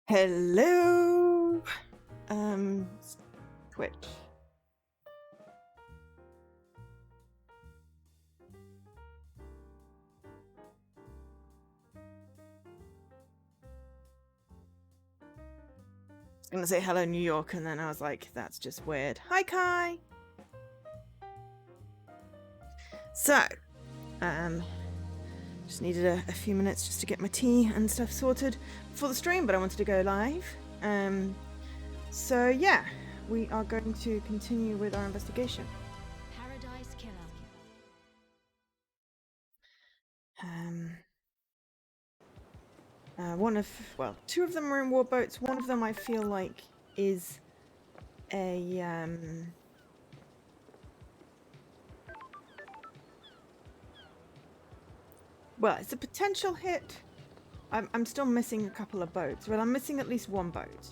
Hello, Twitch. I was gonna say hello, New York, and then I was like, that's just weird. Hi, Kai. So, just needed a few minutes just to get my tea and stuff sorted for the stream, but I wanted to go live. So yeah, we are going to continue with our investigation. Paradise Killer. Two of them are in warboats. One of them I feel like is a well, it's a potential hit. I'm still missing a couple of boats. Well, I'm missing at least one boat.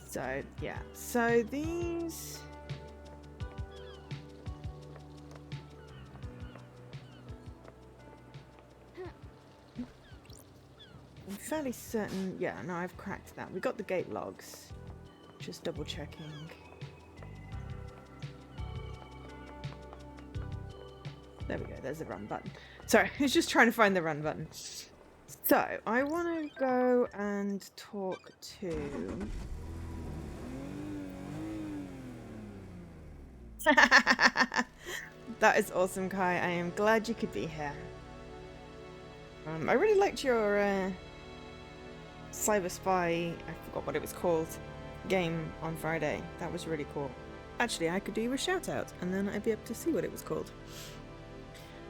So yeah. So these. I'm fairly certain. Yeah, no, I've cracked that. We got the gate logs. Just double checking. There we go. There's the run button. Sorry, I was just trying to find the run button. So I want to go and talk to. That is awesome, Kai. I am glad you could be here. I really liked your Cyber Spy, I forgot what it was called, game on Friday. That was really cool. Actually, I could do you a shout out and then I'd be able to see what it was called.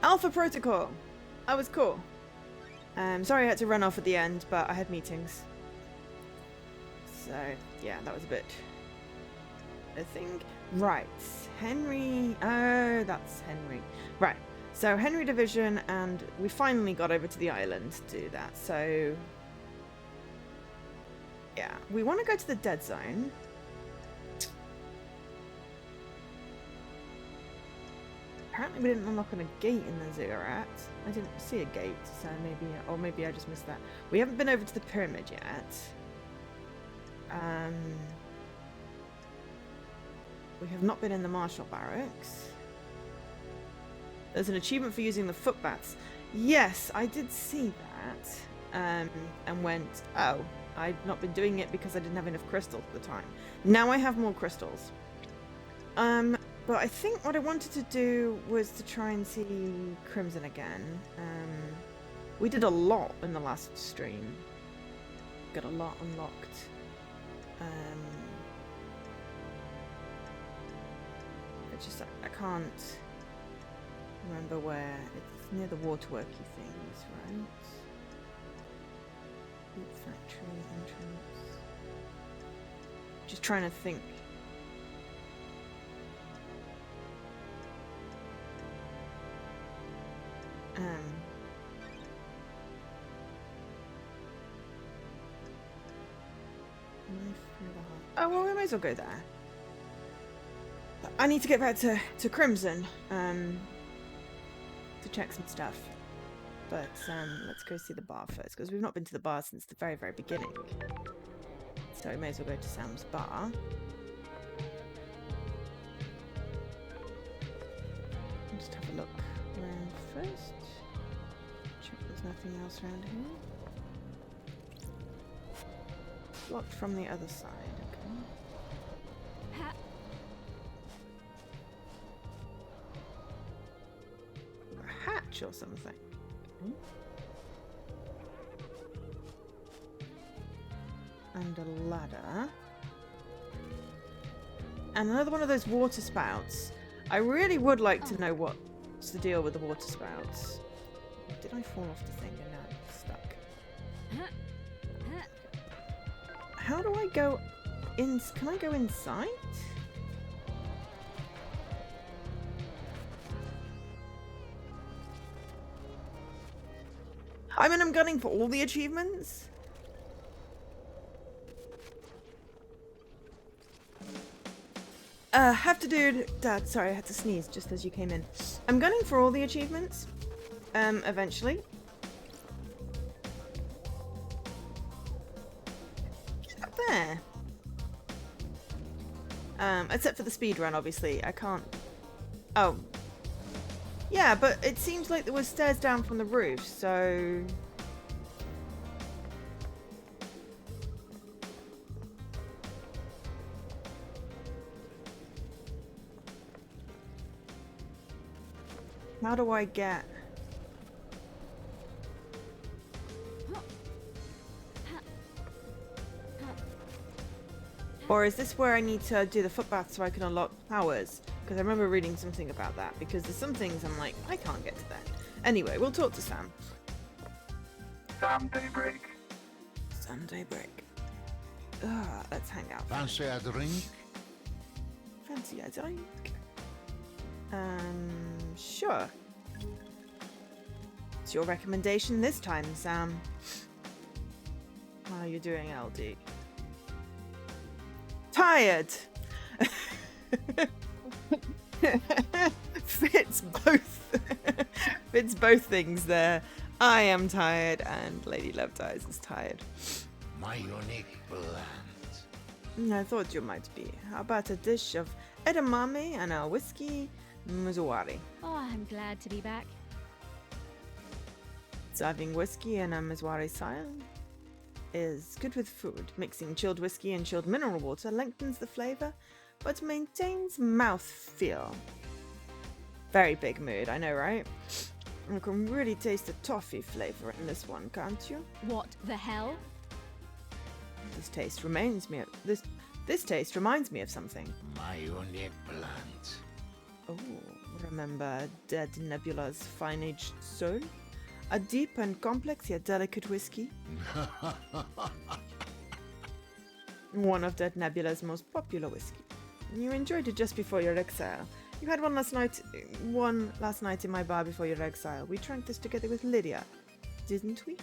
Alpha Protocol. That was cool. Sorry I had to run off at the end, but I had meetings. So, yeah, that was a bit... I think... Right. Henry... Oh, that's Henry. Right. So, Henry Division, and we finally got over to the island to do that. So, yeah. We want to go to the dead zone. Apparently we didn't unlock on a gate in the ziggurat. I didn't see a gate, so maybe... Or maybe I just missed that. We haven't been over to the pyramid yet. We have not been in the Marshall Barracks. There's an achievement for using the footbaths. Yes, I did see that. And went, oh, I've not been doing it because I didn't have enough crystals at the time. Now I have more crystals. But I think what I wanted to do was to try and see Crimson again. We did a lot in the last stream. Got a lot unlocked. I can't remember where. It's near the waterworky things, right? Boot factory entrance. Just trying to think. Oh well, we may as well go there. I need to get back to Crimson to check some stuff. But let's go see the bar first, because we've not been to the bar since the very, very beginning. So we may as well go to Sam's bar. Just have a look around first. Check there's nothing else around here. Blocked from the other side, okay. A hatch or something. And a ladder. And another one of those water spouts. I really would like to know what's the deal with the water spouts. Did I fall off the thing? No, it's stuck. How do I go in? Can I go inside? I mean, I'm gunning for all the achievements. Have to do... Dad, sorry, I had to sneeze just as you came in. I'm gunning for all the achievements. Eventually. up there. Except for the speed run, obviously. I can't... Oh. Yeah, but it seems like there was stairs down from the roof, so... How do I get... Or is this where I need to do the footbath so I can unlock powers? Because I remember reading something about that. Because there's some things I'm like, I can't get to that. Anyway, we'll talk to Sam. Sam Daybreak. Sam Daybreak. Let's hang out. Fancy a drink? Fancy a drink? Sure. It's your recommendation this time, Sam. How are you doing, LD? Tired! Fits both. Fits both things there. I am tired and Lady Love Dies is tired. My unique blend. I thought you might be. How about a dish of edamame and a whiskey muzawari? Oh, I'm glad to be back. Serving whiskey and a muzawari style is good with food. Mixing chilled whiskey and chilled mineral water lengthens the flavor, but maintains mouthfeel. Very big mood, I know, right? You can really taste the toffee flavor in this one, can't you? What the hell? This taste reminds me of this taste reminds me of something. My unique blend. Oh, remember Dead Nebula's fine-aged soul? A deep and complex yet delicate whiskey. One of Dead Nebula's most popular whiskey. You enjoyed it just before your exile. You had one last night in my bar before your exile. We drank this together with Lydia, didn't we?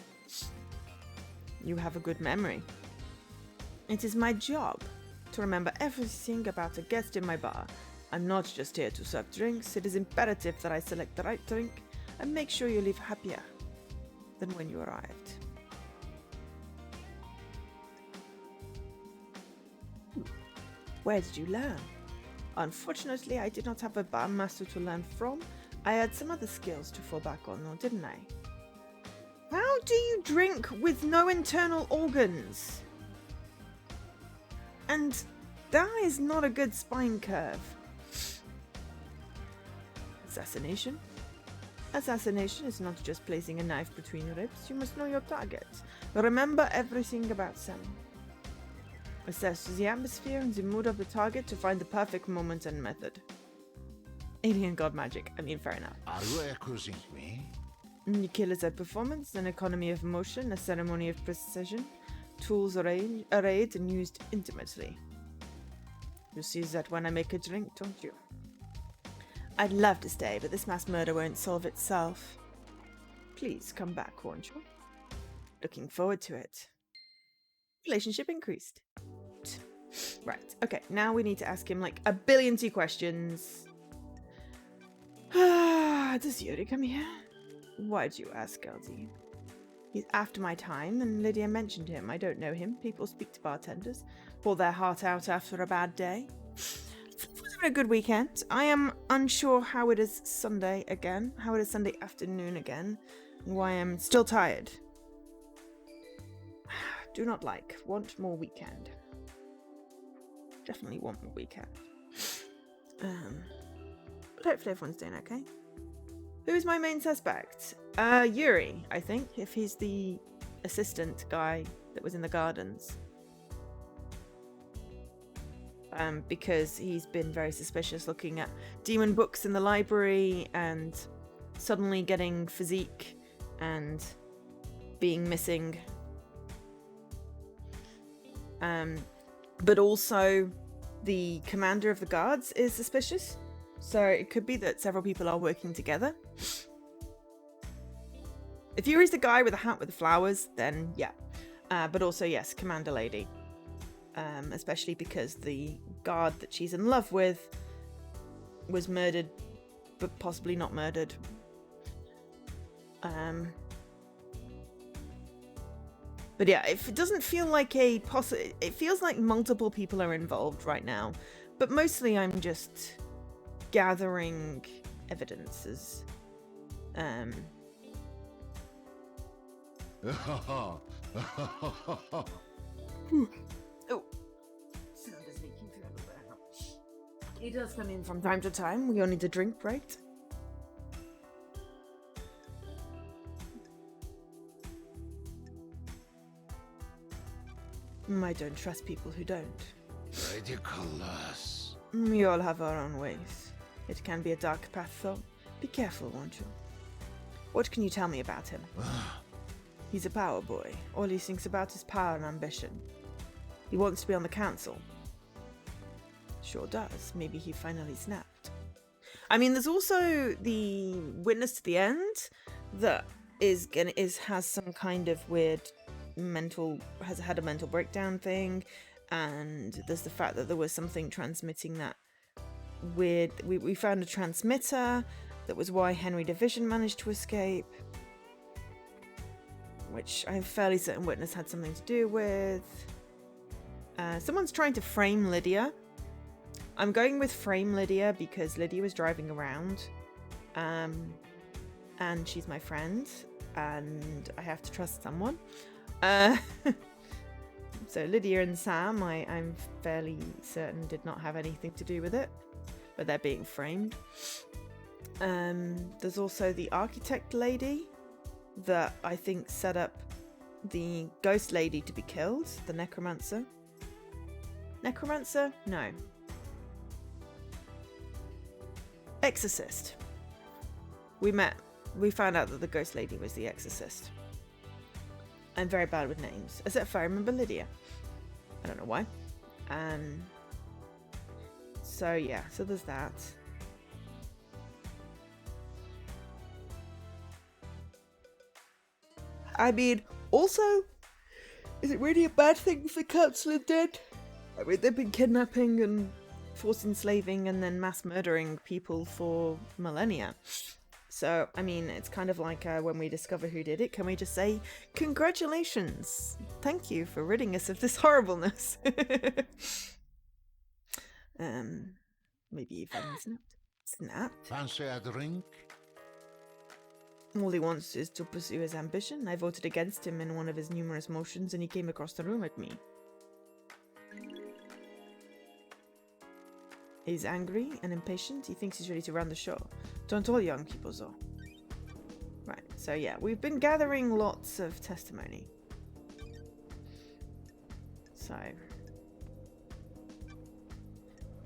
You have a good memory. It is my job to remember everything about a guest in my bar. I'm not just here to serve drinks. It is imperative that I select the right drink and make sure you leave happier than when you arrived. Where did you learn? Unfortunately, I did not have a bar master to learn from. I had some other skills to fall back on, though, didn't I? How do you drink with no internal organs? And that is not a good spine curve. Assassination? Assassination is not just placing a knife between your ribs. You must know your target. Remember everything about Sam. Assess the atmosphere and the mood of the target to find the perfect moment and method. Alien god magic. I mean, fair enough. Are you accusing me? You kill as a performance, an economy of motion, a ceremony of precision. Tools arrayed and used intimately. You see that when I make a drink, don't you? I'd love to stay, but this mass murder won't solve itself. Please come back, won't you? Looking forward to it. Relationship increased. Right, okay, now we need to ask him like a billion questions. Does Yuri come here? Why'd you ask, LD? He's after my time, and Lydia mentioned him. I don't know him. People speak to bartenders, pour their heart out after a bad day. Was having a good weekend. I am unsure how it is Sunday again, how it is Sunday afternoon again, and why I'm still tired. Do not like. Want more weekend. Definitely want more weekend. But hopefully everyone's doing okay. Who is my main suspect? Yuri, I think, if he's the assistant guy that was in the gardens. Because he's been very suspicious looking at demon books in the library and suddenly getting physique and being missing. But also the commander of the guards is suspicious. So it could be that several people are working together. If Yuri's the guy with the hat with the flowers, then yeah. But also, yes, Commander Lady. Especially because the guard that she's in love with was murdered, but possibly not murdered. But yeah, if it doesn't feel like it feels like multiple people are involved right now. But mostly I'm just gathering evidences. Oh, sound is leaking through the warehouse. He does come in from time to time. We all need a drink, right? I don't trust people who don't. Ridiculous. We all have our own ways. It can be a dark path, though. Be careful, won't you? What can you tell me about him? He's a power boy. All he thinks about is power and ambition. He wants to be on the council. Sure does. Maybe he finally snapped. I mean, there's also the witness to the end that has some kind of weird has had a mental breakdown thing, and there's the fact that there was something transmitting that weird. We found a transmitter that was why Henry Division managed to escape, which I'm fairly certain witness had something to do with. Someone's trying to frame Lydia. I'm going with frame Lydia because Lydia was driving around, and she's my friend, and I have to trust someone. So Lydia and Sam, I'm fairly certain did not have anything to do with it, but they're being framed. There's also the architect lady that I think set up the ghost lady to be killed, the necromancer. Necromancer? No. Exorcist. We found out that the ghost lady was the exorcist. I'm very bad with names, except for I remember Lydia. I don't know why. So yeah, so there's that. I mean, also, is it really a bad thing if the council are dead? I mean, they've been kidnapping and forced enslaving and then mass murdering people for millennia. So, I mean, it's kind of like when we discover who did it, can we just say, congratulations, thank you for ridding us of this horribleness. Maybe even snapped. Fancy a drink? All he wants is to pursue his ambition. I voted against him in one of his numerous motions and he came across the room at me. He's angry and impatient. He thinks he's ready to run the show. Don't all young people so? Right, so yeah, we've been gathering lots of testimony. So...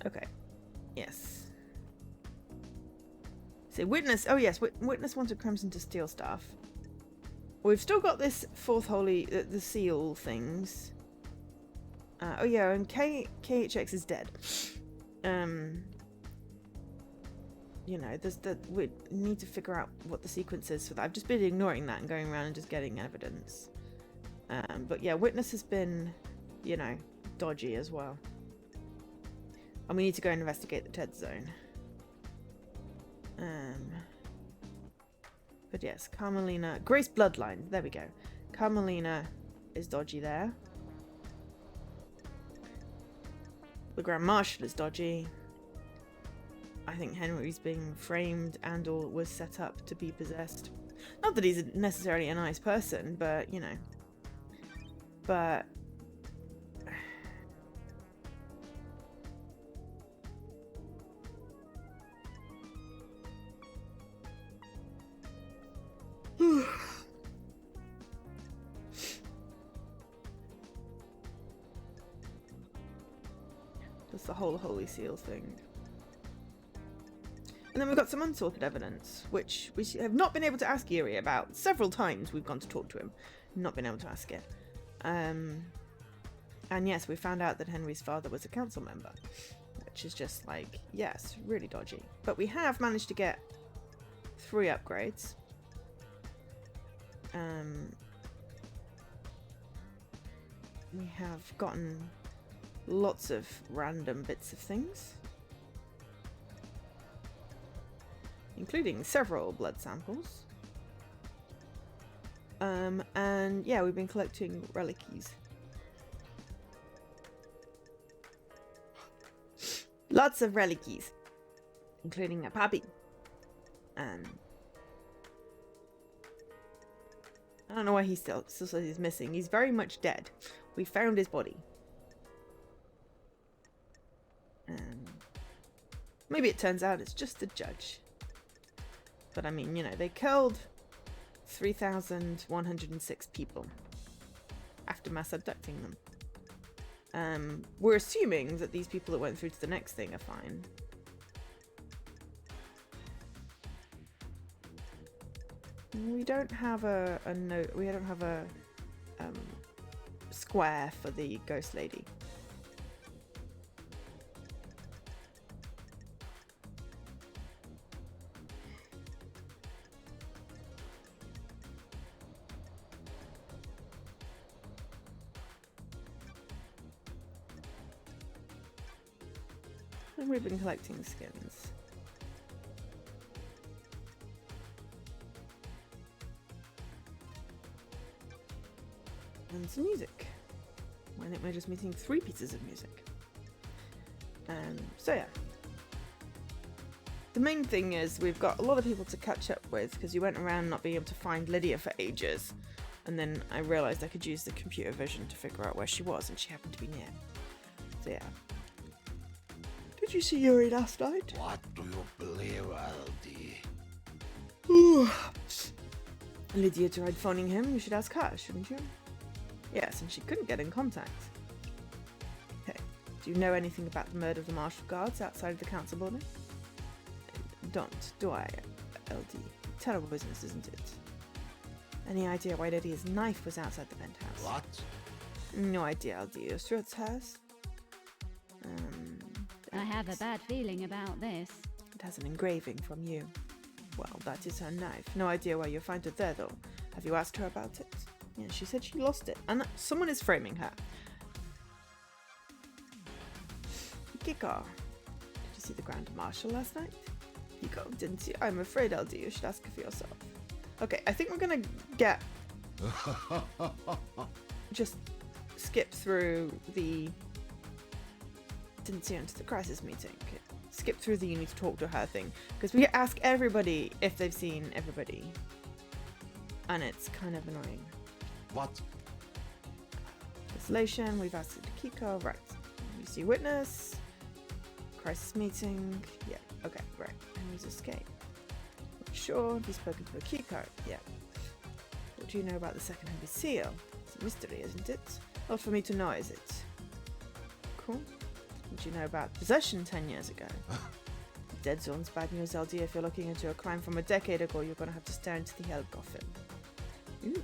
okay. Yes. So witness... oh yes, witness wanted Crimson to steal stuff. We've still got this fourth holy... the seal things. Oh yeah, and KHX is dead. You know, we need to figure out what the sequence is for that. I've just been ignoring that and going around and just getting evidence. But yeah, witness has been, you know, dodgy as well. And we need to go and investigate the Ted Zone. But yes, Carmelina... Grace Bloodline, there we go. Carmelina is dodgy there. The Grand Marshal is dodgy. I think Henry's being framed and or was set up to be possessed. Not that he's necessarily a nice person, but, you know. But... Just the whole Holy Seal thing. And then we've got some unsorted evidence, which we have not been able to ask Erie about. Several times we've gone to talk to him, not been able to ask it. And yes, we found out that Henry's father was a council member, which is just like, yes, really dodgy. But we have managed to get 3 upgrades. We have gotten lots of random bits of things, including several blood samples. And yeah, we've been collecting reliquies. Lots of reliquies, including a puppy. I don't know why he still says he's missing. He's very much dead. We found his body. Maybe it turns out it's just a judge. But I mean, you know, they killed 3,106 people after mass abducting them. We're assuming that these people that went through to the next thing are fine. We don't have a note. We don't have a square for the ghost lady. And we've been collecting skins. And some music. Why aren't we just meeting 3 pieces of music? So yeah. The main thing is we've got a lot of people to catch up with because you went around not being able to find Lydia for ages. And then I realised I could use the computer vision to figure out where she was, and she happened to be near. So yeah. Did you see Yuri last night? What do you believe, LD? Lydia tried phoning him. You should ask her, shouldn't you? Yes, and she couldn't get in contact. Hey, do you know anything about the murder of the martial guards outside of the council building? Don't, do I, LD? Terrible business, isn't it? Any idea why Lydia's knife was outside the penthouse? What? No idea, LD. You're sure it's hers? I have a bad feeling about this. It has an engraving from you. Well, that is her knife. No idea why you find it there, though. Have you asked her about it? Yeah, she said she lost it. And someone is framing her. Kiko. Did you see the Grand Marshal last night? Kiko, didn't you? I'm afraid, LD, you should ask her for yourself. Okay, I think we're gonna get... just skip through the... Didn't see her into the crisis meeting. Skip through the you need to talk to her thing. Because we ask everybody if they've seen everybody. And it's kind of annoying. What? Isolation, we've asked Kiko, right. You see witness. Crisis meeting. Yeah, okay, right. Henry's escape. Not sure. Have you spoken to Kiko? Yeah. What do you know about the second Henry seal? It's a mystery, isn't it? Not for me to know, is it? Cool. What do you know about possession 10 years ago? Dead zone's bad news, LD. If you're looking into a crime from a decade ago, you're going to have to stare into the hell coffin. Ooh.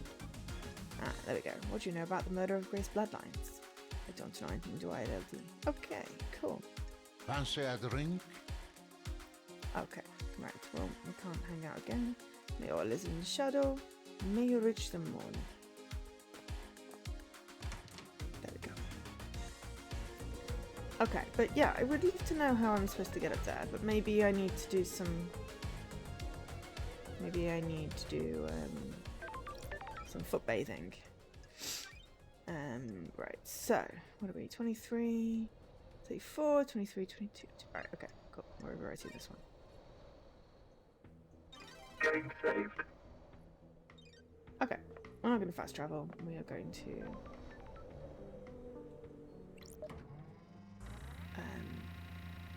Ah, there we go. What do you know about the murder of Grace Bloodlines? I don't know anything, do I, LD? Okay, cool. Fancy a drink? Okay, right. Well, we can't hang out again. May all live in the shadow. May you reach the moon. There we go. Okay, but yeah, I would love to know how I'm supposed to get up there, but maybe I need to do some... Maybe I need to do some foot bathing. Right, so, what are we? 23, 34, 23, 22. Right, okay, cool. We're writing this one. Getting saved. Okay, we're not going to fast travel. We are going to...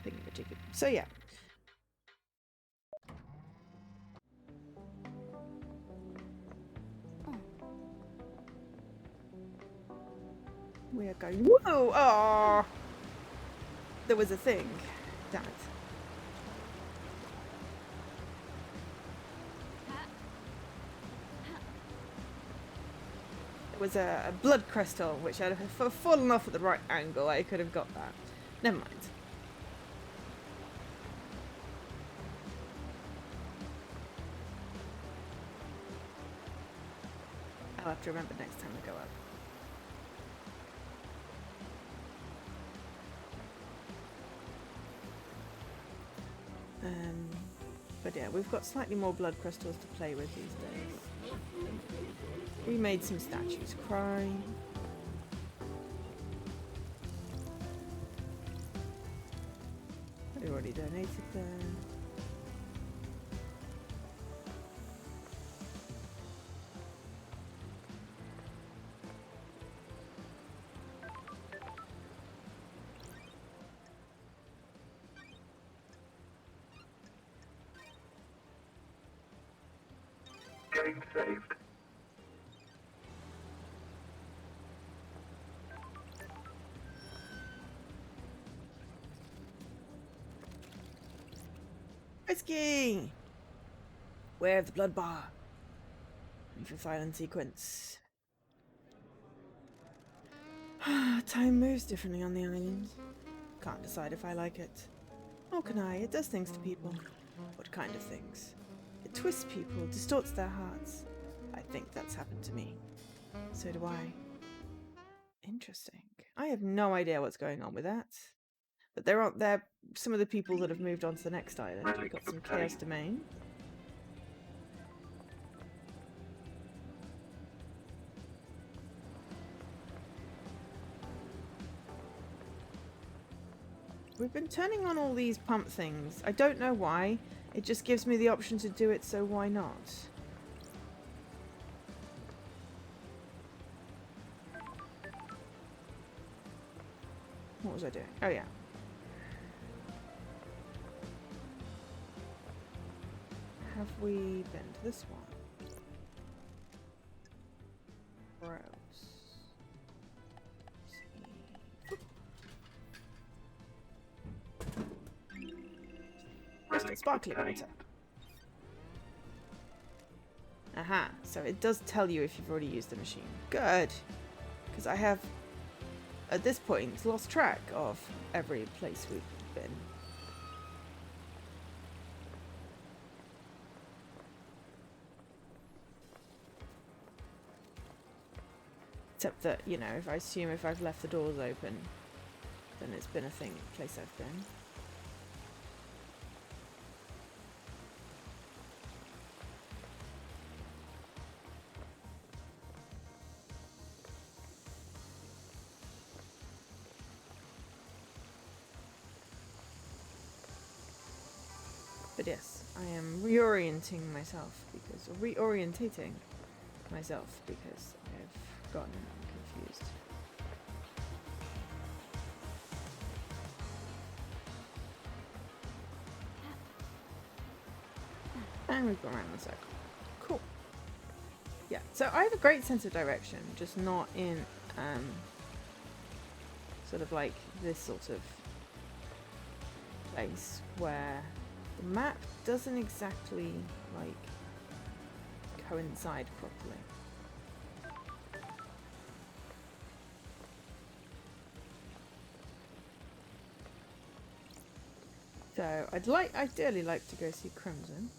thingamajiggy. So yeah. We are going... Whoa! Oh! There was a thing. Damn it. It was a blood crystal, which I'd have fallen off at the right angle. I could have got that. Never mind. I'll have to remember next time I go up. But yeah, we've got slightly more blood crystals to play with these days. We made some statues cry. We already donated there. Getting saved. Whiskey! Where of the blood bar? And for silent sequence. Time moves differently on the island. Can't decide if I like it. Nor can I. It does things to people. What kind of things? It twists people, distorts their hearts. I think that's happened to me. So do I. Interesting. I have no idea what's going on with that. But they're some of the people that have moved on to the next island. We've got some Chaos Domain. We've been turning on all these pump things. I don't know why. It just gives me the option to do it, so why not? What was I doing? Oh yeah. Have we been to this one? Gross. Crystal sparkling water. Aha, so it does tell you if you've already used the machine. Good. Because I have, at this point, lost track of every place we've been. Except that, you know, if I assume if I've left the doors open, then it's been a place I've been. But yes, I am reorienting myself because, or reorientating myself because I've gotten confused. And we've gone around the circle. Cool. Yeah, so I have a great sense of direction, just not in sort of like this sort of place where the map doesn't exactly like coincide properly. So I'd ideally like to go see Crimson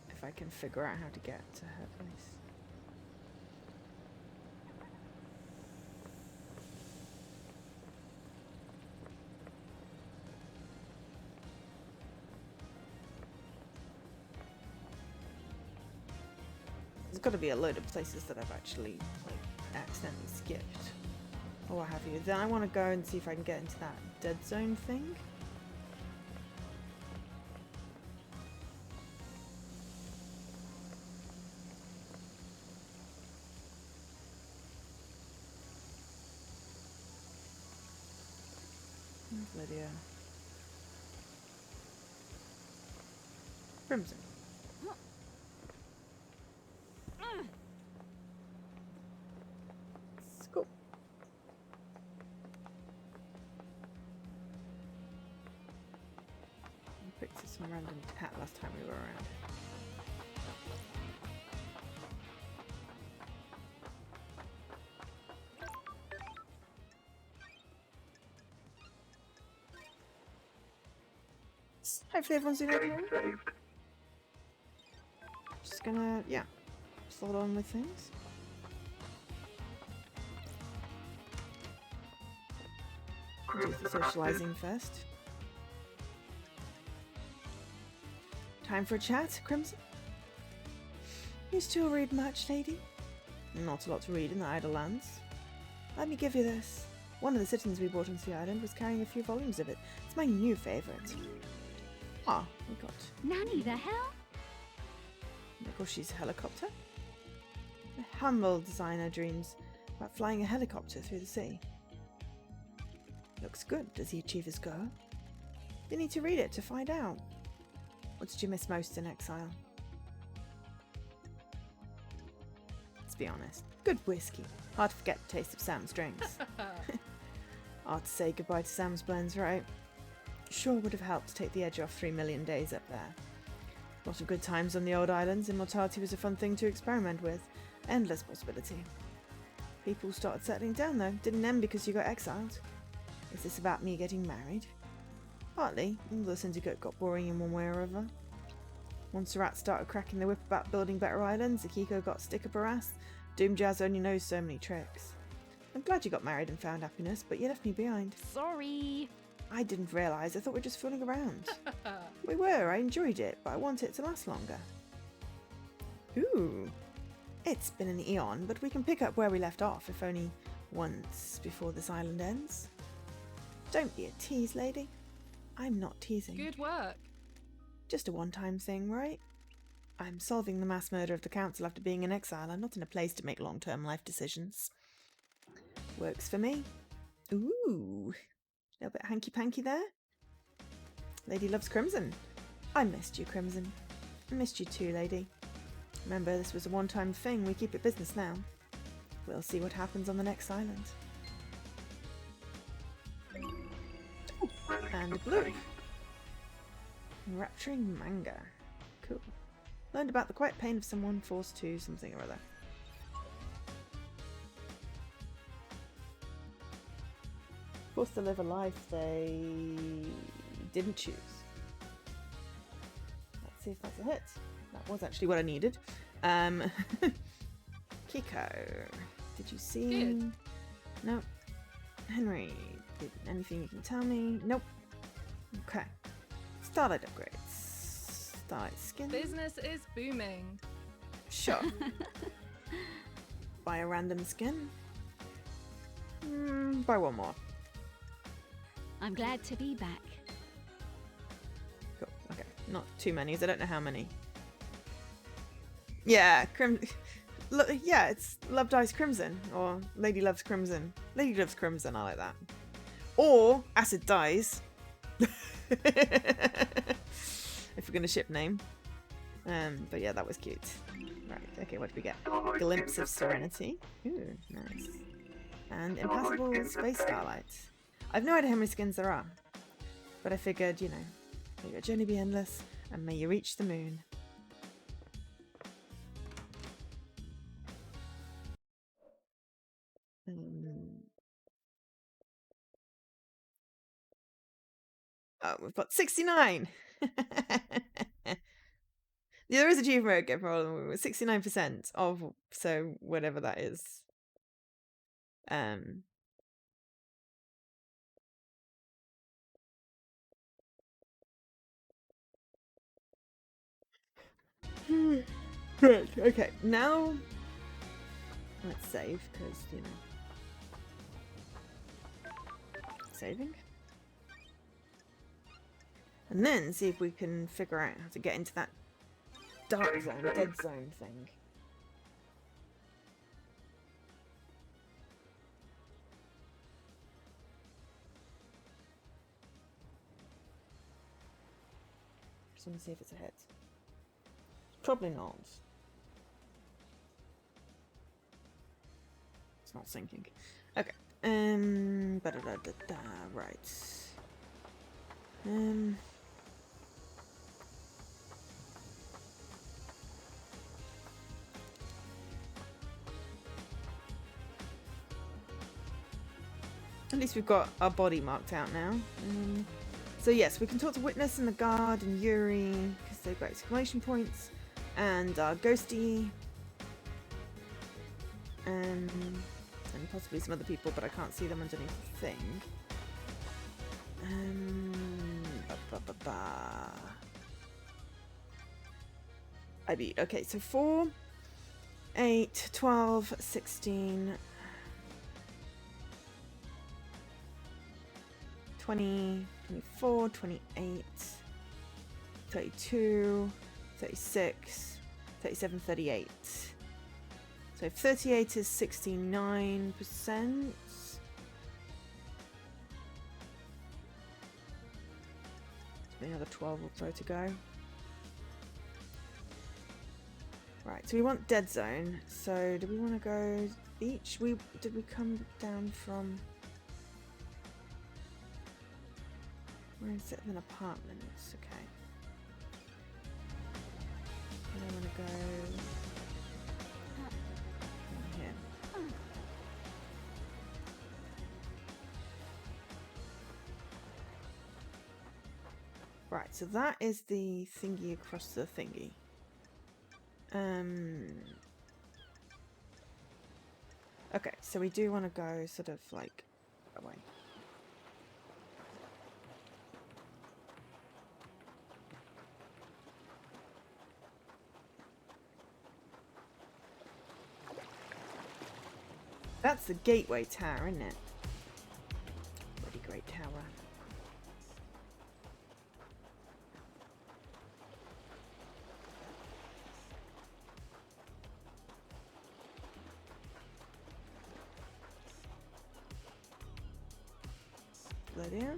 if I can figure out how to get to her place. There's got to be a load of places that I've actually like accidentally skipped or what have you. Then I want to go and see if I can get into that dead zone thing. Where's Lydia? Crimson. Cool. I picked some random cat last time we were around. Hopefully everyone's doing okay. Saved. Just gonna, yeah, slot on with things. Do the socializing first. Time for a chat, Crimson? You still read much, lady? Not a lot to read in the idle lands. Let me give you this. One of the citizens we brought onto the island was carrying a few volumes of it. It's my new favourite. Ah, we got... Nanny the hell? Of course she's a helicopter. A humble designer dreams about flying a helicopter through the sea. Looks good. Does he achieve his goal? You need to read it to find out. What did you miss most in exile? Let's be honest. Good whiskey. Hard to forget the taste of Sam's drinks. Hard to say goodbye to Sam's blends, right? Sure would have helped to take the edge off 3 million days up there. Lot of good times on the old islands. Immortality was a fun thing to experiment with. Endless possibility. People started settling down though. Didn't end because you got exiled. Is this about me getting married? Partly. The Syndicate got boring in one way or other. Once the rats started cracking the whip about building better islands, Akiko got stick up her ass. Doomjazz only knows so many tricks. I'm glad you got married and found happiness, but you left me behind. Sorry. I didn't realise. I thought we were just fooling around. We were. I enjoyed it, but I want it to last longer. Ooh. It's been an eon, but we can pick up where we left off, if only once before this island ends. Don't be a tease, lady. I'm not teasing. Good work. Just a one-time thing, right? I'm solving the mass murder of the council after being in exile. I'm not in a place to make long-term life decisions. Works for me. Ooh. A little bit hanky-panky there. Lady loves Crimson. I missed you, Crimson. I missed you too, lady. Remember, this was a one-time thing. We keep it business now. We'll see what happens on the next island. Ooh, and a blue. Enrapturing manga. Cool. Learned about the quiet pain of someone forced to something or other. Forced to live a life they didn't choose. Let's see if that's a hit. That was actually what I needed. Kiko. Did you see? Good. Nope. Henry. Anything you can tell me? Nope. Okay. Starlight upgrades. Starlight skin. Business is booming. Sure. Buy a random skin. Buy one more. I'm glad to be back. Cool. Okay. Not too many, as I don't know how many. Yeah, yeah, it's Love Dies Crimson, or Lady Loves Crimson. Lady Loves Crimson, I like that. Or Acid Dies. If we're going to ship name. But yeah, that was cute. Right, okay, what did we get? Glimpse of Serenity. Ooh, nice. And Impassable Space Starlight. I've no idea how many skins there are. But I figured, you know, may your journey be endless, and may you reach the moon. Oh, we've got 69! Yeah, there is achievement get problem with 69% of, so whatever that is. Right, okay, now let's save, because, you know. Saving. And then see if we can figure out how to get into that dark zone, dead zone thing. Just want to see if it's a hit. Probably not. It's not sinking. Okay. Right. At least we've got our body marked out now. So yes, we can talk to Witness and the Guard and Yuri, because they've got exclamation points, and Ghosty, and possibly some other people, but I can't see them underneath the thing. I beat. Okay, so 4 8, 12, 16, 20, 24, 28, 32, 36, 37, 38. So if 38 is 69%. Another 12 or so to go. Right, so we want dead zone. So do we want to go beach? Did we come down from? We're in an apartments. Okay. And I want to go in here. Right, so that is the thingy across the thingy. Okay, so we do want to go sort of like away. That's the gateway tower, isn't it? Bloody great tower. Lydia?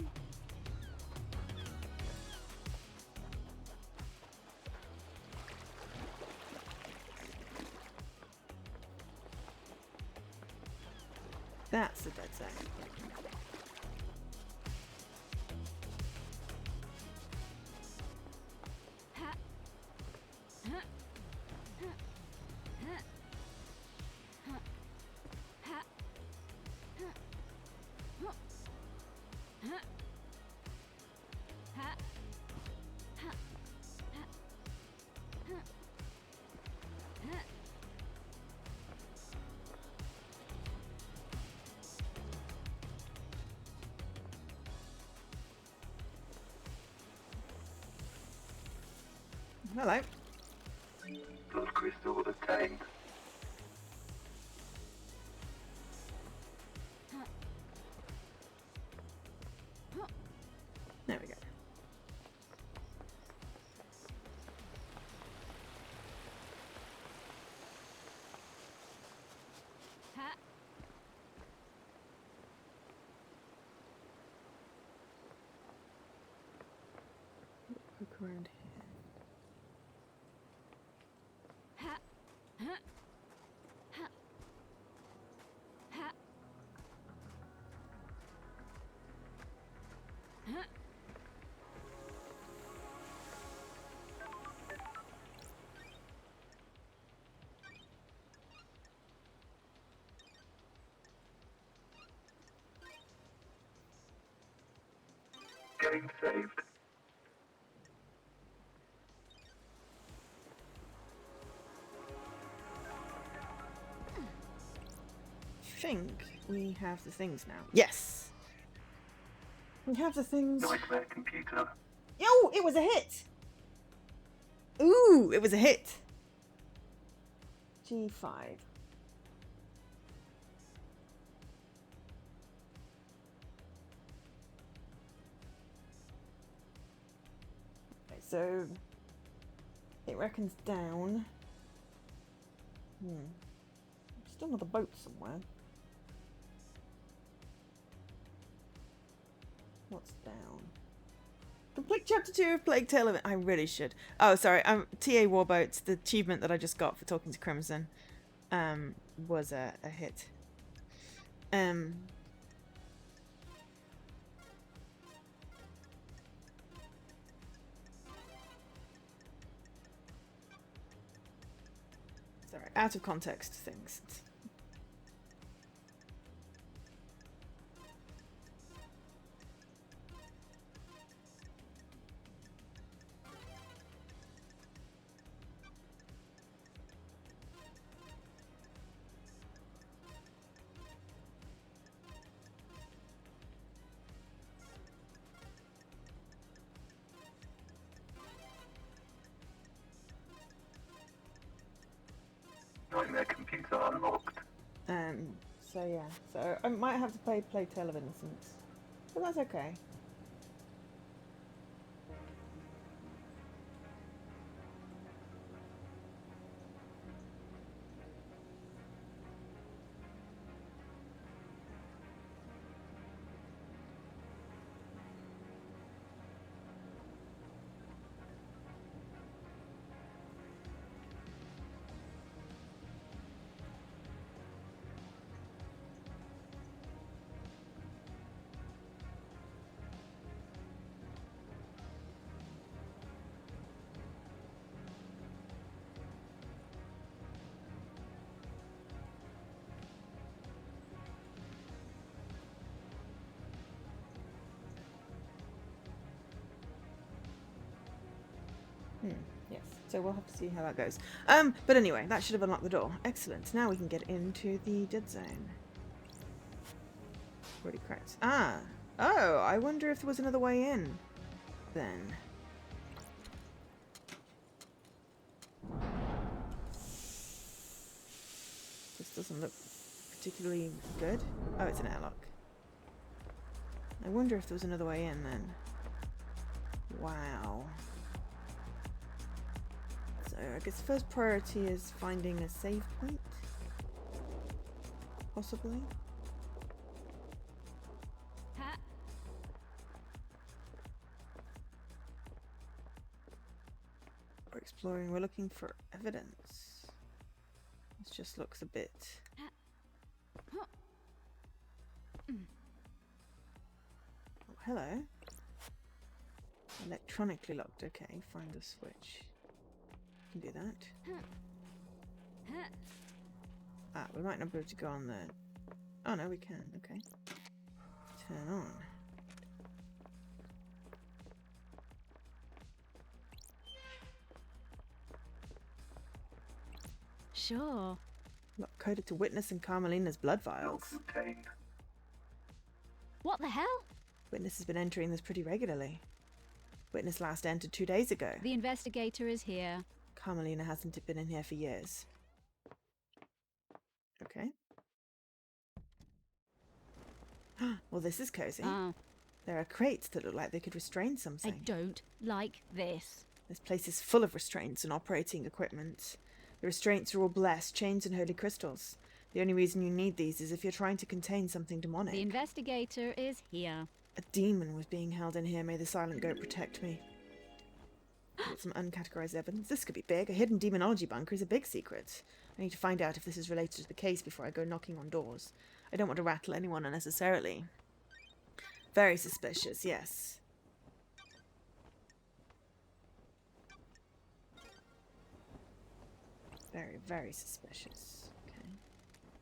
That's the dead zone. Hello. Blood crystal obtained. There we go. Look around here. Game saved. I think we have the things now. Yes! We have the things. Nightmare computer. Oh, it was a hit! Ooh, it was a hit! G5. Okay, so it reckons down. Still another boat somewhere. What's down? Complete chapter 2 of Plague Tale of It. I really should. Oh, sorry. TA Warboats, the achievement that I just got for talking to Crimson, was a hit. Sorry, out of context things. Nightmare So yeah, so I might have to play Tale of Innocence, but that's okay. Yes, so we'll have to see how that goes. But anyway, that should have unlocked the door. Excellent. Now we can get into the dead zone. Already cracked. Ah! Oh, I wonder if there was another way in. Then. This doesn't look particularly good. Oh, it's an airlock. I wonder if there was another way in then. Wow. So I guess first priority is finding a save point. Possibly. Ha. We're exploring, we're looking for evidence. This just looks a bit... Oh, hello. Electronically locked, okay, find the switch. Can do that. Ah, we might not be able to go on there. Oh no, we can, okay. Turn on. Sure. Lock coded to Witness and Carmelina's blood vials. Logs obtained. What the hell? Witness has been entering this pretty regularly. Witness last entered 2 days ago. The investigator is here. Carmelina hasn't been in here for years. Okay. Well, this is cozy. Oh, There are crates that look like they could restrain I something. don't like this. This place is full of restraints and operating equipment. The restraints are all blessed, chains and holy crystals. The only reason you need these is if you're trying to contain something demonic. The investigator is here. A demon was being held in here. May the silent goat protect me. Got some uncategorized evidence. This could be big. A hidden demonology bunker is a big secret. I need to find out if this is related to the case before I go knocking on doors. I don't want to rattle anyone unnecessarily. Very suspicious, yes. Very, very suspicious. Okay.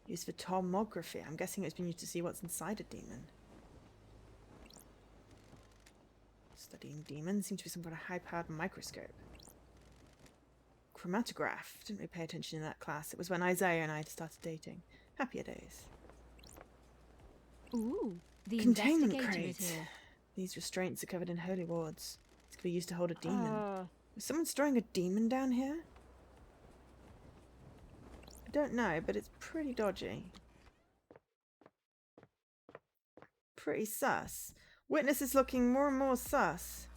Used for tomography. I'm guessing it's been used to see what's inside a demon. Studying demons seems to be some kind of high-powered microscope. Chromatograph. Didn't really pay attention in that class. It was when Isaiah and I started dating. Happier days. Ooh, the Containment investigator is crate. here. These restraints are covered in holy wards. This could be used to hold a demon. Oh, Is someone storing a demon down here? I don't know, but it's pretty dodgy. Pretty sus. Witness is looking more and more sus.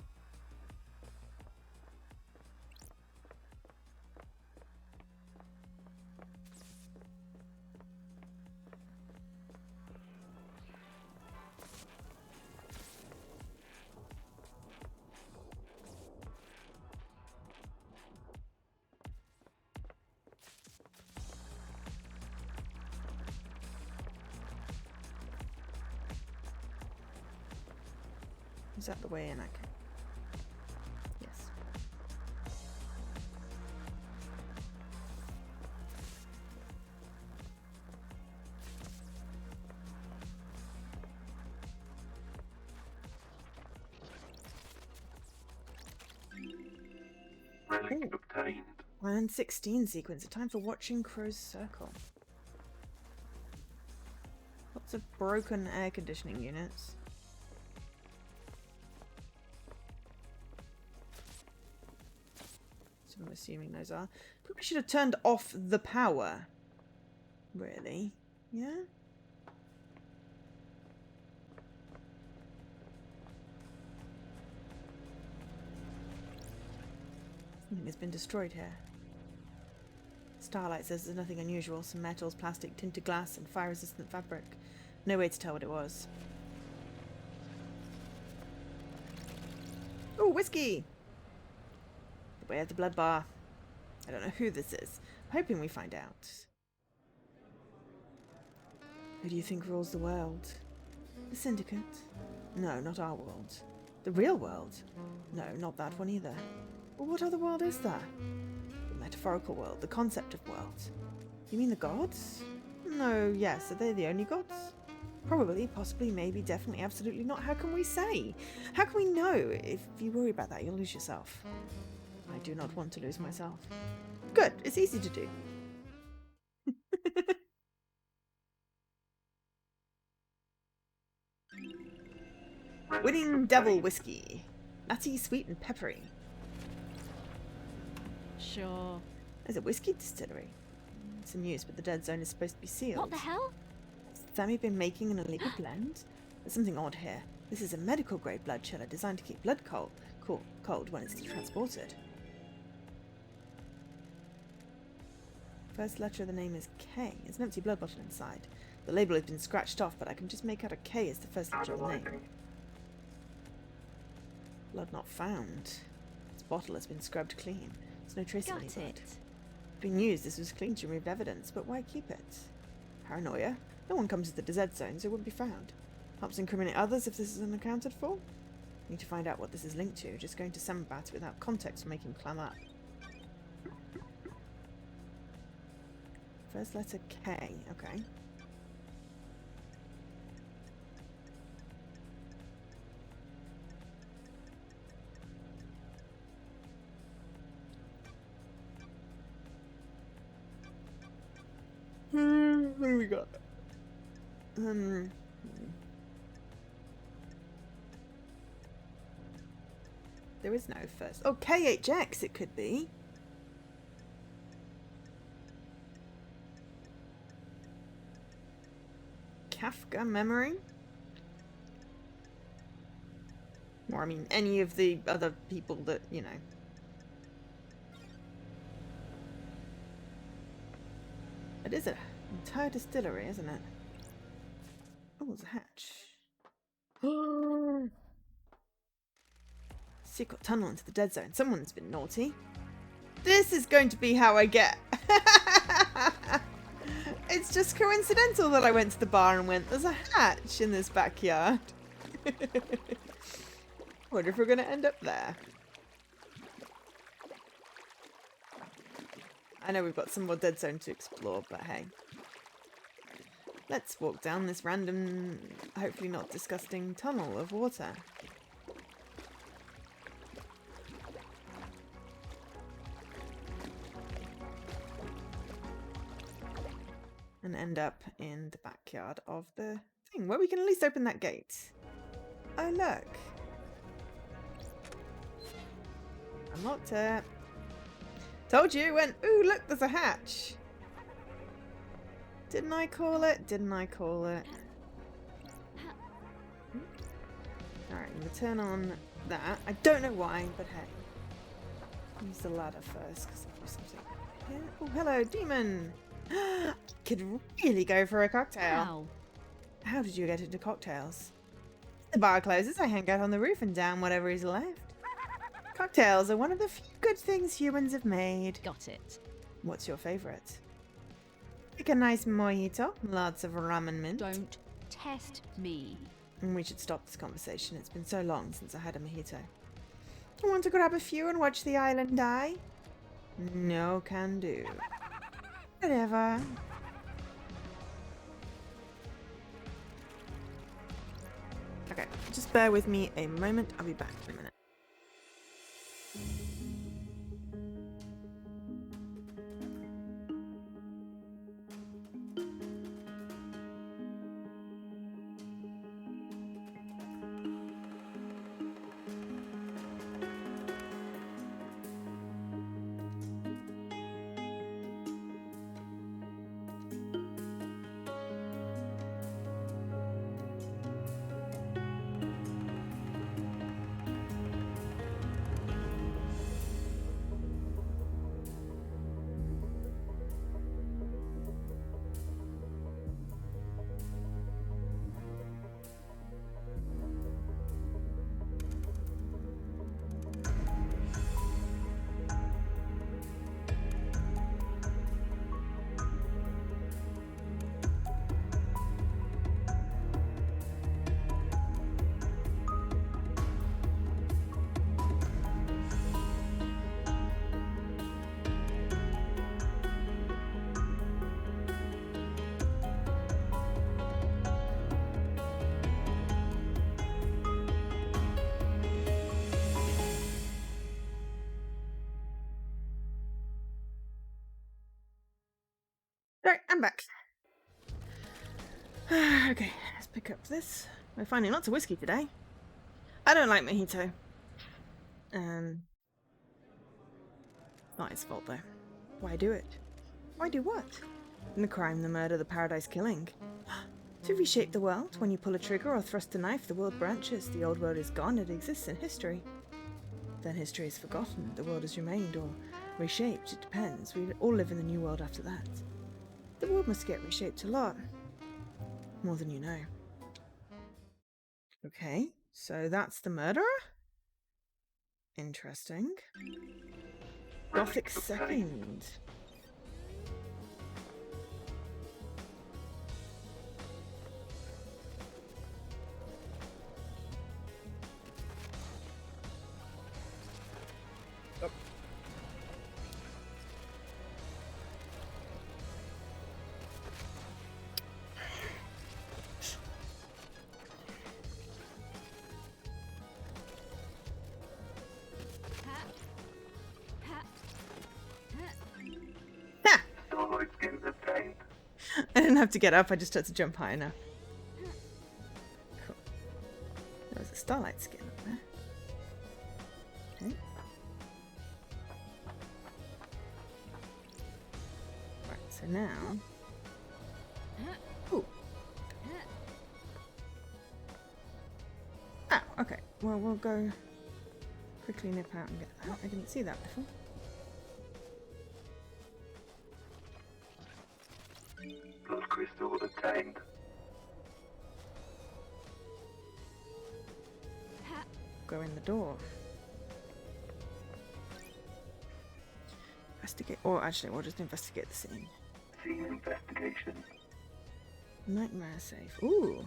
Is that the way in? Okay. Yes. Relic obtained. 116 sequence. A time for watching Crow's Circle. Lots of broken air conditioning units. So I'm assuming those are. Probably should have turned off the power. Really. Yeah? Something has been destroyed here. Starlight says there's nothing unusual. Some metals, plastic, tinted glass, and fire-resistant fabric. No way to tell what it was. Oh, whiskey! The way of the blood bar. I don't know who this is. I'm hoping we find out. Who do you think rules the world? The Syndicate? No, not our world. The real world? No, not that one either. Well, what other world is there? The metaphorical world, the concept of world. You mean the gods? No, yes, are they the only gods? Probably, possibly, maybe, definitely, absolutely not. How can we say? How can we know? If you worry about that, you'll lose yourself. I do not want to lose myself. Good, it's easy to do. Winning Devil Whiskey. Nutty, sweet, and peppery. Sure. There's a whiskey distillery. It's in use, but the dead zone is supposed to be sealed. What the hell? Has Sammy been making an illegal blend? There's something odd here. This is a medical grade blood chiller designed to keep blood cold when it's transported. First letter of the name is K. There's an empty blood bottle inside. The label has been scratched off, but I can just make out a K as the first letter of the name. Blood not found. This bottle has been scrubbed clean. There's no trace of any Got blood. it. Been used, this was clean to remove evidence, but why keep it? Paranoia? No one comes to the dead zone, so it wouldn't be found. Helps incriminate others if this is unaccounted for? Need to find out what this is linked to. Just going to some about it without context will make him clam up. First letter K, okay. What do we got? There is no first. Oh, KHX it could be. Kafka memory? Or, I mean, any of the other people that, you know. It is an entire distillery, isn't it? Oh, there's a hatch. Secret tunnel into the dead zone. Someone's been naughty. This is going to be how I get. It's just coincidental that I went to the bar and went, there's a hatch in this backyard. Wonder if we're going to end up there. I know we've got some more dead zone to explore, but hey. Let's walk down this random, hopefully not disgusting tunnel of water. And end up in the backyard of the thing, where we can at least open that gate. Oh, look. Unlocked it. Told you, went, ooh, look, there's a hatch. Didn't I call it? Didn't I call it? Alright, I'm going to turn on that. I don't know why, but hey. Use the ladder first, because there's something here. Oh, hello, demon. Could really go for a cocktail. How? How did you get into cocktails? The bar closes, I hang out on the roof and down whatever is left. Cocktails are one of the few good things humans have made. Got it. What's your favourite? Like a nice mojito, lots of rum and mint. Don't test me. We should stop this conversation. It's been so long since I had a mojito. I want to grab a few and watch the island die? No can do. Whatever. Okay, just bear with me a moment. I'll be back in a minute. I'm back. Okay, let's pick up this. We're finding lots of whiskey today. I don't like mojito. Not his fault though. Why do it? Why do what? The crime, the murder, the paradise killing. To reshape the world, when you pull a trigger or thrust a knife, the world branches. The old world is gone, it exists in history. Then history is forgotten, the world has remained, or reshaped, it depends. We all live in the new world after that. The world must get reshaped a lot. More than you know. Okay, so that's the murderer? Interesting. Gothic second. Starlight skins obtained. I didn't have to get up, I just had to jump high enough. Cool. There was a Starlight skin up there. Okay. Right, so now... Ooh. Oh, okay. Well, we'll go quickly nip out and get that. I didn't see that before. Blood crystal obtained. Go in the door. Investigate. Or actually, we'll just investigate the scene. Scene investigation. Nightmare safe. Ooh.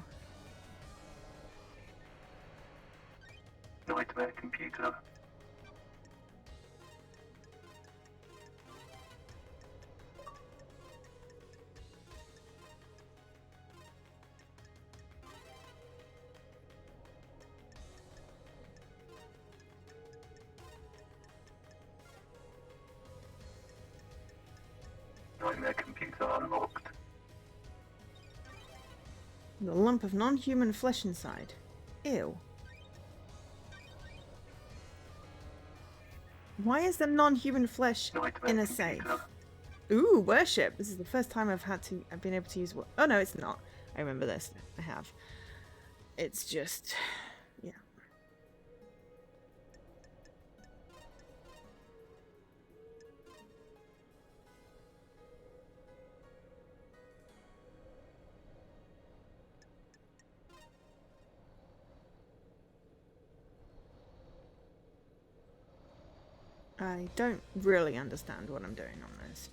Nightmare computer. Nightmare computer unlocked. The lump of non-human flesh inside. Ew. Why is there non-human flesh Nightmare in a computer. safe? Ooh, worship. This is the first time I've been able to use. Oh no, it's not. I remember this. I have. It's just, yeah. I don't really understand what I'm doing on this.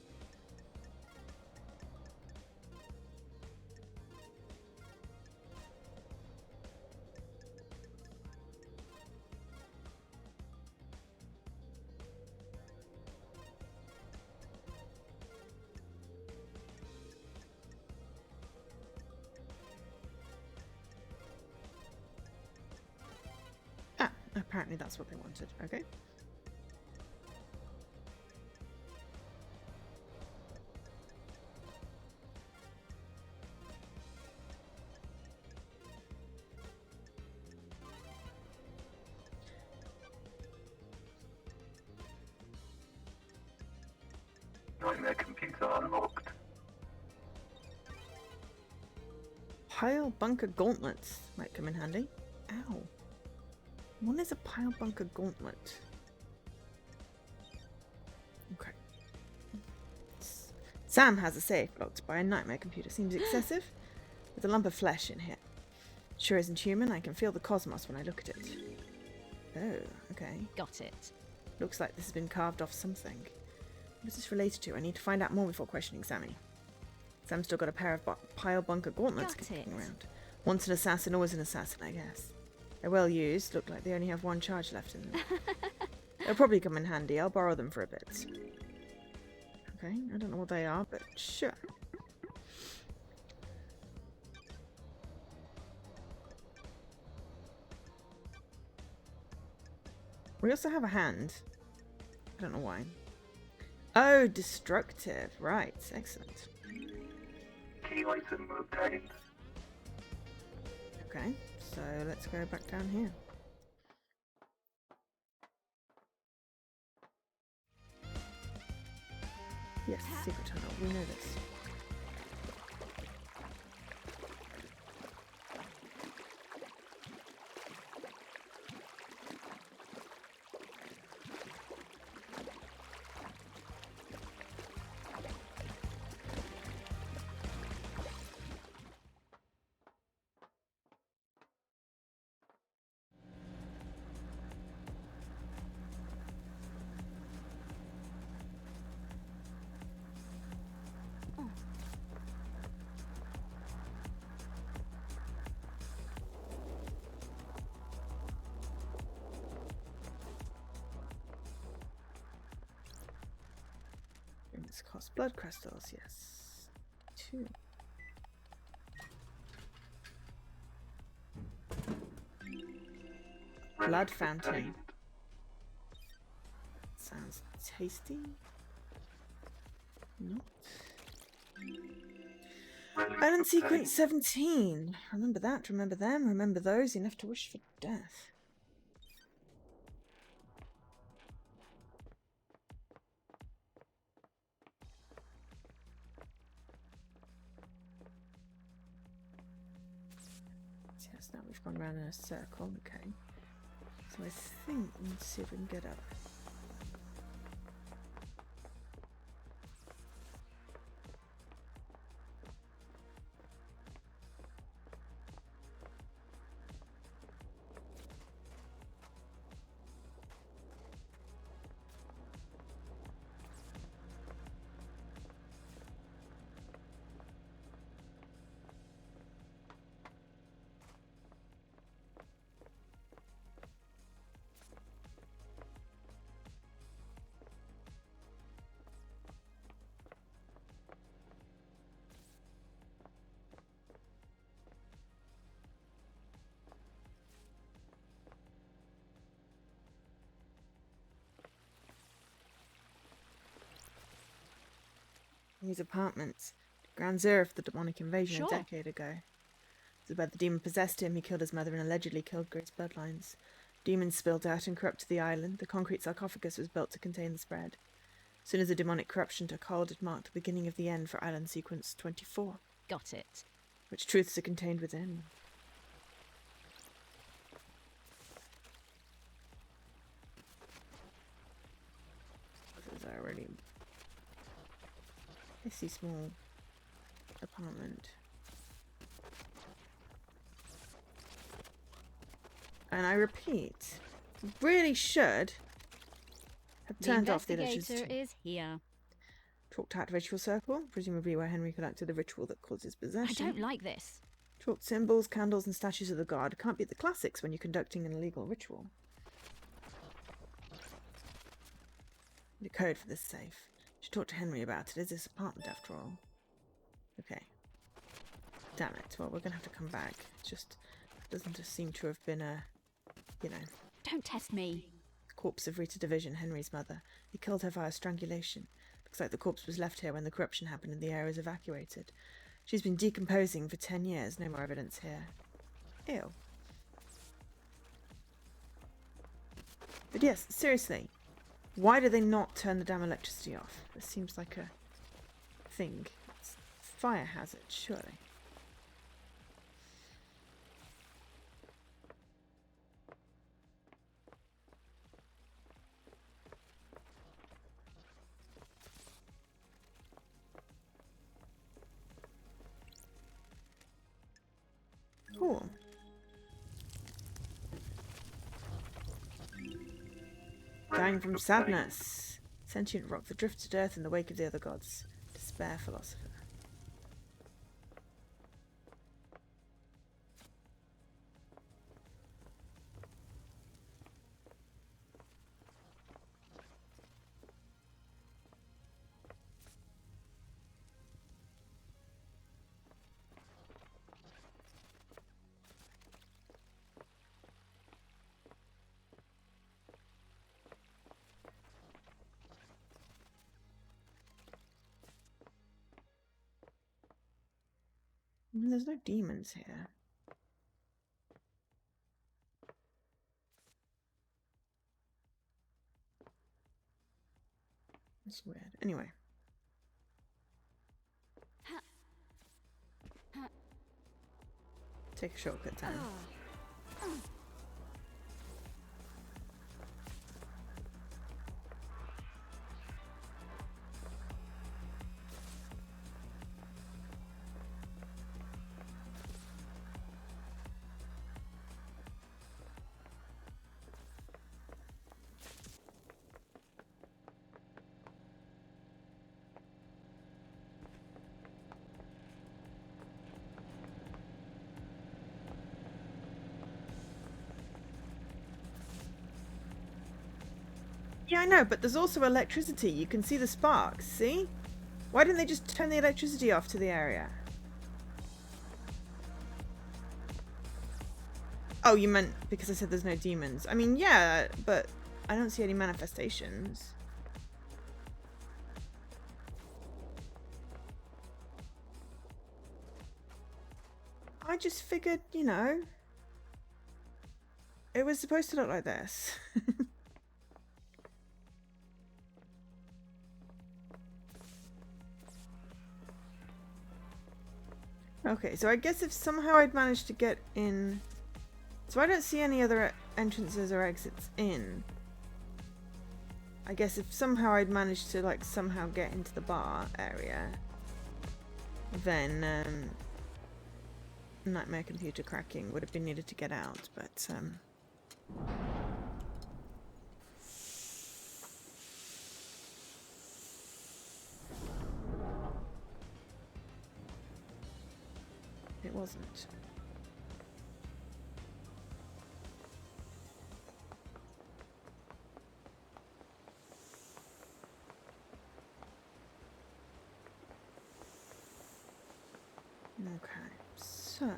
Ah, apparently that's what they wanted. Okay. Nightmare computer unlocked. Pile bunker gauntlets might come in handy. Ow. What is a pile bunker gauntlet? Okay. Sam has a safe blocked by a nightmare computer. Seems excessive. With a lump of flesh in here. Sure isn't human. I can feel the cosmos when I look at it. Oh, okay. Got it. Looks like this has been carved off something. What is this related to? I need to find out more before questioning Sammy. Sam's still got a pair of pile bunker gauntlets Got kicking it. around. Once an assassin, always an assassin, I guess. They're well used. Look like they only have one charge left in them. They'll probably come in handy. I'll borrow them for a bit. Okay, I don't know what they are, but sure. We also have a hand. I don't know why. Oh, destructive. Right, excellent. Key item obtained. Okay, so let's go back down here. Yes, secret tunnel. We know this. This costs blood crystals, yes. 2. Blood fountain. Sounds tasty. Not. Island sequence 17. Remember that, remember them, remember those. Enough to wish for death. Yes, now we've gone around in a circle, okay. So I think, let's see if we can get up. His apartments. Ground zero of the demonic invasion Sure. a decade ago. This is where the demon possessed him. He killed his mother and allegedly killed Grace's bloodlines. Demons spilled out and corrupted the island. The concrete sarcophagus was built to contain the spread. As soon as the demonic corruption took hold, it marked the beginning of the end for Island Sequence 24. Got it. Which truths are contained within? This is a really pissy small apartment. And I repeat, really should have turned off the investigator electricity. is here. Chalked out ritual circle, presumably where Henry collected the ritual that causes I possession. don't like this. Chalked symbols, candles, and statues of the god. Can't beat the classics when you're conducting an illegal ritual. The code for this safe. Should talk to Henry about it. Is this apartment after all? Okay. Damn it. Well, we're gonna have to come back. It just doesn't just seem to have been a, you know, Don't test me. the corpse of Rita Division, Henry's mother. He killed her via strangulation. Looks like the corpse was left here when the corruption happened and the area was evacuated. She's been decomposing for 10 years. No more evidence here. Ew. But yes, seriously. Why do they not turn the damn electricity off? This seems like a thing. It's a fire hazard, surely. Cool. Dying from sadness. Sentient rock that drifted earth in the wake of the other gods. Despair philosopher. I mean, there's no demons here. That's weird. Anyway. Take a shortcut down. Yeah, I know, but there's also electricity. You can see the sparks, see? Why didn't they just turn the electricity off to the area? Oh, you meant because I said there's no demons. I mean, yeah, but I don't see any manifestations. I just figured, you know, it was supposed to look like this. Okay, so I guess if somehow I'd managed to get in... So I don't see any other entrances or exits in. I guess if somehow I'd managed to, like, somehow get into the bar area, then, nightmare computer cracking would have been needed to get out, but, it wasn't. Okay, so...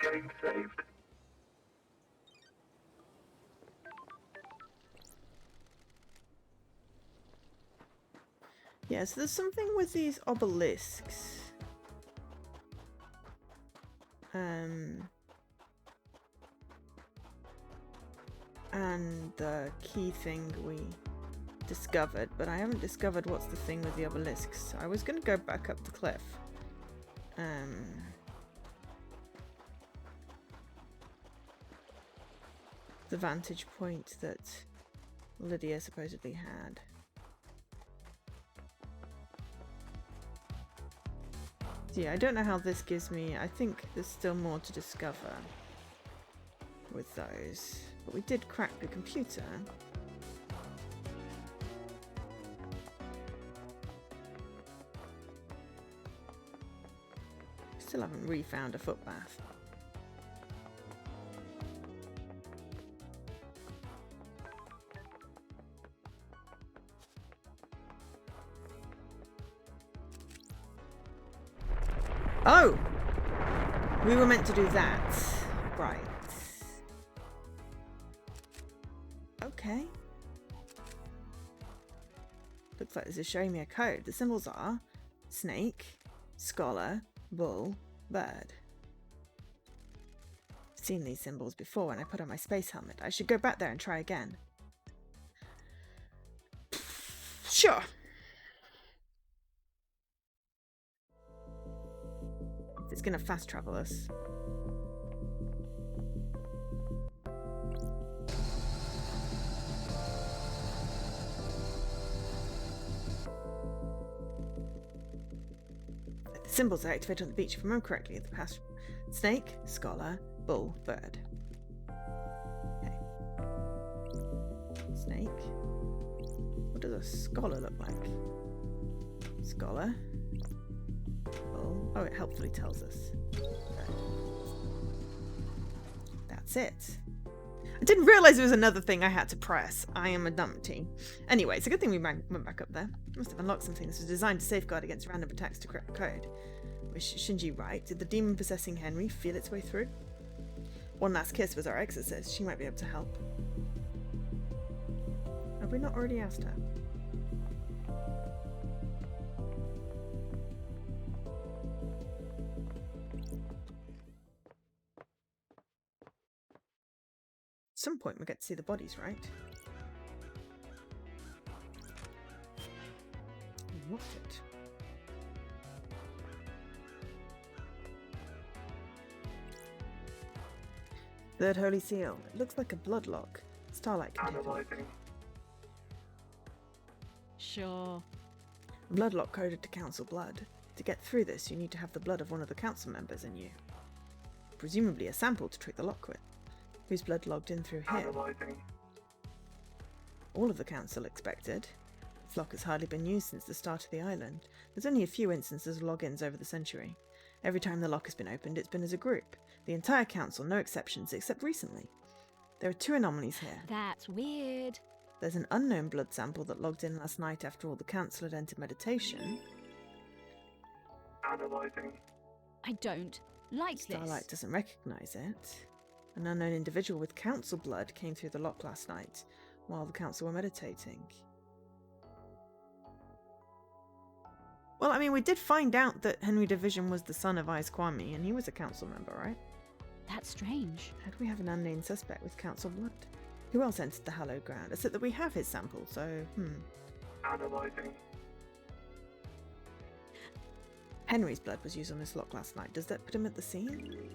Game saved. Yeah, so there's something with these obelisks. And the key thing we discovered, but I haven't discovered what's the thing with the obelisks. I was going to go back up the cliff. The vantage point that Lydia supposedly had. Yeah, I don't know how this gives me... I think there's still more to discover with those. But we did crack the computer. Still haven't refound a footbath. Oh! We were meant to do that. Right. Okay. Looks like this is showing me a code. The symbols are snake, scholar, bull, bird. I've seen these symbols before when I put on my space helmet. I should go back there and try again. Sure. It's gonna fast travel us. The symbols are activated on the beach. If I remember correctly, the past snake, scholar, bull, bird. Okay. Snake. What does a scholar look like? Scholar. Bull. Oh, it helpfully tells us. Bird. That's it. I didn't realise there was another thing I had to press. I am a numpty. Anyway, it's a good thing we went back up there. Must have unlocked something. This was designed to safeguard against random attacks to correct code. Was Shinji right? Did the demon possessing Henry feel its way through? One Last Kiss was our exorcist. She might be able to help. Have we not already asked her? At some point we get to see the bodies, right? Look it. Third Holy Seal. It looks like a blood lock. Starlight can take it. Sure. Blood lock coded to council blood. To get through this, you need to have the blood of one of the council members in you. Presumably a sample to trick the lock with. Whose blood logged in through here? All of the council expected. This lock has hardly been used since the start of the island. There's only a few instances of logins over the century. Every time the lock has been opened, it's been as a group. The entire council, no exceptions, except recently. There are 2 anomalies here. That's weird. There's an unknown blood sample that logged in last night after all the council had entered meditation. I don't like Starlight this. doesn't recognise it. An unknown individual with council blood came through the lock last night while the council were meditating. Well, I mean, we did find out that Henry Division was the son of Ice Kwame, and he was a council member, right? That's strange. How do we have an unnamed suspect with council blood? Who else entered the hallowed ground? Except that we have his sample, so, Henry's blood was used on this lock last night. Does that put him at the scene?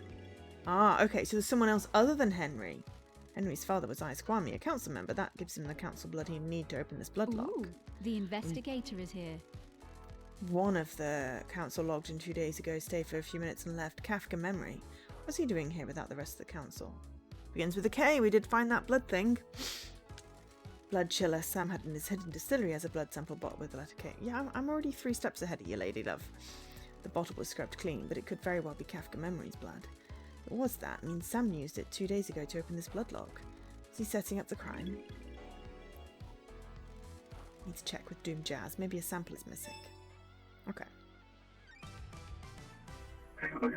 Ah, okay, so there's someone else other than Henry. Henry's father was Ice Kwame, a council member. That gives him the council blood he'd need to open this blood lock. Ooh, the investigator is here. One of the council logged in 2 days ago, stayed for a few minutes and left. Kafka memory. What's he doing here without the rest of the council? Begins with a K. We did find that blood thing. Blood chiller. Sam had in his hidden distillery as a blood sample bottle with the letter K. Yeah, I'm already 3 steps ahead of you, lady love. The bottle was scrubbed clean, but it could very well be Kafka memory's blood. What was that? Means Sam used it 2 days ago to open this blood lock. Is he setting up the crime? Need to check with Doom Jazz. Maybe a sample is missing. Okay.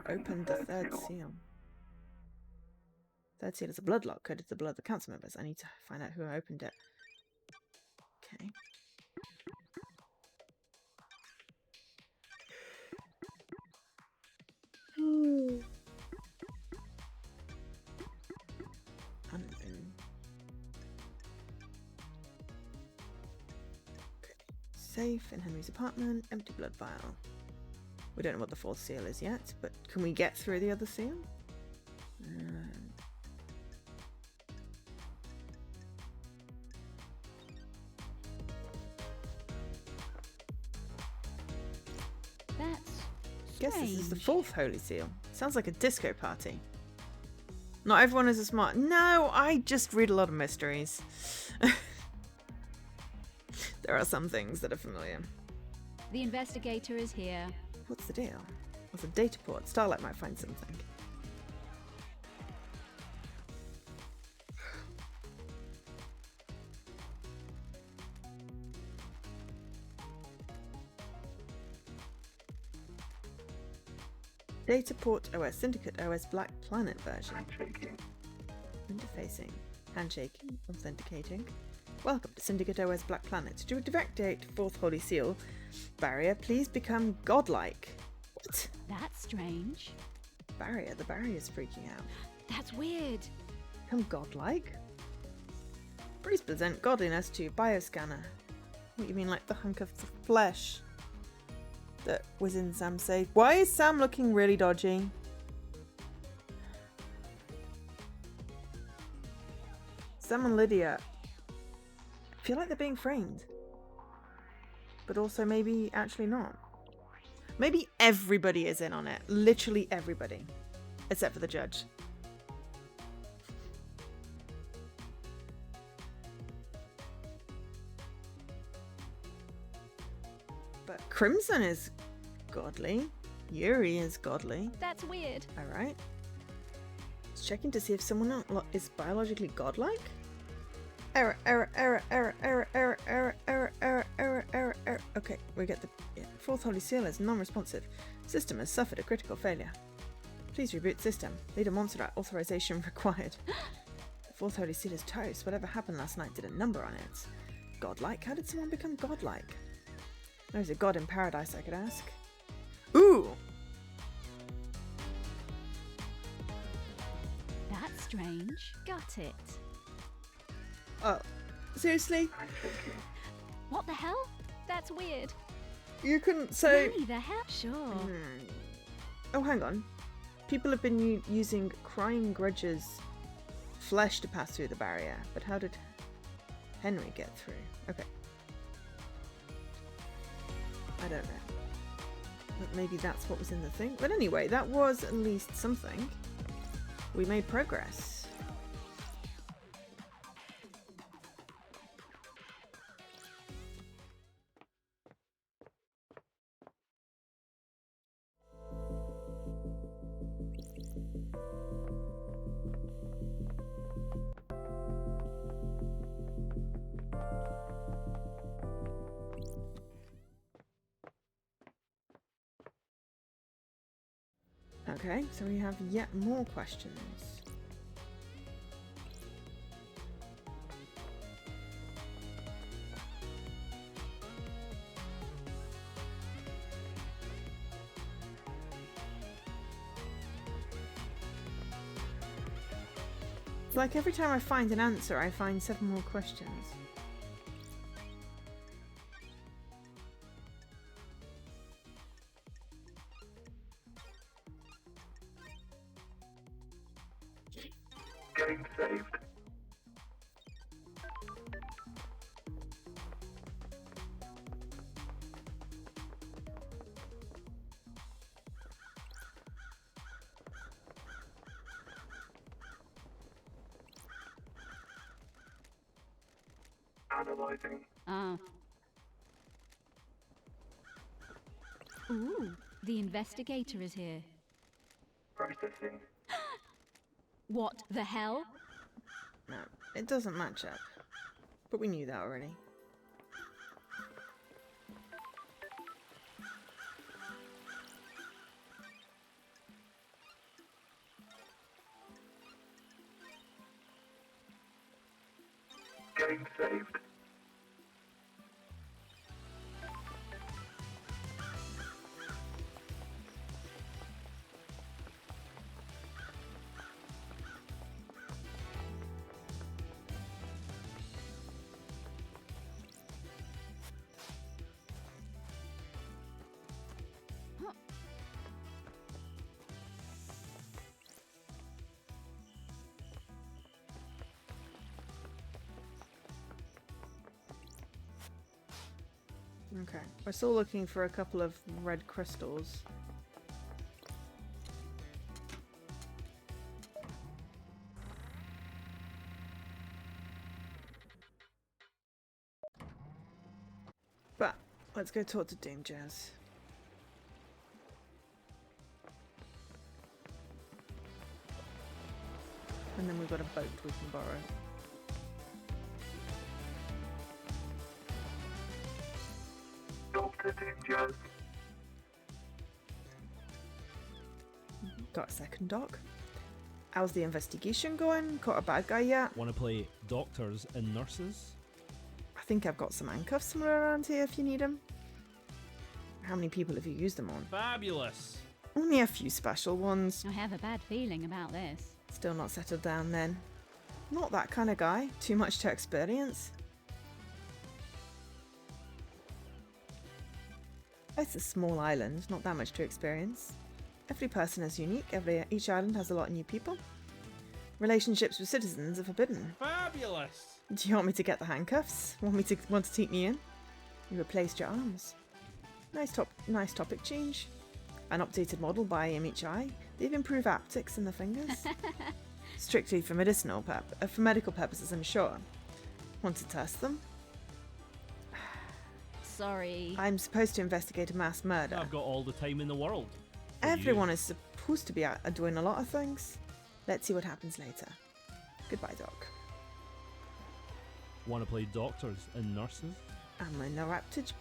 Open the third seal. Third seal is a blood lock coded to the blood of the council members. I need to find out who opened it. Okay. Unknown. Okay. Safe in Henry's apartment. Empty blood vial. We don't know what the 4th seal is yet, but can we get through the other seal? That's Guess this is the strange. 4th holy seal. Sounds like a disco party. Not everyone is a smart. No, I just read a lot of mysteries. There are some things that are familiar. The investigator is here. What's the deal? What's a data port? Starlight might find something. Data port OS, Syndicate OS Black Planet version. Interfacing. Handshaking. Authenticating. Welcome to Syndicate OS Black Planet. To activate 4th Holy Seal barrier, please become godlike. What? That's strange. Barrier? The barrier's freaking out. That's weird. Become godlike? Please present godliness to bioscanner. What, you mean like the hunk of flesh that was in Sam's safe? Why is Sam looking really dodgy? Sam and Lydia feel like they're being framed. But also maybe actually not. Maybe everybody is in on it. Literally everybody. Except for the judge. But Crimson is godly. Yuri is godly. That's weird. Alright. It's checking to see if someone is biologically godlike? Error. Okay, we get the fourth holy seal is non-responsive. System has suffered a critical failure. Please reboot system. Leader monster authorization required. The fourth holy seal is toast. Whatever happened last night did a number on it. Godlike? How did someone become godlike? There's a god in paradise, I could ask. Ooh! That's strange. Got it. Oh, seriously? What the hell? That's weird. You couldn't say... Really, the hell? Sure. Oh, hang on. People have been using Crying Grudge's flesh to pass through the barrier, but how did Henry get through? Okay. I don't know. But maybe that's what was in the thing. But anyway, that was at least something. We made progress. Okay, so we have yet more questions. It's like every time I find an answer, I find 7 more questions. Getting saved. Analyzing. Ah. Ooh, the investigator is here. Processing. What the hell? No, it doesn't match up. But we knew that already. Getting saved. Okay, we're still looking for a couple of red crystals. But let's go talk to Dame Jazz. And then we've got a boat we can borrow. Doctor Ninjas. Got a second doc. How's the investigation going? Caught a bad guy yet? Want to play doctors and nurses? I think I've got some handcuffs somewhere around here if you need them. How many people have you used them on? Fabulous! Only a few special ones. I have a bad feeling about this. Still not settled down then. Not that kind of guy. Too much to experience. It's a small island, not that much to experience. Every person is unique, each island has a lot of new people. Relationships with citizens are forbidden. Fabulous! Do you want me to get the handcuffs? Want to take me in? You replaced your arms. Nice topic change. An updated model by MHI. They've improved haptics in the fingers. Strictly for for medical purposes, I'm sure. Want to test them? Sorry. I'm supposed to investigate a mass murder. I've got all the time in the world. For Everyone you. is supposed to be doing a lot of things. Let's see what happens later. Goodbye, Doc. Want to play doctors and nurses? I'm enraptured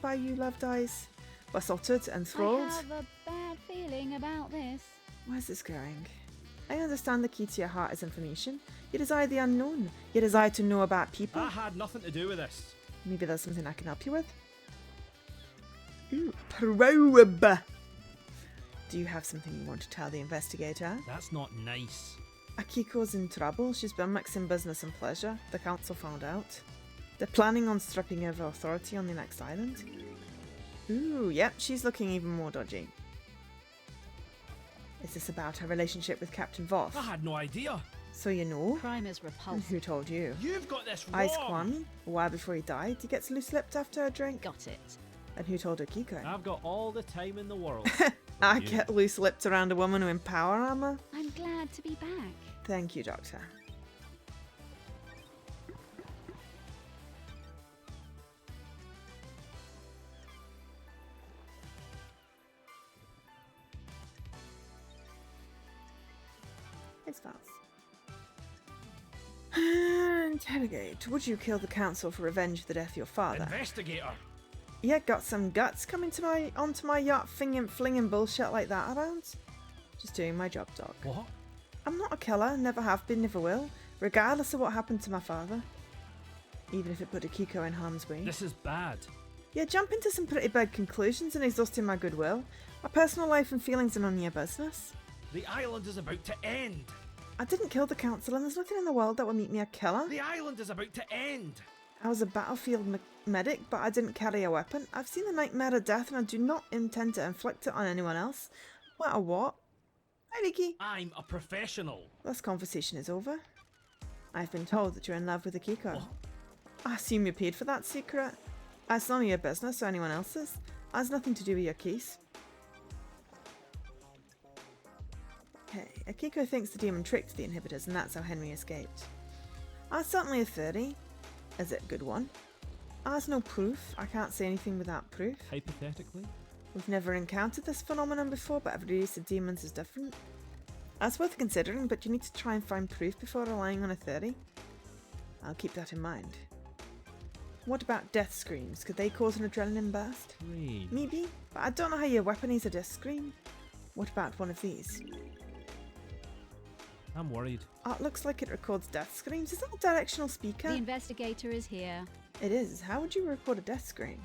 by you, loved eyes. Besotted, enthralled. I have a bad feeling about this. Where's this going? I understand the key to your heart is information. You desire the unknown. You desire to know about people. I had nothing to do with this. Maybe there's something I can help you with. Ooh, probe. Do you have something you want to tell the investigator? That's not nice. Akiko's in trouble. She's been mixing business and pleasure. The council found out. They're planning on stripping over authority on the next island. Ooh, yep, she's looking even more dodgy. Is this about her relationship with Captain Voth? I had no idea. So you know? Crime is And repulsive. who told you? You've got this wrong. Ice Kwan, a while before he died, he gets loose-lipped after a drink. Got it. And who told Akiko? I've got all the time in the world. I You. get loose-lipped around a woman in power armor? I'm glad to be back. Thank you, Doctor. It's fast. Interrogate. Would you kill the council for revenge for the death of your father? Investigator. Yeah, got some guts coming to onto my yacht flinging bullshit like that around? Just doing my job, Doc. What? I'm not a killer, never have been, never will, regardless of what happened to my father. Even if it put Akiko in harm's way. This is bad. Yeah, jump into some pretty big conclusions and exhausting my goodwill. My personal life and feelings are none of your business. The island is about to end. I didn't kill the council and there's nothing in the world that would make me a killer. The island is about to end. I was a battlefield medic, but I didn't carry a weapon. I've seen the nightmare of death and I do not intend to inflict it on anyone else. No matter what. Hi, Riki. I'm a professional. This conversation is over. I've been told that you're in love with Akiko. What? I assume you paid for that secret. It's none of your business or anyone else's. It has nothing to do with your case. Okay, Akiko thinks the demon tricked the inhibitors and that's how Henry escaped. That's certainly a theory. Is it a good one? There's no proof. I can't say anything without proof. Hypothetically? We've never encountered this phenomenon before, but every race of demons is different. That's worth considering, but you need to try and find proof before relying on a theory. I'll keep that in mind. What about death screams? Could they cause an adrenaline burst? Strange. Maybe, but I don't know how your weapon is a death scream. What about one of these? I'm worried. Oh, it looks like it records death screams. Is that a directional speaker? The investigator is here. It is. How would you record a death scream?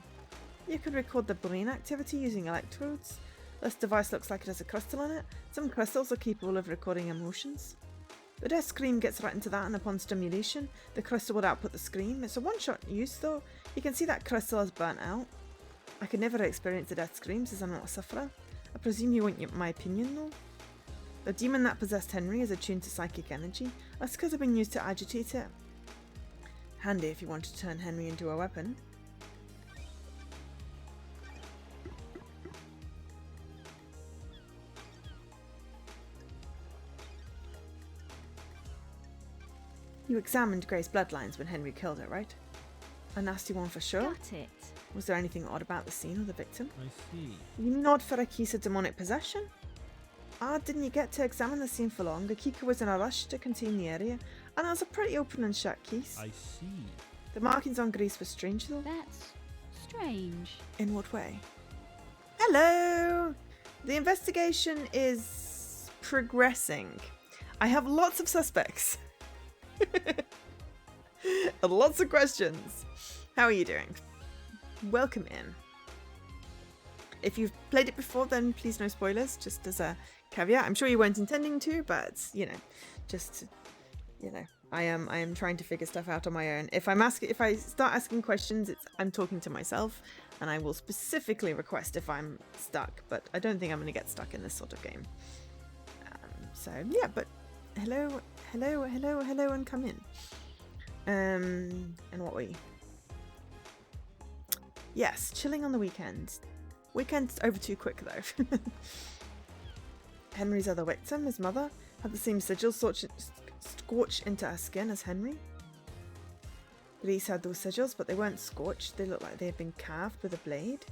You could record the brain activity using electrodes. This device looks like it has a crystal in it. Some crystals are capable of recording emotions. The death scream gets right into that, and upon stimulation, the crystal would output the scream. It's a one-shot use though. You can see that crystal is burnt out. I could never experience the death screams as I'm not a sufferer. I presume you want my opinion though? The demon that possessed Henry is attuned to psychic energy. That's because have been used to agitate it. Handy if you want to turn Henry into a weapon. You examined Grace's bloodlines when Henry killed her, right? A nasty one for sure. Got it. Was there anything odd about the scene or the victim? I see. You nod for a case of demonic possession? Didn't you get to examine the scene for long? Akiko was in a rush to contain the area, and it was a pretty open and shut case. I see. The markings on Grace were strange though. That's strange. In what way? Hello! The investigation is progressing. I have lots of suspects. And lots of questions. How are you doing? Welcome in. If you've played it before, then please no spoilers, just as a caveat. I'm sure you weren't intending to, but I am trying to figure stuff out on my own. If I start asking questions, I'm talking to myself, and I will specifically request if I'm stuck. But I don't think I'm going to get stuck in this sort of game. So yeah, but hello, and come in. And what were you? Yes, chilling on the weekend. Weekend's over too quick though. Henry's other victim, his mother, had the same sigils scorched into her skin as Henry. Grace had those sigils, but they weren't scorched. They looked like they had been carved with a blade.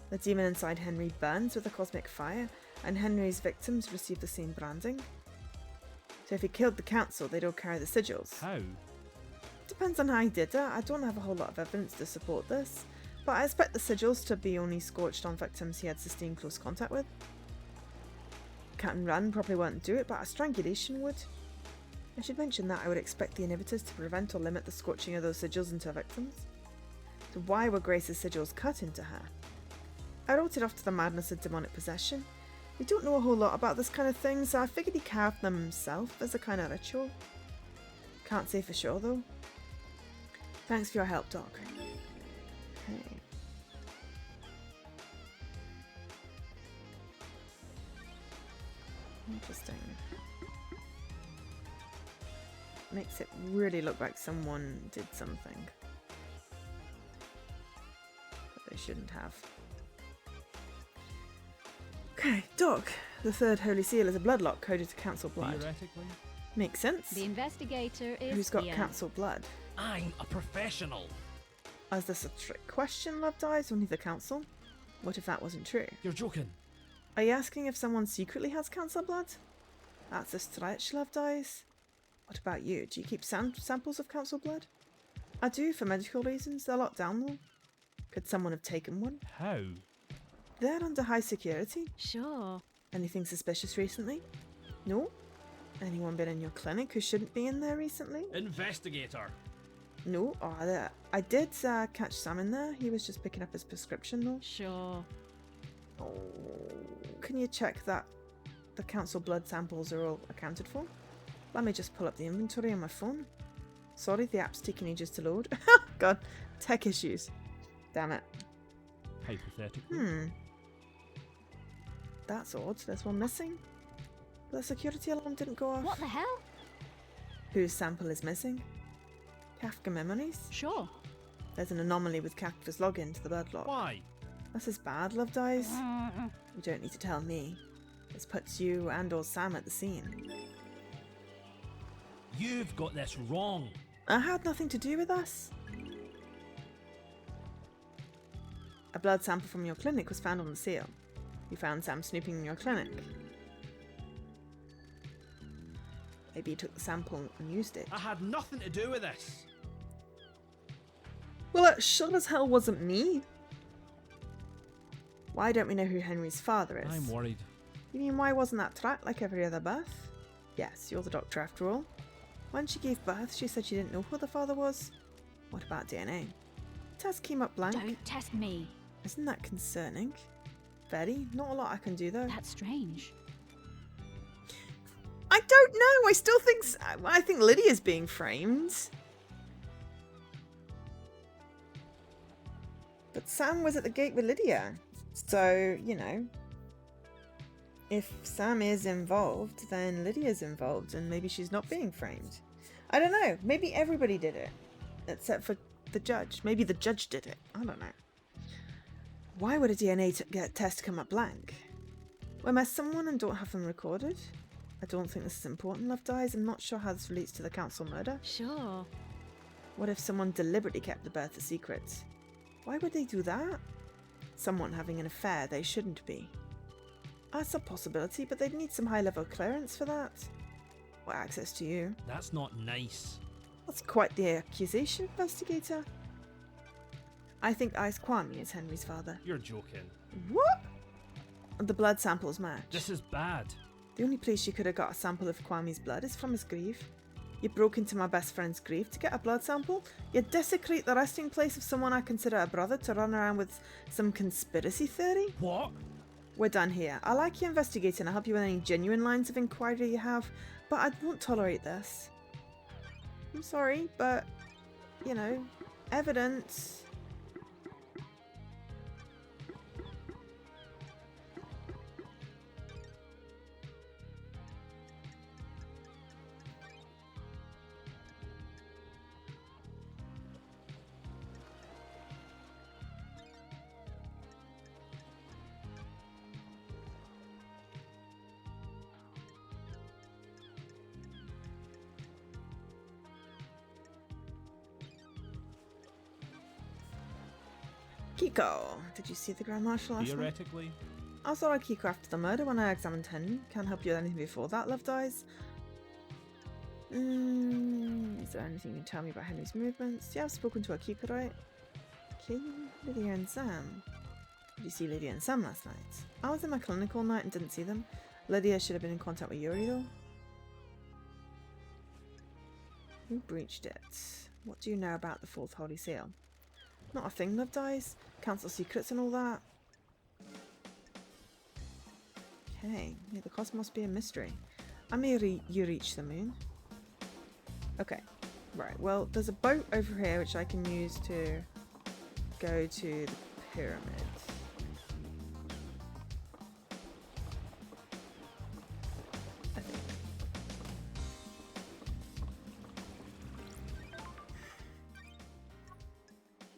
The demon inside Henry burns with a cosmic fire, and Henry's victims received the same branding. So if he killed the council, they'd all carry the sigils. How? Depends on how he did it. I don't have a whole lot of evidence to support this, but I expect the sigils to be only scorched on victims he had sustained close contact with. Cut and run probably won't do it, but a strangulation would. I should mention that I would expect the inhibitors to prevent or limit the scorching of those sigils into victims. So why were Grace's sigils cut into her? I wrote it off to the madness of demonic possession. We don't know a whole lot about this kind of thing, so I figured he carved them himself as a kind of ritual. Can't say for sure though. Thanks for your help, Doc. Okay. Interesting. Makes it really look like someone did something that they shouldn't have. Okay, Doc. The third Holy Seal is a bloodlock coded to Council blood. Theoretically? Makes sense. The investigator is Who's got here. Council blood? I'm a professional. Is this a trick question, Love Dies? Only the Council? What if that wasn't true? You're joking. Are you asking if someone secretly has Council blood? That's a stretch, Love Dies. What about you? Do you keep samples of Council blood? I do, for medical reasons. They're locked down though. Could someone have taken one? How? They're under high security. Sure. Anything suspicious recently? No? Anyone been in your clinic who shouldn't be in there recently? Investigator. No. Oh, I did catch Sam in there. He was just picking up his prescription though. Sure. Oh, can you check that the council blood samples are all accounted for? Let me just pull up the inventory on my phone. Sorry, the app's taking ages to load. God, tech issues. Damn it. Hypothetically. That's odd. There's one missing. The security alarm didn't go off. What the hell? Whose sample is missing? Kafka memories? Sure. There's an anomaly with Kafka's login to the bloodlock. Why? This is bad, Love Dies. You don't need to tell me. This puts you and or Sam at the scene. You've got this wrong. I had nothing to do with us. A blood sample from your clinic was found on the seal. You found Sam snooping in your clinic. Maybe you took the sample and used it. I had nothing to do with this. Well, it sure as hell wasn't me. Why don't we know who Henry's father is? I'm worried. You mean why wasn't that tracked like every other birth? Yes, you're the doctor after all. When she gave birth, she said she didn't know who the father was. What about DNA? Test came up blank. Don't test me. Isn't that concerning? Very. Not a lot I can do though. That's strange. I don't know. I still think I think Lydia's being framed. But Sam was at the gate with Lydia. So, you know, if Sam is involved, then Lydia's involved and maybe she's not being framed. I don't know. Maybe everybody did it. Except for the judge. Maybe the judge did it. I don't know. Why would a DNA test come up blank? Am I someone and don't have them recorded? I don't think this is important, Love Dies. I'm not sure how this relates to the council murder. Sure. What if someone deliberately kept the birth a secret? Why would they do that? Someone having an affair they shouldn't be. That's a possibility, but they'd need some high-level clearance for that. Or access to you. That's not nice. That's quite the accusation, investigator. I think Ice Kwame is Henry's father. You're joking. What? The blood samples match. This is bad. The only place you could have got a sample of Kwame's blood is from his grave. You broke into my best friend's grave to get a blood sample. You desecrate the resting place of someone I consider a brother to run around with some conspiracy theory? What? We're done here. I like you investigating. I'll help you with any genuine lines of inquiry you have, but I won't tolerate this. I'm sorry, but, you know, evidence. Kiko, did you see the Grand Marshal last night? Theoretically. I thought I'd keep you after the murder when I examined Henry. Can't help you with anything before that, Love Dies. Is there anything you can tell me about Henry's movements? Yeah, I've spoken to her keeper, right? Okay, Lydia and Sam. Did you see Lydia and Sam last night? I was in my clinic all night and didn't see them. Lydia should have been in contact with Yuri though. Who breached it? What do you know about the fourth Holy Seal? Not a thing, Love Dies. Council secrets and all that. Okay, yeah, the cosmos must be a mystery. I may you reach the moon. Okay, right, well, there's a boat over here which I can use to go to the pyramid. I think.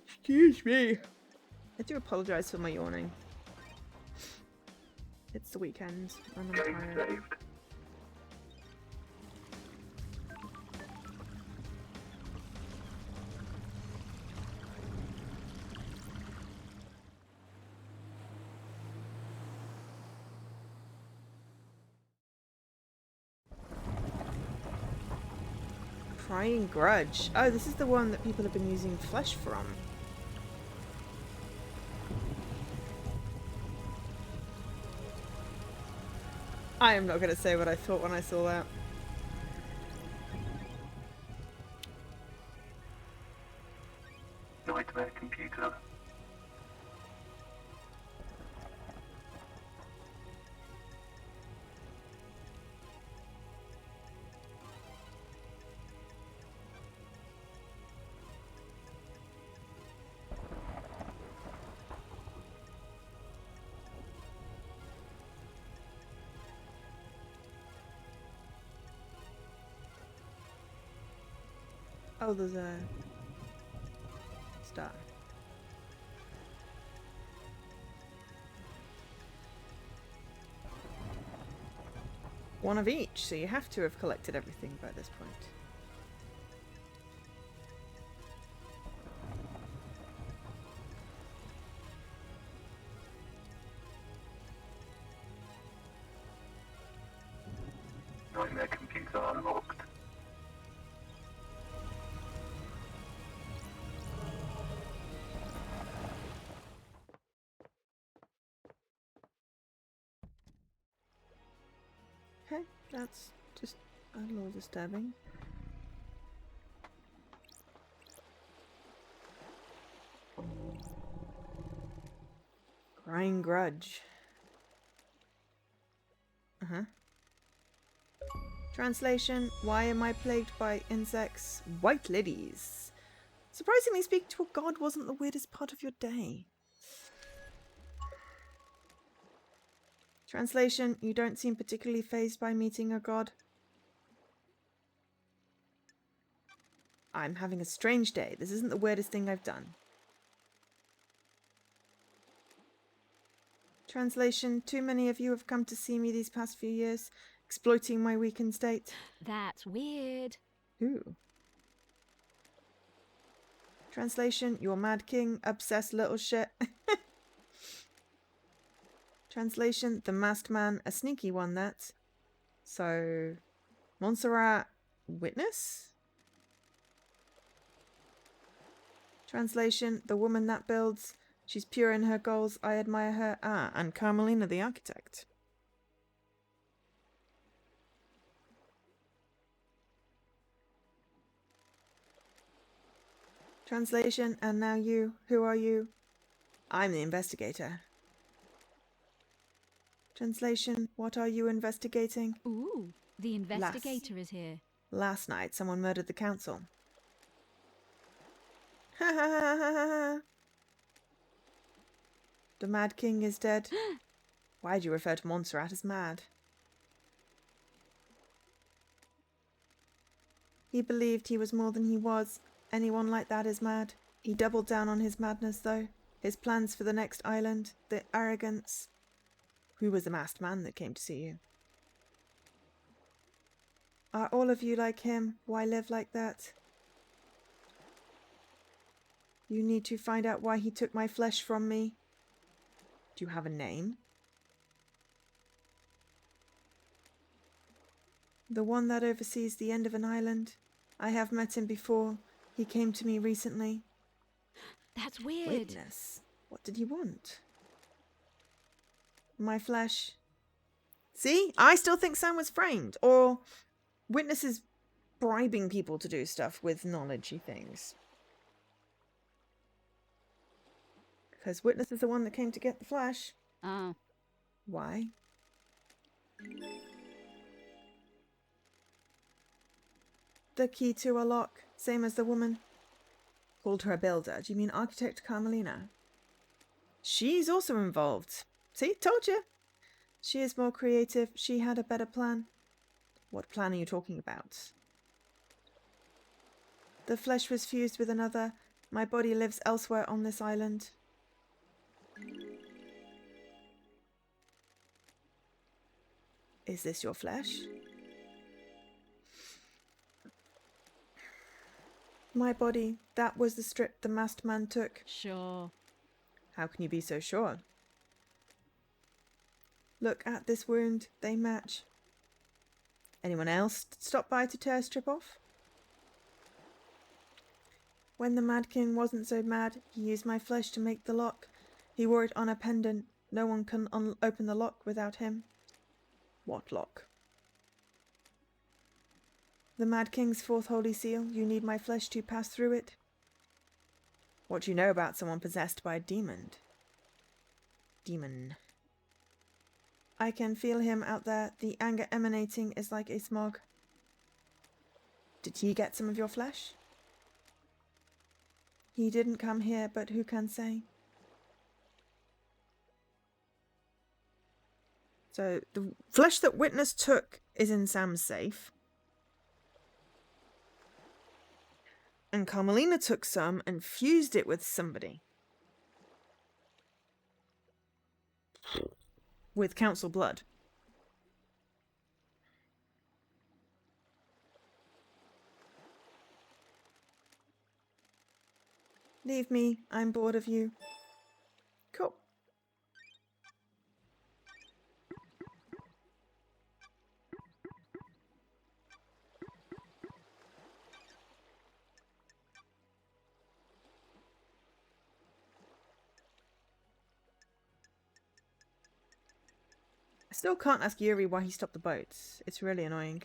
Excuse me. I do apologise for my yawning. It's the weekend and I'm Getting tired. saved. Crying Grudge. Oh, this is the one that people have been using flesh from. I am not going to say what I thought when I saw that. Nightmare computer. Oh, there's a star. One of each, so you have to have collected everything by this point. Nightmare computer unlocked. Okay, that's just a little disturbing. Crying Grudge. Uh-huh. Translation: Why am I plagued by insects? White ladies. Surprisingly, speaking to a god wasn't the weirdest part of your day. Translation: You don't seem particularly fazed by meeting a god. I'm having a strange day. This isn't the weirdest thing I've done. Translation: Too many of you have come to see me these past few years, exploiting my weakened state. That's weird. Who? Translation: You're mad king, obsessed little shit. Translation: The masked man, a sneaky one that. So, Montserrat, witness? Translation: The woman that builds. She's pure in her goals. I admire her. Ah, and Carmelina the architect. Translation: And now you. Who are you? I'm the investigator. Translation: What are you investigating? Ooh, the investigator is here. Last night, someone murdered the council. Ha ha ha ha ha ha. The Mad King is dead. Why do you refer to Montserrat as mad? He believed he was more than he was. Anyone like that is mad. He doubled down on his madness, though. His plans for the next island. The arrogance. Who was the masked man that came to see you? Are all of you like him? Why live like that? You need to find out why he took my flesh from me. Do you have a name? The one that oversees the end of an island. I have met him before. He came to me recently. That's weird. Witness. What did he want? My flesh. See? I still think Sam was framed. Or Witness is bribing people to do stuff with knowledge, he thinks. Because Witness is the one that came to get the flesh. Oh. Why? The key to a lock, same as the woman. Called her a builder. Do you mean Architect Carmelina? She's also involved. See, told you. She is more creative. She had a better plan. What plan are you talking about? The flesh was fused with another. My body lives elsewhere on this island. Is this your flesh? My body. That was the strip the masked man took. Sure. How can you be so sure? Look at this wound. They match. Anyone else stop by to tear a strip off? When the Mad King wasn't so mad, he used my flesh to make the lock. He wore it on a pendant. No one can open the lock without him. What lock? The Mad King's fourth holy seal. You need my flesh to pass through it. What do you know about someone possessed by a demon? Demon. I can feel him out there. The anger emanating is like a smog. Did he get some of your flesh? He didn't come here, but who can say? So the flesh that Witness took is in Sam's safe. And Carmelina took some and fused it with somebody. With council blood. Leave me. I'm bored of you. Cool. I still can't ask Yuri why he stopped the boats. It's really annoying.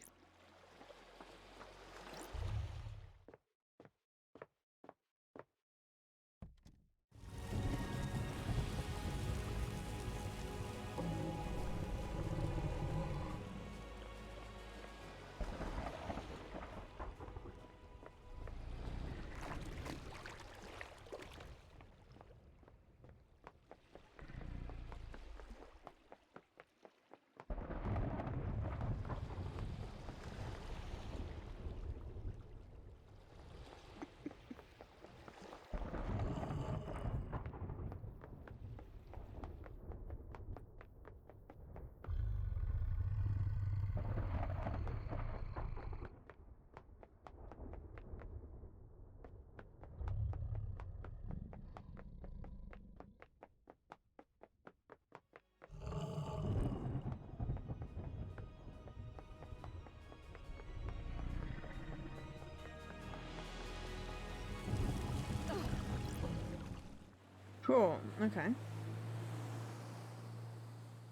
Cool, okay.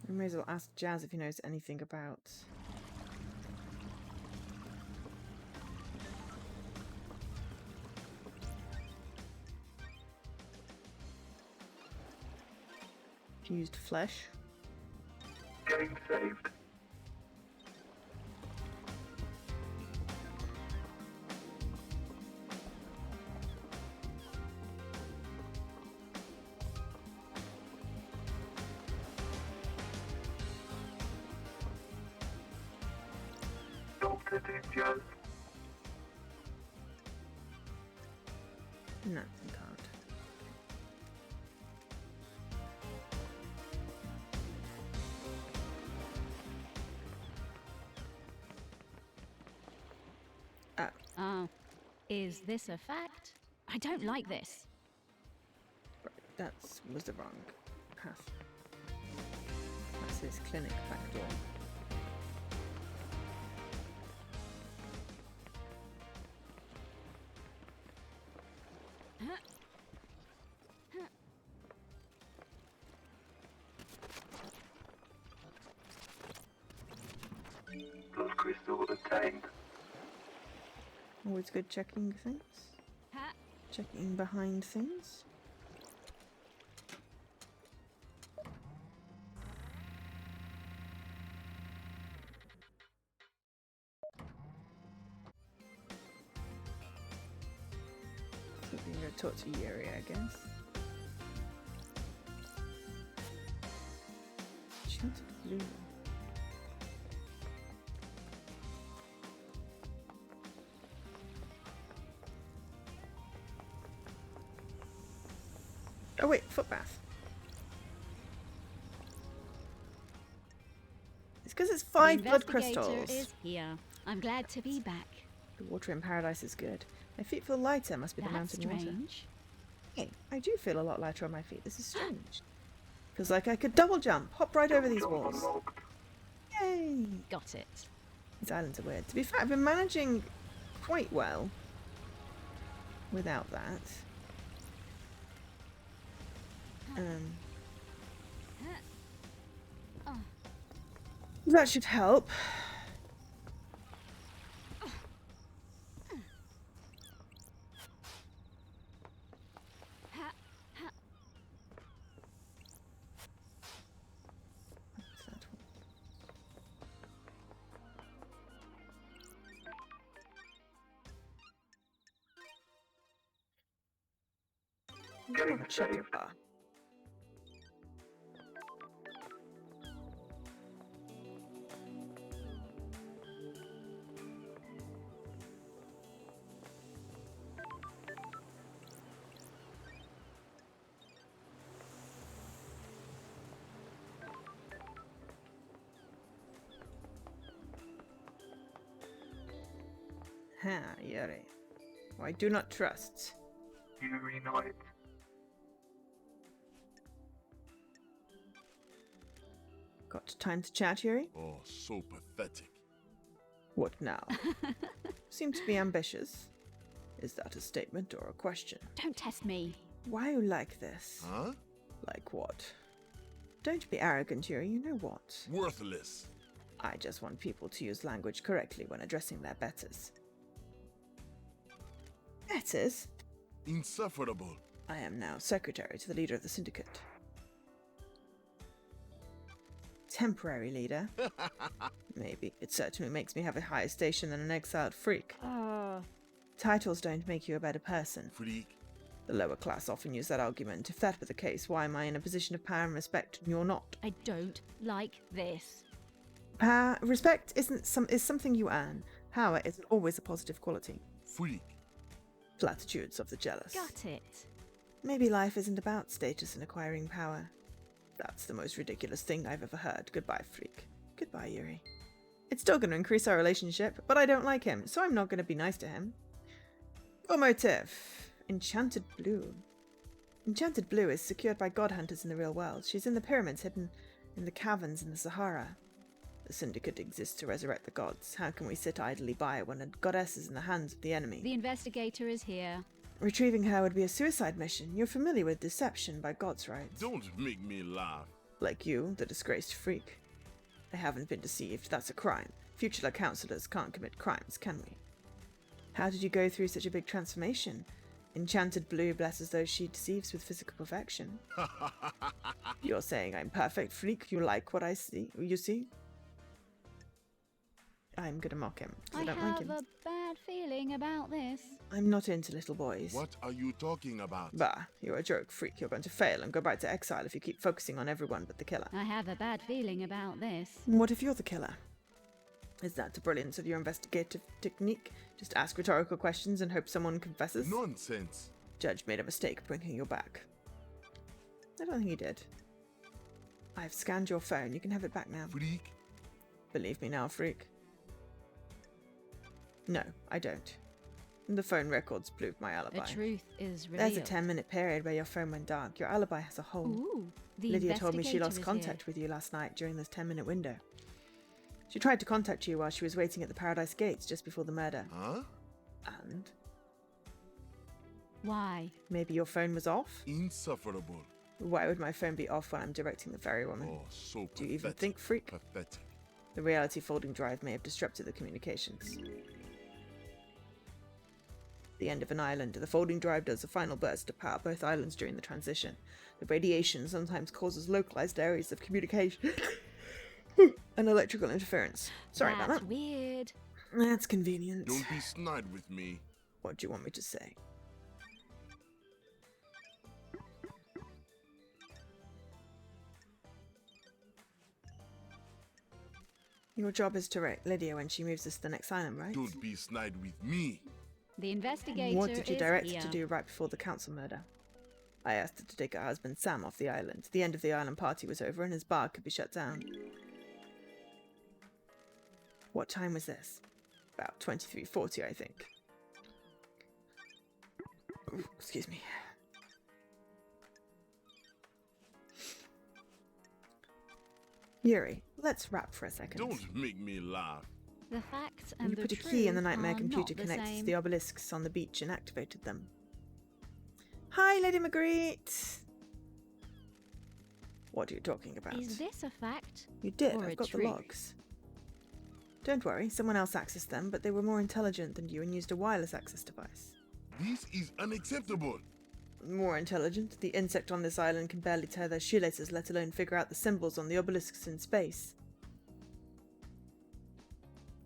We may as well ask Jazz if he knows anything about... fused flesh. Getting saved. Doctor Ninjas. No, you can't. Oh. Is this a fact? I don't like this. That was the wrong path. That's his clinic back door. Blood crystal obtained. Always good checking things. Checking behind things. We're going to talk to Yuri, I guess. Enchanted blue. Oh wait, footbath. It's because it's 5 blood crystals. Is here. I'm glad to be back. The water in paradise is good. My feet feel lighter, must be the That's mountain water. strange. Hey, I do feel a lot lighter on my feet. This is strange. Feels like I could double jump, hop right over these Job walls. unlocked. Yay! Got it. These islands are weird. To be fair, I've been managing quite well without that. That should help. What's that one? Getting Oh, check your saved. bar. Ha, Yuri. Who I do not trust. Unite. Got time to chat, Yuri? Oh, so pathetic. What now? Seem to be ambitious. Is that a statement or a question? Don't test me. Why are you like this? Huh? Like what? Don't be arrogant, Yuri. You know what? Worthless. I just want people to use language correctly when addressing their betters. Betters? Insufferable. I am now secretary to the leader of the Syndicate. Temporary leader? Maybe. It certainly makes me have a higher station than an exiled freak. Titles don't make you a better person. Freak. The lower class often use that argument. If that were the case, why am I in a position of power and respect and you're not? I don't like this. Respect is something you earn. Power isn't always a positive quality. Freak. Platitudes of the jealous. Got it. Maybe life isn't about status and acquiring power. That's the most ridiculous thing I've ever heard. Goodbye, freak. Goodbye, Yuri. It's still going to increase our relationship, but I don't like him, so I'm not going to be nice to him. Your motive. Enchanted blue. Enchanted blue is secured by god hunters in the real world. She's in the pyramids hidden in the caverns in the Sahara. The Syndicate exists to resurrect the gods. How can we sit idly by when a goddess is in the hands of the enemy? The investigator is here. Retrieving her would be a suicide mission. You're familiar with deception by gods, right? Don't make me laugh. Like you, the disgraced freak. I haven't been deceived. That's a crime. Future counselors can't commit crimes, can we? How did you go through such a big transformation? Enchanted blue blesses those she deceives with physical perfection. You're saying I'm perfect, freak? You like what I see? You see? I'm gonna mock him. 'Cause I don't like have him. a bad feeling about this. I'm not into little boys. What are you talking about? Bah, you're a joke, freak. You're going to fail and go back to exile if you keep focusing on everyone but the killer. I have a bad feeling about this. What if you're the killer? Is that the brilliance of your investigative technique? Just ask rhetorical questions and hope someone confesses? Nonsense. Judge made a mistake bringing you back. I don't think he did. I've scanned your phone. You can have it back now. Freak. Believe me now, freak. No, I don't. The phone records proved my The alibi. truth is revealed. There's a 10-minute period where your phone went dark. Your alibi has a hole. Ooh, the Lydia told me she investigator lost is contact here. with you last night during this 10-minute window. She tried to contact you while she was waiting at the Paradise Gates just before the murder. Huh? And Why? Maybe your phone was off? Insufferable. Why would my phone be off when I'm directing the ferrywoman? Oh, so Do you even pathetic. think, freak? Pathetic. The reality folding drive may have disrupted the communications. The end of an island, the folding drive does a final burst to power both islands during the transition. The radiation sometimes causes localized areas of communication and electrical interference. Sorry about That's that. weird. That's convenient. Don't be snide with me. What do you want me to say? Your job is to rate Lydia when she moves us to the next island, right? Don't be snide with me. The investigator What did you is direct here. her to do right before the council murder? I asked her to take her husband Sam off the island. The end of the island party was over and his bar could be shut down. What time was this? About 23:40, I think. Ooh, excuse me. Yuri, let's wrap for a second. Don't make me laugh. The facts and You the put a key in the truth nightmare are computer not the connected to same. the obelisks on the beach and activated them. Hi, Lady Marguerite! What are you talking about? Is this a fact? You did, or I've a got the trick? logs. Don't worry, someone else accessed them, but they were more intelligent than you and used a wireless access device. This is unacceptable. More intelligent? The insect on this island can barely tie their shoelaces, let alone figure out the symbols on the obelisks in space.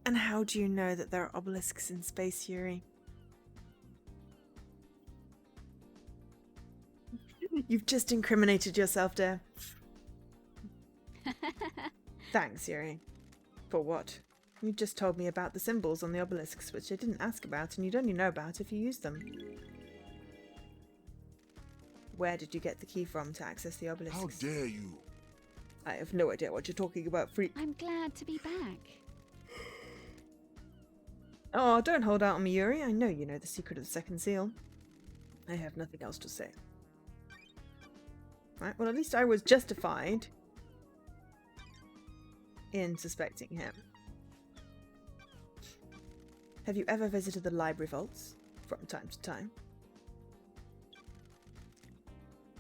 And how do you know that there are obelisks in space, Yuri? You've just incriminated yourself, dear. Thanks, Yuri. For what? You just told me about the symbols on the obelisks, which I didn't ask about, and you'd only know about if you used them. Where did you get the key from to access the obelisks? How dare you? I have no idea what you're talking about, freak. I'm glad to be back. Oh, don't hold out on me, Yuri. I know you know the secret of the second seal. I have nothing else to say. Right, well, at least I was justified in suspecting him. Have you ever visited the library vaults from time to time?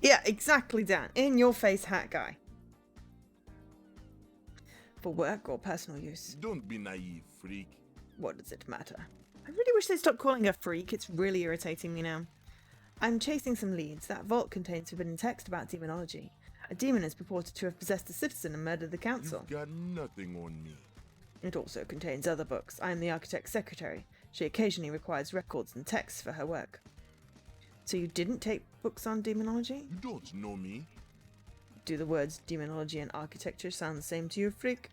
Yeah, exactly, Dan. In your face, hat guy. For work or personal use? Don't be naive, freak. What does it matter? I really wish they'd stop calling her freak. It's really irritating me now. I'm chasing some leads. That vault contains forbidden text about demonology. A demon is purported to have possessed a citizen and murdered the council. You've got nothing on me. It also contains other books. I am the architect's secretary. She occasionally requires records and texts for her work. So you didn't take books on demonology? You don't know me. Do the words demonology and architecture sound the same to you, freak?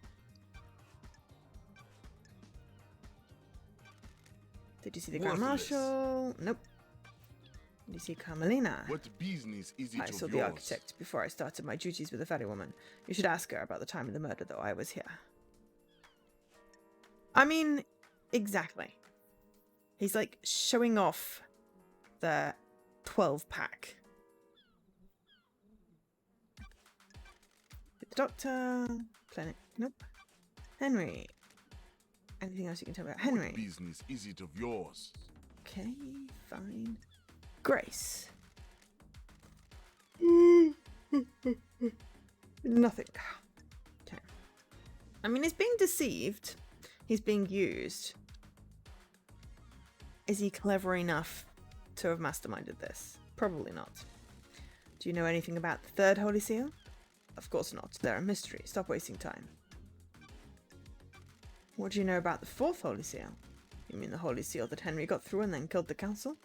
Did you see the Grand Worthless. Marshal? Nope. Did you see Carmelina? What business is it I of saw yours? the architect before I started my duties with the ferry woman. You should ask her about the time of the murder, though. I was here. I mean, exactly. He's like showing off the 12-pack. The doctor. Planet. Nope. Henry. Anything else you can tell me about Henry? What business is it of yours? Okay, fine. Grace. Nothing. Okay. I mean, he's being deceived. He's being used. Is he clever enough to have masterminded this? Probably not. Do you know anything about the third Holy Seal? Of course not. They're a mystery. Stop wasting time. What do you know about the fourth Holy Seal? You mean the Holy Seal that Henry got through and then killed the council?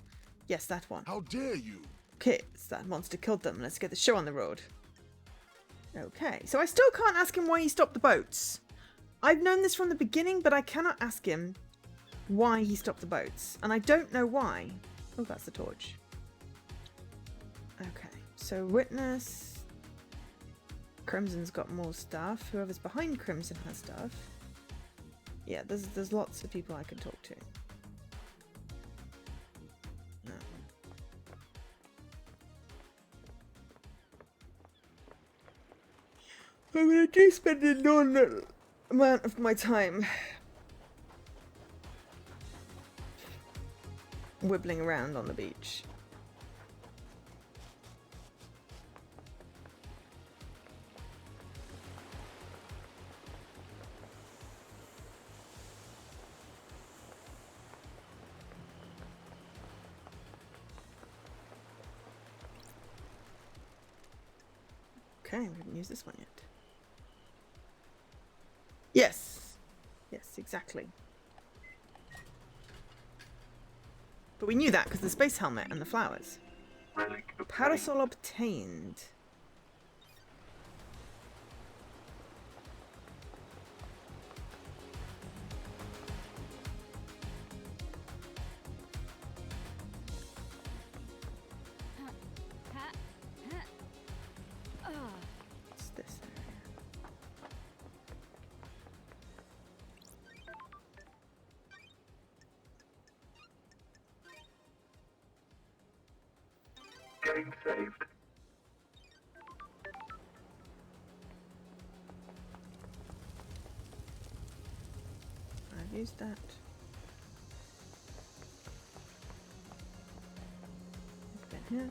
Yes, that one. How dare you? Kids, that monster killed them. Let's get the show on the road. Okay, so I still can't ask him why he stopped the boats. I've known this from the beginning, but I cannot ask him why he stopped the boats. And I don't know why. Oh, that's the torch. Okay, so witness. Crimson's got more stuff. Whoever's behind Crimson has stuff. Yeah, there's lots of people I can talk to. No. I mean, I do spend an inordinate amount of my time wibbling around on the beach. Okay, we haven't used this one yet. Yes! Yes, exactly. But we knew that because the space helmet and the flowers. Relic obtained. Parasol obtained. What's this area? Game saved. I've used that. Been here.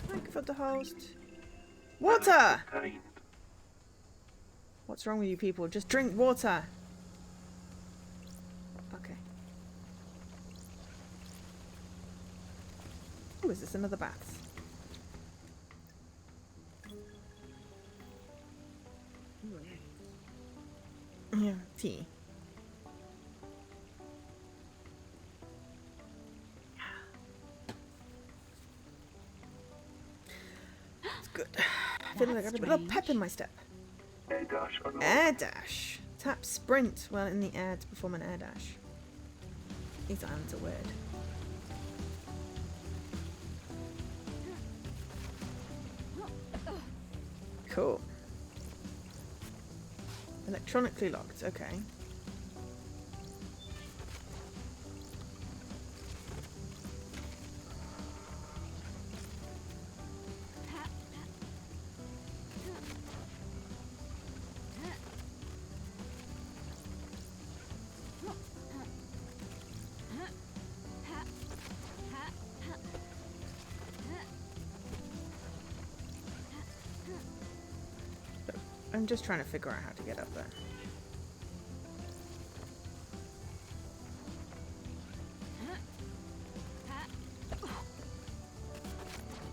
Thank you for the host. Water! Obtained. What's wrong with you people? Just drink water. Okay. Oh, is this another bath? Yeah, tea. It's good. I feel like I got a bit of pep in my step. Air dash unlocked. Air dash. Tap sprint while in the air to perform an air dash. These islands are weird. Cool. Electronically locked, okay. I'm just trying to figure out how to get up there.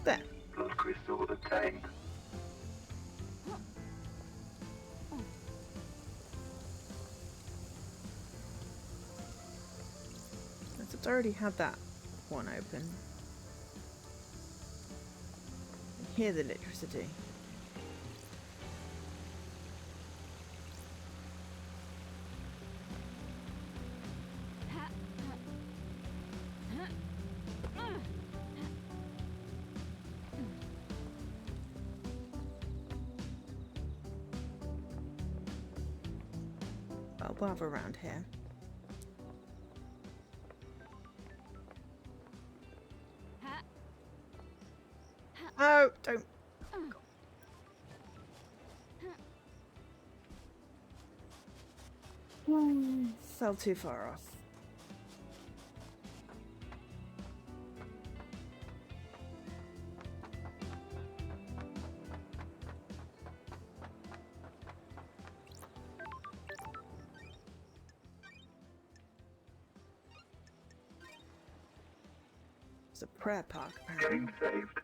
There. Blood crystal obtained. It's already had that one open. I hear the electricity. We'll have around here. Oh, don't. Fell too far off. It's a prayer park, apparently. Game saved.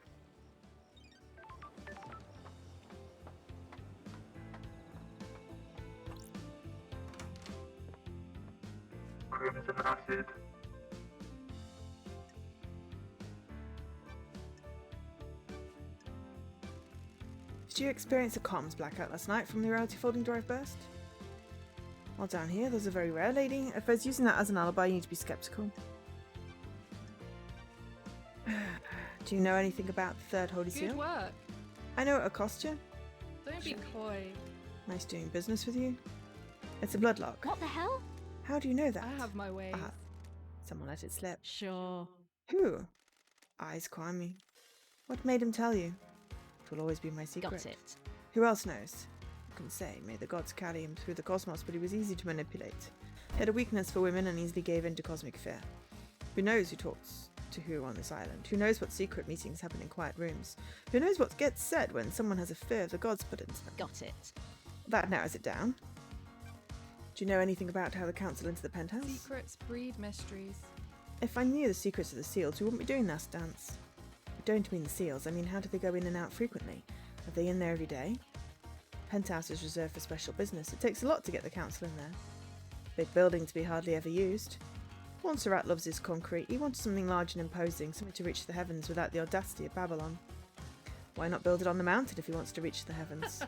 Crimson acid. Did you experience a comms blackout last night from the reality folding drive burst? Well, down here, those are very rare, lady. If I was using that as an alibi, you need to be skeptical. Do you know anything about the third holy seal? Good work. I know it cost you. Don't be coy. Nice doing business with you. It's a bloodlock. What the hell? How do you know that? I have my ways. Ah, someone let it slip. Sure. Who? Eyes Kwame. What made him tell you? It will always be my secret. Got it. Who else knows? I can say, may the gods carry him through the cosmos, but he was easy to manipulate. He had a weakness for women and easily gave in to cosmic fear. Who knows who talks to who on this island? Who knows what secret meetings happen in quiet rooms? Who knows what gets said when someone has a fear of the gods put into them? Got it. That narrows it down. Do you know anything about how the council entered the penthouse? Secrets breed mysteries. If I knew the secrets of the seals, we wouldn't be doing this dance. I don't mean the seals, I mean how do they go in and out frequently? Are they in there every day? Penthouse is reserved for special business. It takes a lot to get the council in there. Big building to be hardly ever used. Montserrat loves his concrete. He wanted something large and imposing, something to reach the heavens without the audacity of Babylon. Why not build it on the mountain if he wants to reach the heavens?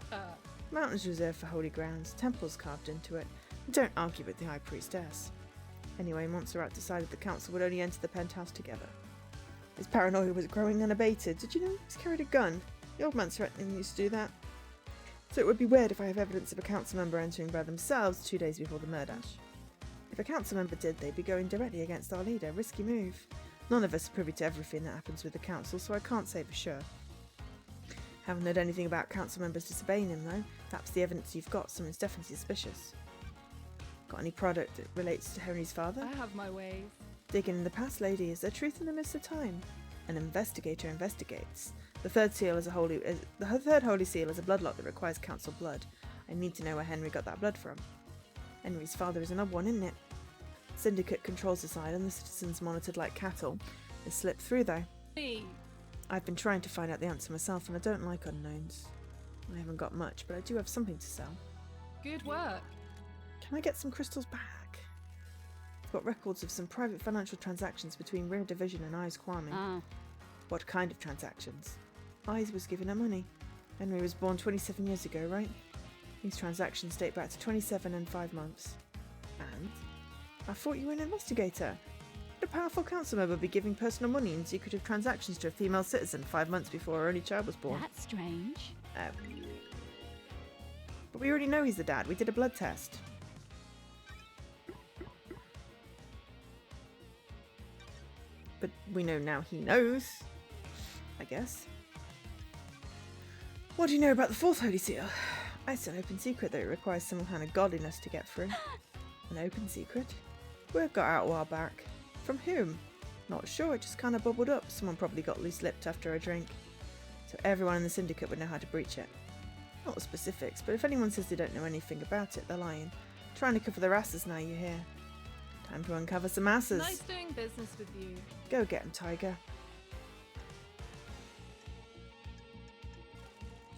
Mountains reserved for holy grounds, temples carved into it. Don't argue with the high priestess. Anyway, Montserrat decided the council would only enter the penthouse together. His paranoia was growing unabated. Did you know he's carried a gun? The old Montserrat didn't used to do that. So it would be weird if I have evidence of a council member entering by themselves 2 days before the murder. If a council member did, they'd be going directly against our leader. Risky move. None of us are privy to everything that happens with the council, so I can't say for sure. Haven't heard anything about council members disobeying him, though. That's the evidence you've got. Something's definitely suspicious. Got any product that relates to Henry's father? I have my ways. Digging in the past, lady. Is there truth in the midst of time? An investigator investigates. The third holy seal is a bloodlock that requires council blood. I need to know where Henry got that blood from. Henry's father is an odd one, isn't it? Syndicate controls this island. The citizens monitored like cattle. They slipped through, though. Me. I've been trying to find out the answer myself, and I don't like unknowns. I haven't got much, but I do have something to sell. Good work. Can I get some crystals back? I've got records of some private financial transactions between Rare Division and Eyes Kwame. Ah. What kind of transactions? Eyes was giving her money. Henry was born 27 years ago, right? These transactions date back to 27 and 5 months. And? I thought you were an investigator. Would a powerful council member be giving personal money in secretive transactions to a female citizen 5 months before her only child was born? That's strange. But we already know he's the dad. We did a blood test. But we know now he knows, I guess. What do you know about the fourth holy seal? It's an open secret that it requires some kind of godliness to get through. An open secret? Word got out a while back. From whom? Not sure, it just kind of bubbled up. Someone probably got loose-lipped after a drink. So everyone in the Syndicate would know how to breach it. Not the specifics, but if anyone says they don't know anything about it, they're lying. Trying to cover their asses now, you hear. Time to uncover some asses. Nice doing business with you. Go get him, Tiger.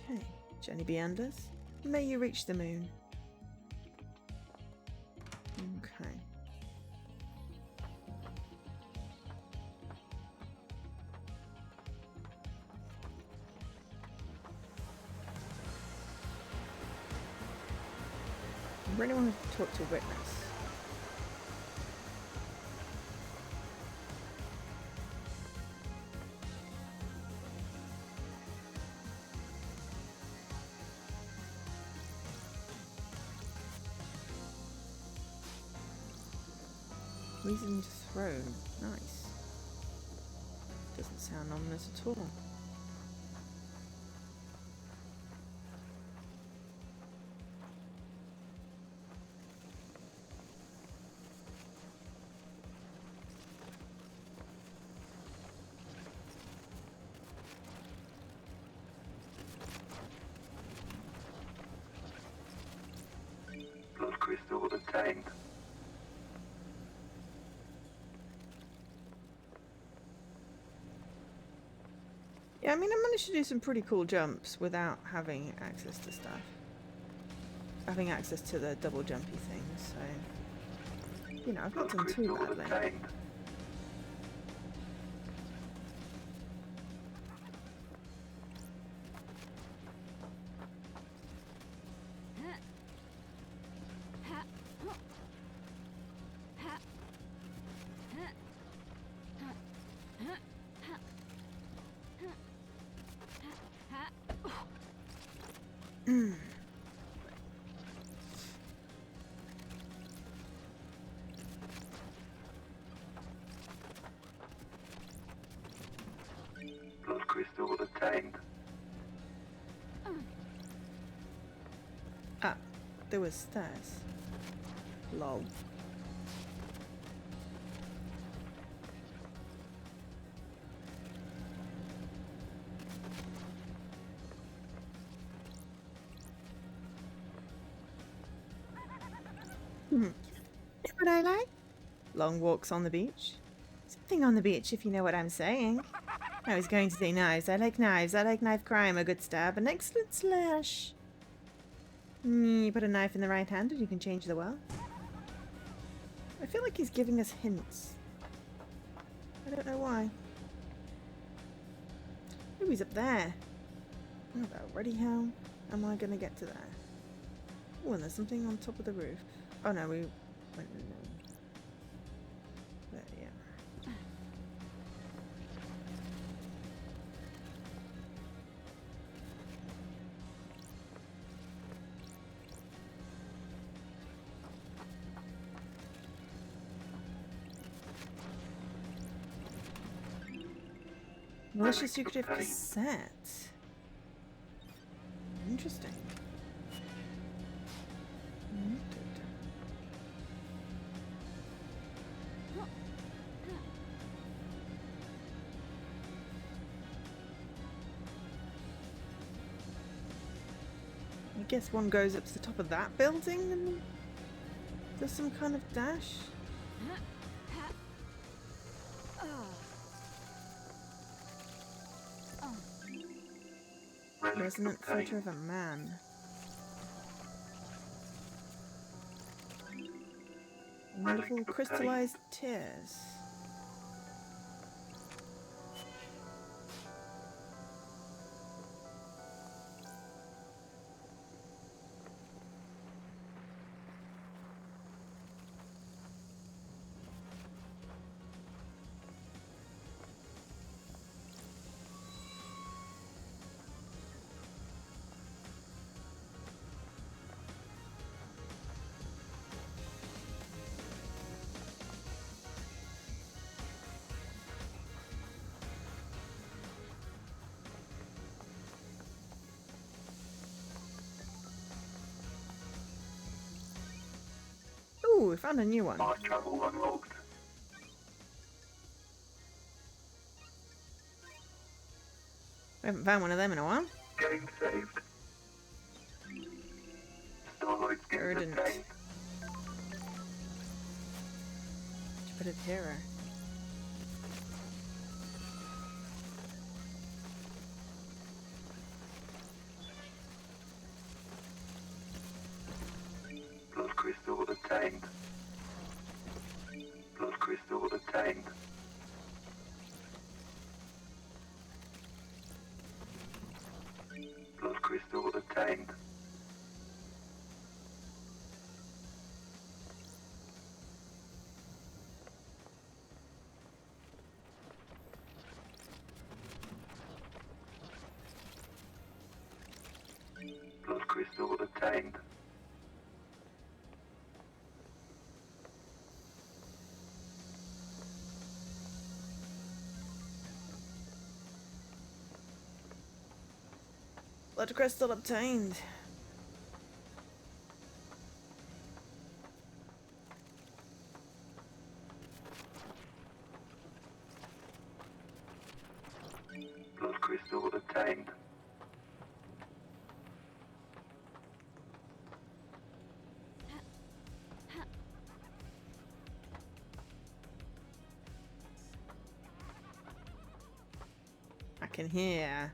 Okay, Jenny B. Anders. May you reach the moon. Okay. I really want to talk to a witness. Reason to throne. Nice. Doesn't sound ominous at all. Blood crystal obtained. Yeah, I mean, I managed to do some pretty cool jumps without having access to stuff. Having access to the double jumpy thing, so... You know, I've not done too badly. Obtained. Ah, there was stairs. Lol. Know what I like? Long walks on the beach. Something on the beach, if you know what I'm saying. I was going to say knives. I like knives. I like knife crime, a good stab, an excellent slash. You put a knife in the right hand and you can change the world. I feel like he's giving us hints. I don't know why. Oh, he's up there. Oh, already how am I going to get to there? Oh, and there's something on top of the roof. Oh no, we went in there. But yeah. Malicious secretive cassette. Interesting. I guess one goes up to the top of that building and does some kind of dash. Resonant photo of a man. Wonderful crystallized tears. Ooh, we found a new one. Fast travel unlocked. We haven't found one of them in a while. Game saved. Starlight's getting Verdant. obtained. Bit of terror. Blood crystal obtained. Blood crystal obtained. Blood crystal obtained. Blood crystal obtained. Blood crystal obtained. Blood crystal obtained. I can hear.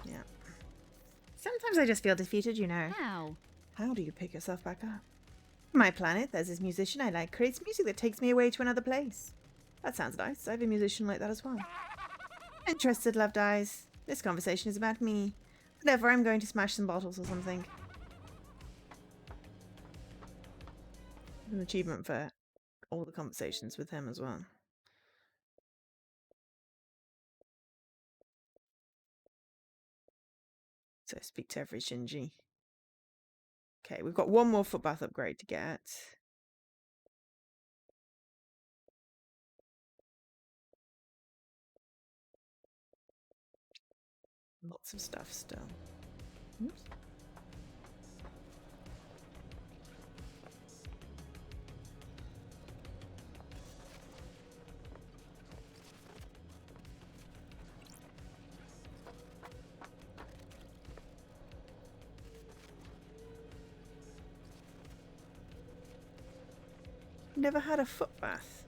Yeah. Sometimes I just feel defeated, you know. How? How do you pick yourself back up? My planet, there's this musician I like, creates music that takes me away to another place. That sounds nice. I have a musician like that as well. Interested, loved eyes. This conversation is about me. Whatever, I'm going to smash some bottles or something. An achievement for all the conversations with him as well. So speak to every Shinji. Okay, we've got one more footbath upgrade to get. Lots of stuff still. Oops. never had a foot bath.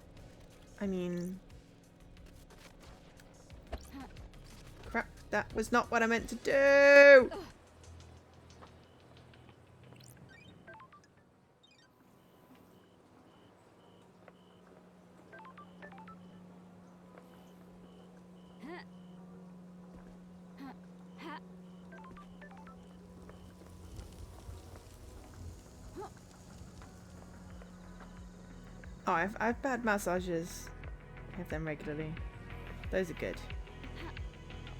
I mean... Crap, that was not what I meant to do! Oh, I've had massages. I have them regularly. Those are good.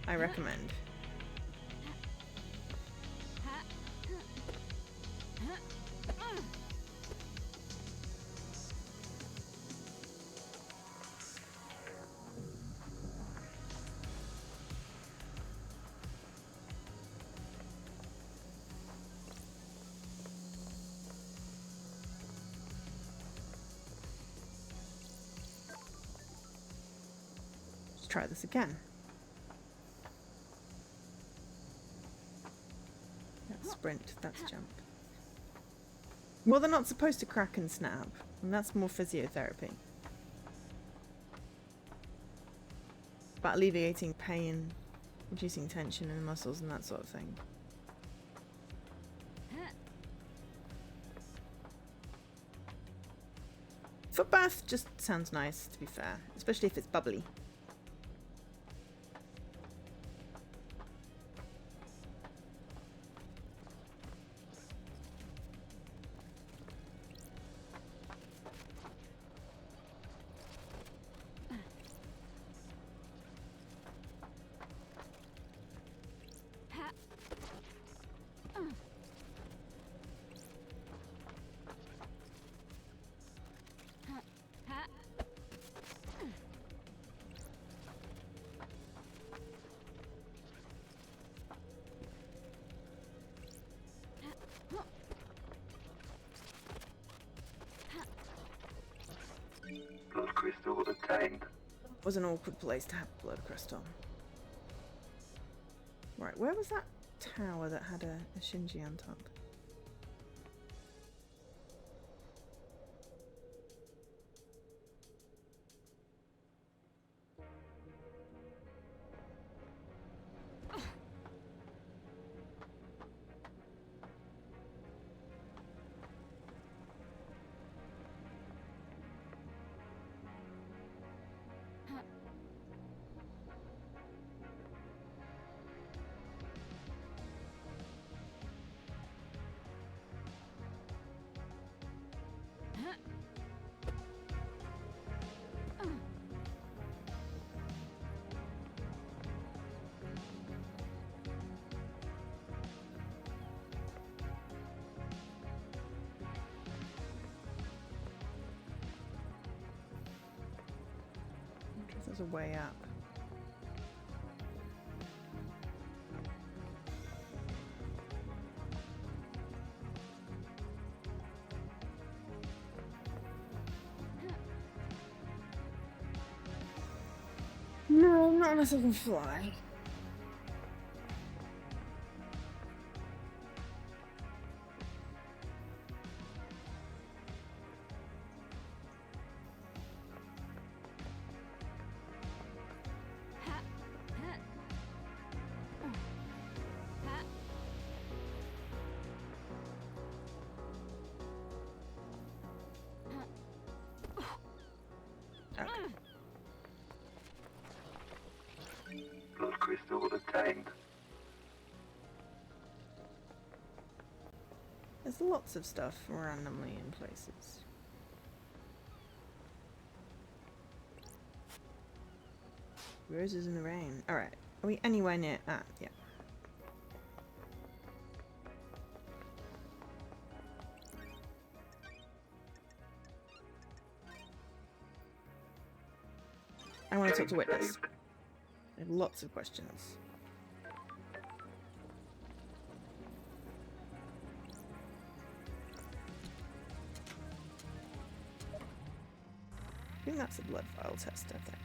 I recommend. Let's try this again. That's sprint, that's jump. Well, they're not supposed to crack and snap, and that's more physiotherapy. About alleviating pain, reducing tension in the muscles and that sort of thing. Foot bath just sounds nice, to be fair, especially if it's bubbly. Blood crystal obtained. Was an awkward place to have blood crystal. Right, where was that tower that had a Shinji on top? There's a way up. No, not unless I can fly. Blood crystal obtained. There's lots of stuff randomly in places. Roses in the rain. Alright. Are we anywhere near? Ah, yeah. I want to talk to Witness. I have lots of questions. I think that's a blood vial test, I think.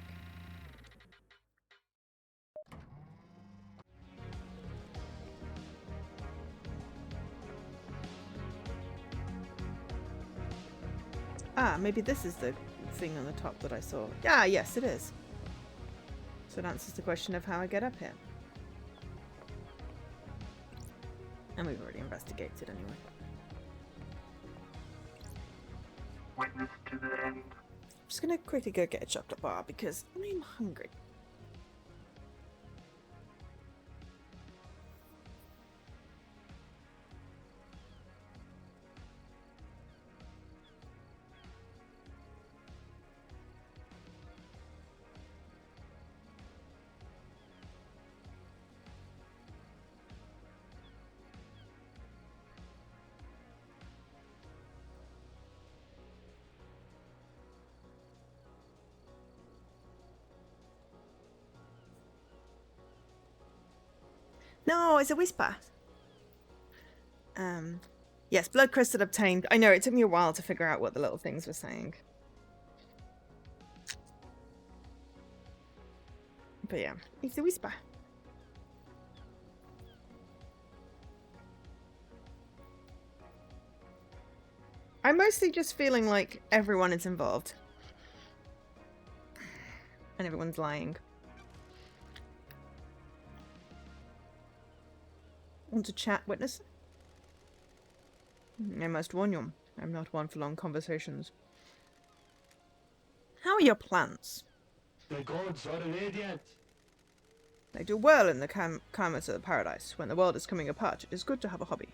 Ah, maybe this is the thing on the top that I saw. Ah, yes, it is. So it answers the question of how I get up here. And we've already investigated anyway. Witness to the end. I'm just gonna quickly go get a chocolate bar because I'm hungry. No, it's a whisper. Yes, blood crystal obtained. I know, it took me a while to figure out what the little things were saying. But yeah, it's a whisper. I'm mostly just feeling like everyone is involved. And everyone's lying. Want to chat, witness? I must warn you, I'm not one for long conversations. How are your plans? The gods are radiant. They do well in the climates of paradise. When the world is coming apart, it is good to have a hobby.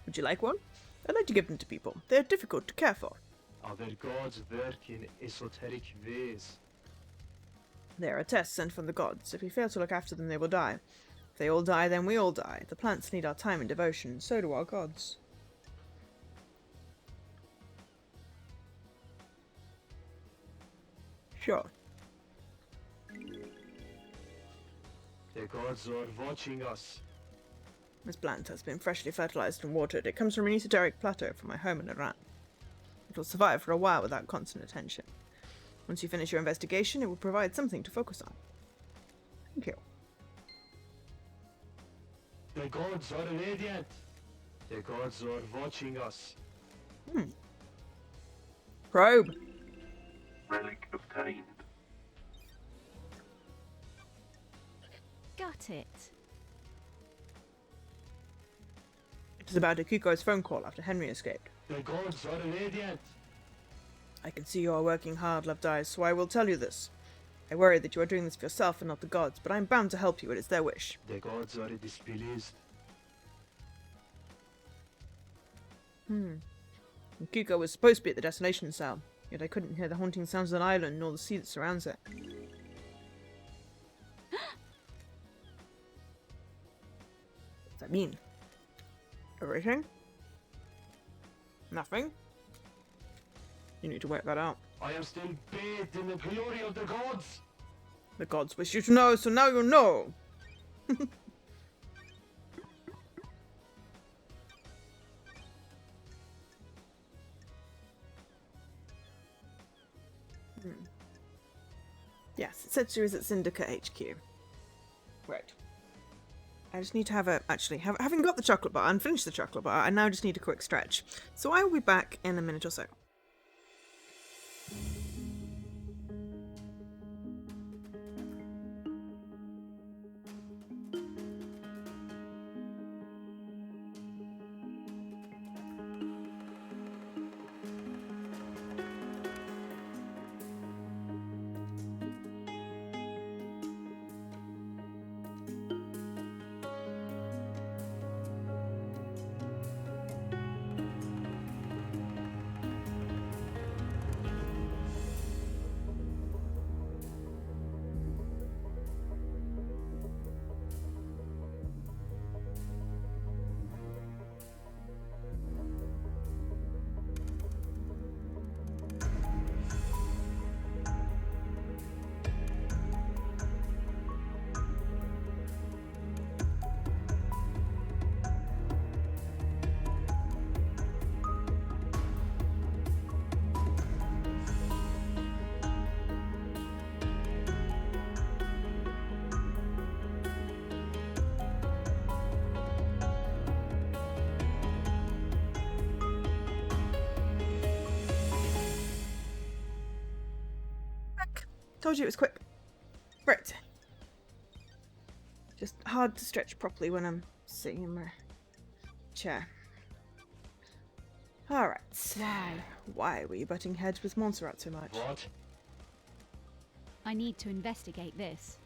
Would you like one? I like to give them to people. They are difficult to care for. Other gods work in esoteric ways. They are a test sent from the gods. If we fail to look after them, they will die. If they all die, then we all die. The plants need our time and devotion. So do our gods. Sure. The gods are watching us. This plant has been freshly fertilized and watered. It comes from an esoteric plateau from my home in Iran. It will survive for a while without constant attention. Once you finish your investigation, it will provide something to focus on. Thank you. The gods are radiant. The gods are watching us. Probe. Relic obtained. Got it. It is about Akiko's phone call after Henry escaped. The gods are radiant. I can see you are working hard, Loved Eyes, so I will tell you this. I worry that you are doing this for yourself and not the gods, but I am bound to help you. It is their wish. The gods are displeased. Akiko was supposed to be at the destination cell, yet I couldn't hear the haunting sounds of the island nor the sea that surrounds it. What does that mean? Everything? Nothing? You need to work that out. I am still bathed in the glory of the gods. The gods wish you to know, so now you know! Yes, Setsu is at Syndicate HQ. Right. I just need to have a... Actually, having got the chocolate bar and finished the chocolate bar, I now just need a quick stretch. So I will be back in a minute or so. Told you it was quick. Right. Just hard to stretch properly when I'm sitting in my chair. Alright. Why? Why were you butting heads with Montserrat so much? What? I need to investigate this.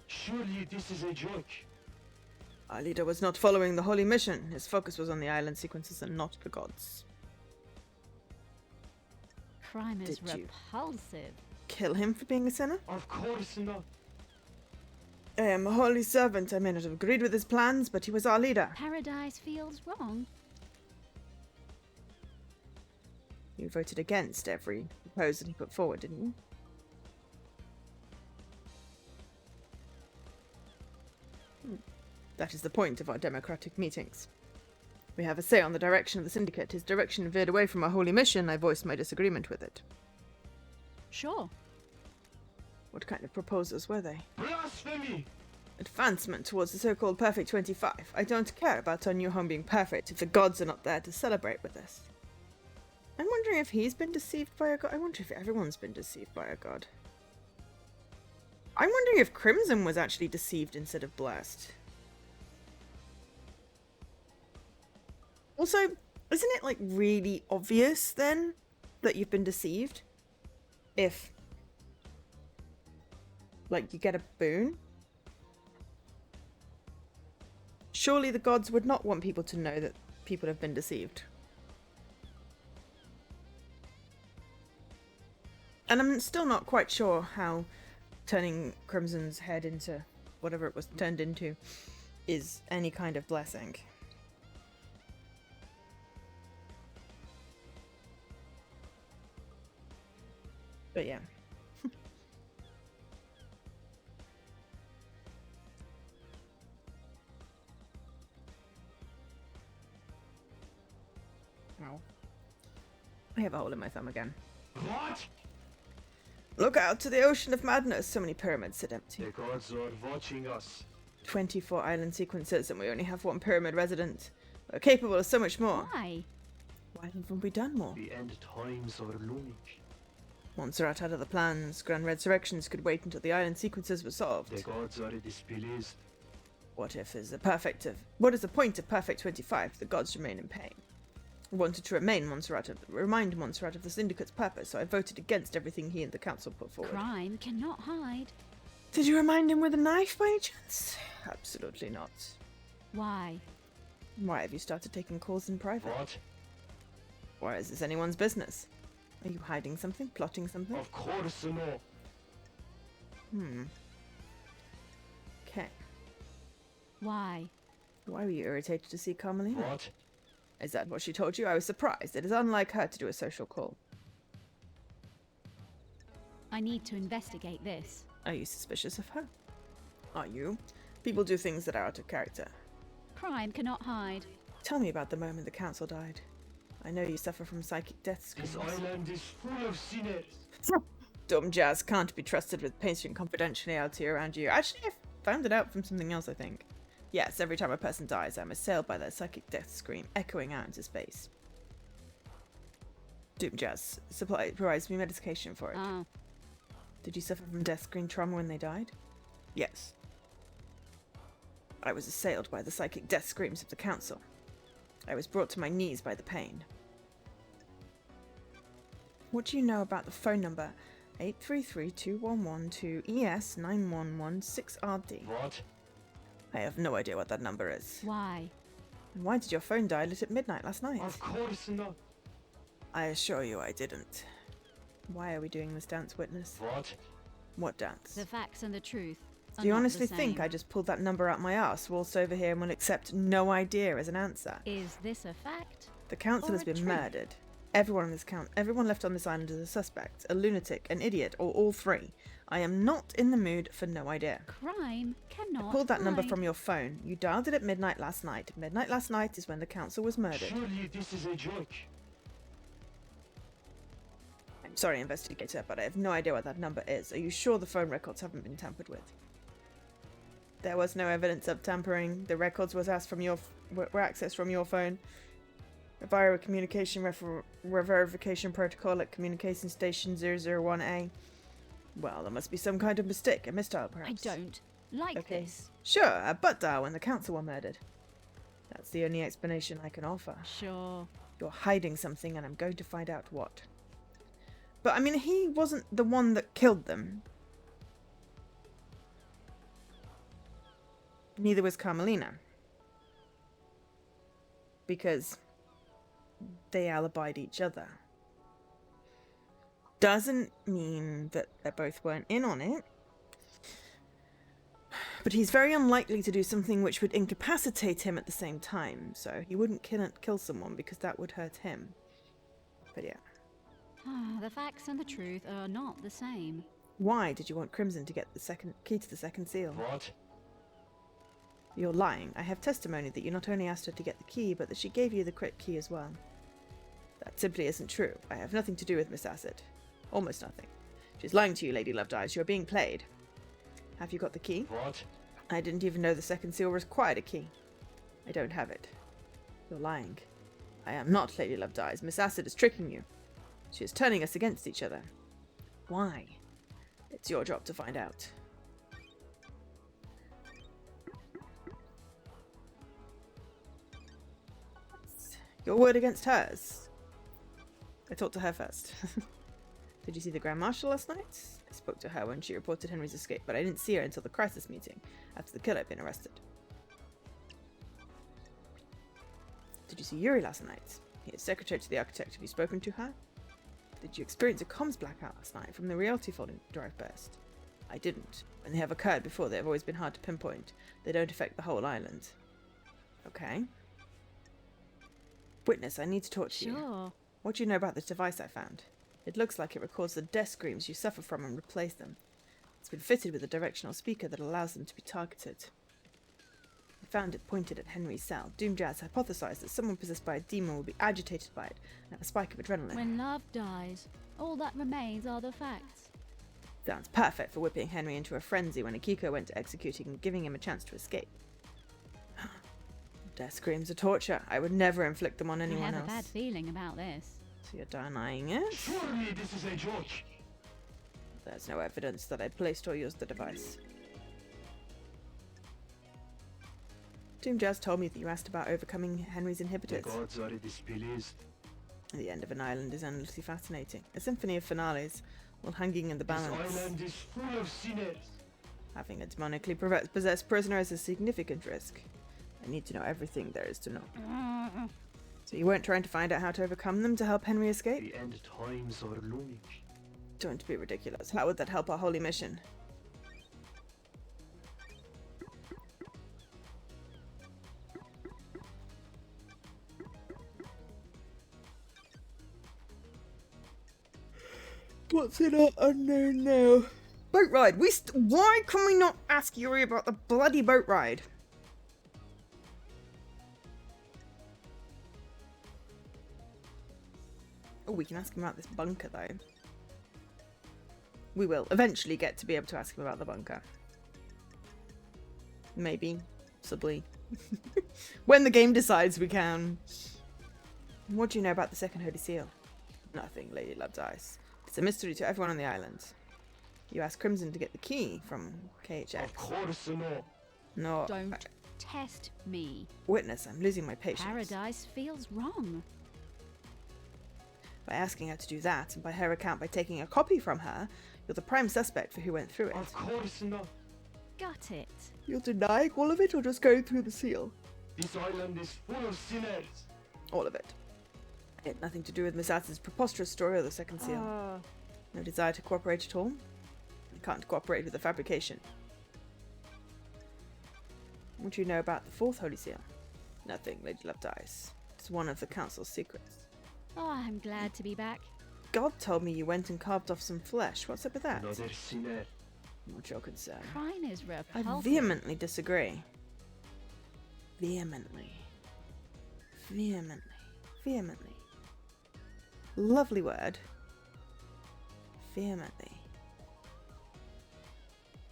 Surely this is a joke. Our leader was not following the holy mission. His focus was on the island sequences and not the gods. Crime is Did you? repulsive. Kill him for being a sinner? Of course not. I am a holy servant. I may not have agreed with his plans, but he was our leader. Paradise feels wrong. You voted against every proposal he put forward, didn't you? That is the point of our democratic meetings. We have a say on the direction of the Syndicate. His direction veered away from our holy mission. I voiced my disagreement with it. Sure. What kind of proposals were they? Blasphemy! Advancement towards the so-called Perfect 25. I don't care about our new home being perfect if the gods are not there to celebrate with us. I'm wondering if he's been deceived by a god. I wonder if everyone's been deceived by a god. I'm wondering if Crimson was actually deceived instead of blessed. Also, isn't it like really obvious then that you've been deceived? If like you get a boon? Surely the gods would not want people to know that people have been deceived. And I'm still not quite sure how turning Crimson's head into whatever it was turned into is any kind of blessing. But yeah. Ow. I have a hole in my thumb again. What? Look out to the ocean of madness. So many pyramids sit empty. The gods are watching us. 24 island sequences and we only have one pyramid resident. We're capable of so much more. Why? Why haven't we done more? The end times are looming. Montserrat had other plans. Grand resurrections could wait until the island sequences were solved. The gods are displeased. What is the point of Perfect 25? The gods remain in pain. I wanted to remind Montserrat of the Syndicate's purpose, so I voted against everything he and the council put forward. Crime cannot hide. Did you remind him with a knife by any chance? Absolutely not. Why? Why have you started taking calls in private? What? Why is this anyone's business? Are you hiding something? Plotting something? Of course not. Okay. Why? Why were you irritated to see Carmelina? What? Is that what she told you? I was surprised. It is unlike her to do a social call. I need to investigate this. Are you suspicious of her? Are you? People do things that are out of character. Crime cannot hide. Tell me about the moment the council died. I know you suffer from psychic death This screams. island is full of sinners. Dumb jazz can't be trusted with patient confidentiality around you. Actually, I found it out from something else, I think. Yes, every time a person dies, I'm assailed by their psychic death scream, echoing out into space. Doom Jazz provides me medication for it. Oh. Did you suffer from death screen trauma when they died? Yes. I was assailed by the psychic death screams of the council. I was brought to my knees by the pain. What do you know about the phone number 833-211-2ES9116RD? What? I have no idea what that number is. Why? And why did your phone die lit at midnight last night? Of course not. I assure you I didn't. Why are we doing this dance, witness? What? What dance? The facts and the truth. Do you honestly think I just pulled that number out my ass, waltzed over here and will accept no idea as an answer? Is this a fact? The council Or has a been truth? murdered. Everyone left on this island is a suspect, a lunatic, an idiot, or all three. I am not in the mood for no idea. Crime cannot Pulled that number hide. from your phone. You dialed it at midnight last night. Midnight last night is when the council was murdered. Surely this is a joke. I'm sorry, investigator, but I have no idea what that number is. Are you sure the phone records haven't been tampered with? There was no evidence of tampering. The records were accessed from your phone via a communication verification protocol at communication station 001A. Well, there must be some kind of mistake, a misdial I perhaps. don't like Okay. this. Sure, a butt dial when the council were murdered. That's the only explanation I can offer. Sure. You're hiding something and I'm going to find out what. But I mean, he wasn't the one that killed them. Neither was Carmelina. Because they alibied each other. Doesn't mean that they both weren't in on it. But he's very unlikely to do something which would incapacitate him at the same time. So he wouldn't kill someone because that would hurt him. But yeah. The facts and the truth are not the same. Why did you want Crimson to get the second key to the second seal? What? You're lying. I have testimony that you not only asked her to get the key, but that she gave you the correct key as well. That simply isn't true. I have nothing to do with Miss Acid. Almost nothing. She's lying to you, Lady Lovedeyes. You're being played. Have you got the key? What? I didn't even know the second seal required a key. I don't have it. You're lying. I am not Lady Lovedeyes. Miss Acid is tricking you. She is turning us against each other. Why? It's your job to find out. Your word against hers. I talked to her first. Did you see the Grand Marshal last night? I spoke to her when she reported Henry's escape, but I didn't see her until the crisis meeting, after the killer had been arrested. Did you see Yuri last night? He is secretary to the architect. Have you spoken to her? Did you experience a comms blackout last night from the reality folding drive burst? I didn't. When they have occurred before, they have always been hard to pinpoint. They don't affect the whole island. Okay. Witness, I need to talk to you. Sure. What do you know about this device I found? It looks like it records the death screams you suffer from and replays them. It's been fitted with a directional speaker that allows them to be targeted. I found it pointed at Henry's cell. Doom Jazz hypothesized that someone possessed by a demon will be agitated by it and have a spike of adrenaline. When love dies, all that remains are the facts. Sounds perfect for whipping Henry into a frenzy when Akiko went to executing and giving him a chance to escape. Death screams are torture. I would never inflict them on anyone I have else. a bad feeling about this. So you're denying it? Surely this is a joke. There's no evidence that I placed or used the device. Doom Jazz told me that you asked about overcoming Henry's The inhibitors. gods are displeased. The end of an island is endlessly fascinating. A symphony of finales, while hanging in the This balance. island is full of sinners. Having a demonically possessed prisoner is a significant risk. I need to know everything there is to know. So you weren't trying to find out how to overcome them to help Henry escape? The end times are looming. Don't be ridiculous. How would that help our holy mission? What's in our unknown now? Boat ride. Why can we not ask Yuri about the bloody boat ride? Oh, we can ask him about this bunker, though. We will eventually get to be able to ask him about the bunker. Maybe. Possibly. When the game decides we can. What do you know about the second Holy Seal? Nothing, Lady Lovedeyes. It's a mystery to everyone on the island. You asked Crimson to get the key from KHX. Of course not. No. Don't test me. Witness, I'm losing my patience. Paradise feels wrong. By asking her to do that, and by her account by taking a copy from her, you're the prime suspect for who went through it. Of course not. Got it. You're denying all of it or just going through the seal? This island is full of sinners. All of it. It had nothing to do with Miss Atz's preposterous story or the second seal. No desire to cooperate at all? You can't cooperate with the fabrication. What do you know about the fourth Holy Seal? Nothing, Lady Lovedeyes. It's one of the Council's secrets. Oh, I'm glad to be back. God told me you went and carved off some flesh. What's up with that? Another sinner. What's your concern? Crime is I repulsive. vehemently disagree. Vehemently. Vehemently. Vehemently. Lovely word. Vehemently.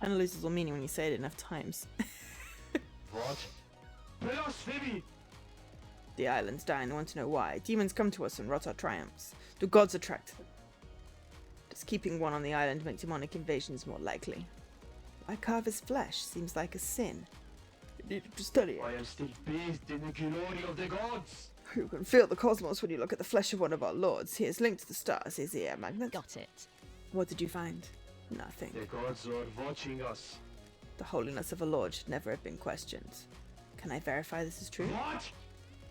And it loses all meaning when you say it enough times. What? Blasphemy! The island's dying. They want to know why. Demons come to us and rot our triumphs. Do gods attract them? Does gods. Keeping one on the island makes demonic invasions more likely. Why carve his flesh? Seems like a sin. You needed to study it. I am still bathed in the glory of the gods. You can feel the cosmos when you look at the flesh of one of our lords. He is linked to the stars. Is he a magnet? Got it. What did you find? Nothing. The gods are watching us. The holiness of a lord should never have been questioned. Can I verify this is true? What?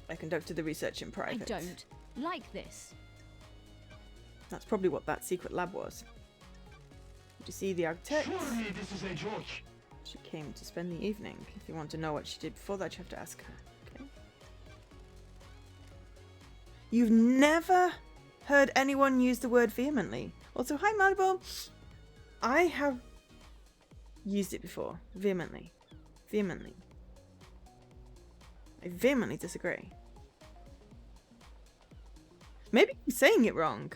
I conducted the research in I private. don't like this. That's probably what that secret lab was. Did you see the architect? Surely this is a joke. She came to spend the evening. If you want to know what she did before that, you have to ask her. Okay. You've never heard anyone use the word vehemently. Also, hi Malibu. I have used it before. Vehemently. Vehemently. I vehemently disagree. Maybe I'm saying it wrong.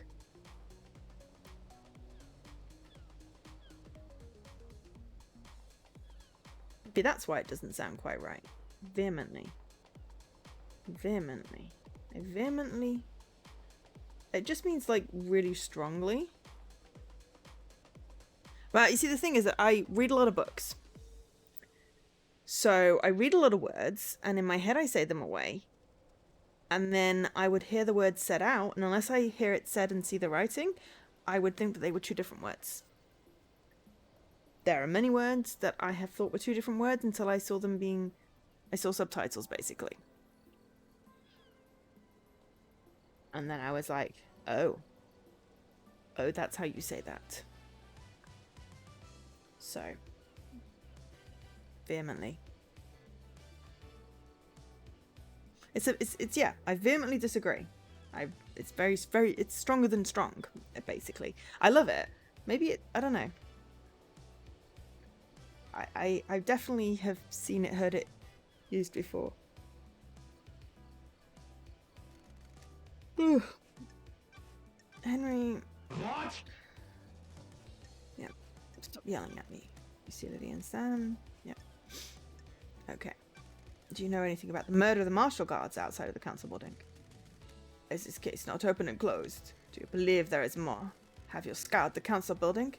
Maybe that's why it doesn't sound quite right. Vehemently. Vehemently. I vehemently... It just means, like, really strongly. Well, you see, the thing is that I read a lot of books. So I read a lot of words, and in my head I say them away. And then I would hear the words said out, and unless I hear it said and see the writing, I would think that they were two different words. There are many words that I have thought were two different words until I saw them being... I saw subtitles, basically. And then I was like, oh. Oh, that's how you say that. So. Vehemently. It's yeah, I vehemently disagree. It's very, it's stronger than strong, basically. I love it. Maybe I don't know. I definitely have seen it, heard it used before. Ooh. Henry. What? Yeah. Stop yelling at me. You see Lydia and Sam? Yeah. Okay. Do you know anything about the murder of the martial guards outside of the council building? Is this case not open and closed? Do you believe there is more? Have you scoured the council building?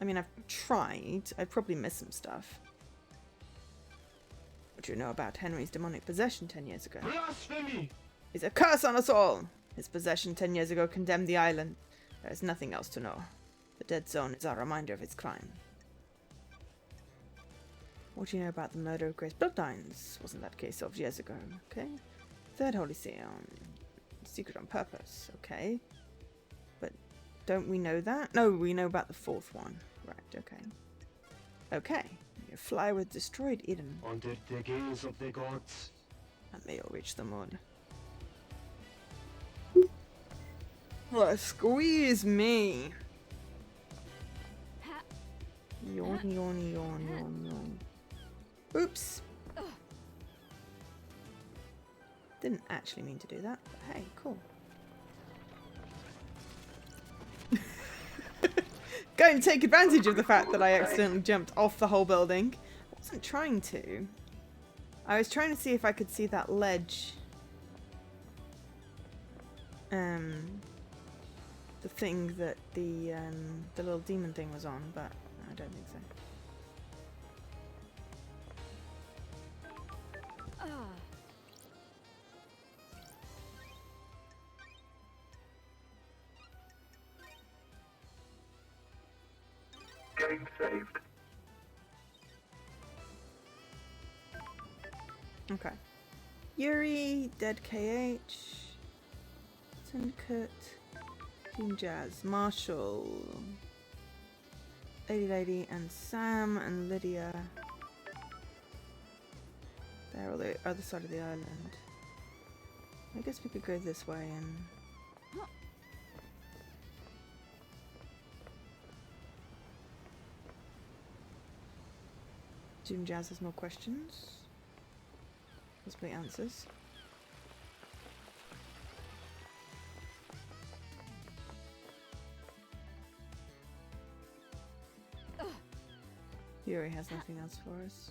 I mean, I've tried. I probably missed some stuff. What do you know about Henry's demonic possession 10 years ago? Blasphemy! He's a curse on us all! His possession 10 years ago condemned the island. There is nothing else to know. The dead zone is our reminder of his crime. What do you know about the murder of Grace Bloodlines? Wasn't that case solved years ago? Okay. Third Holy See. Secret on purpose. Okay. But don't we know that? No, we know about the fourth one. Right, okay. Okay. Your fly was destroyed, Eden. Under the gaze of the gods. And they all reach the moon. Oh, squeeze me. Yawn, yawn, yawn, yawn, yawn. Oops. Didn't actually mean to do that, but hey, cool. Going to take advantage of the fact that I accidentally jumped off the whole building. I wasn't trying to. I was trying to see if I could see that ledge. The thing that the little demon thing was on, but I don't think so. Game saved. Okay. Yuri, Dead KH, Syndicate, Team Jazz, Marshall, Lady, and Sam, and Lydia. They're on the other side of the island. I guess we could go this way and... Team Jazz has more questions. Possibly answers. Yuri has nothing else for us.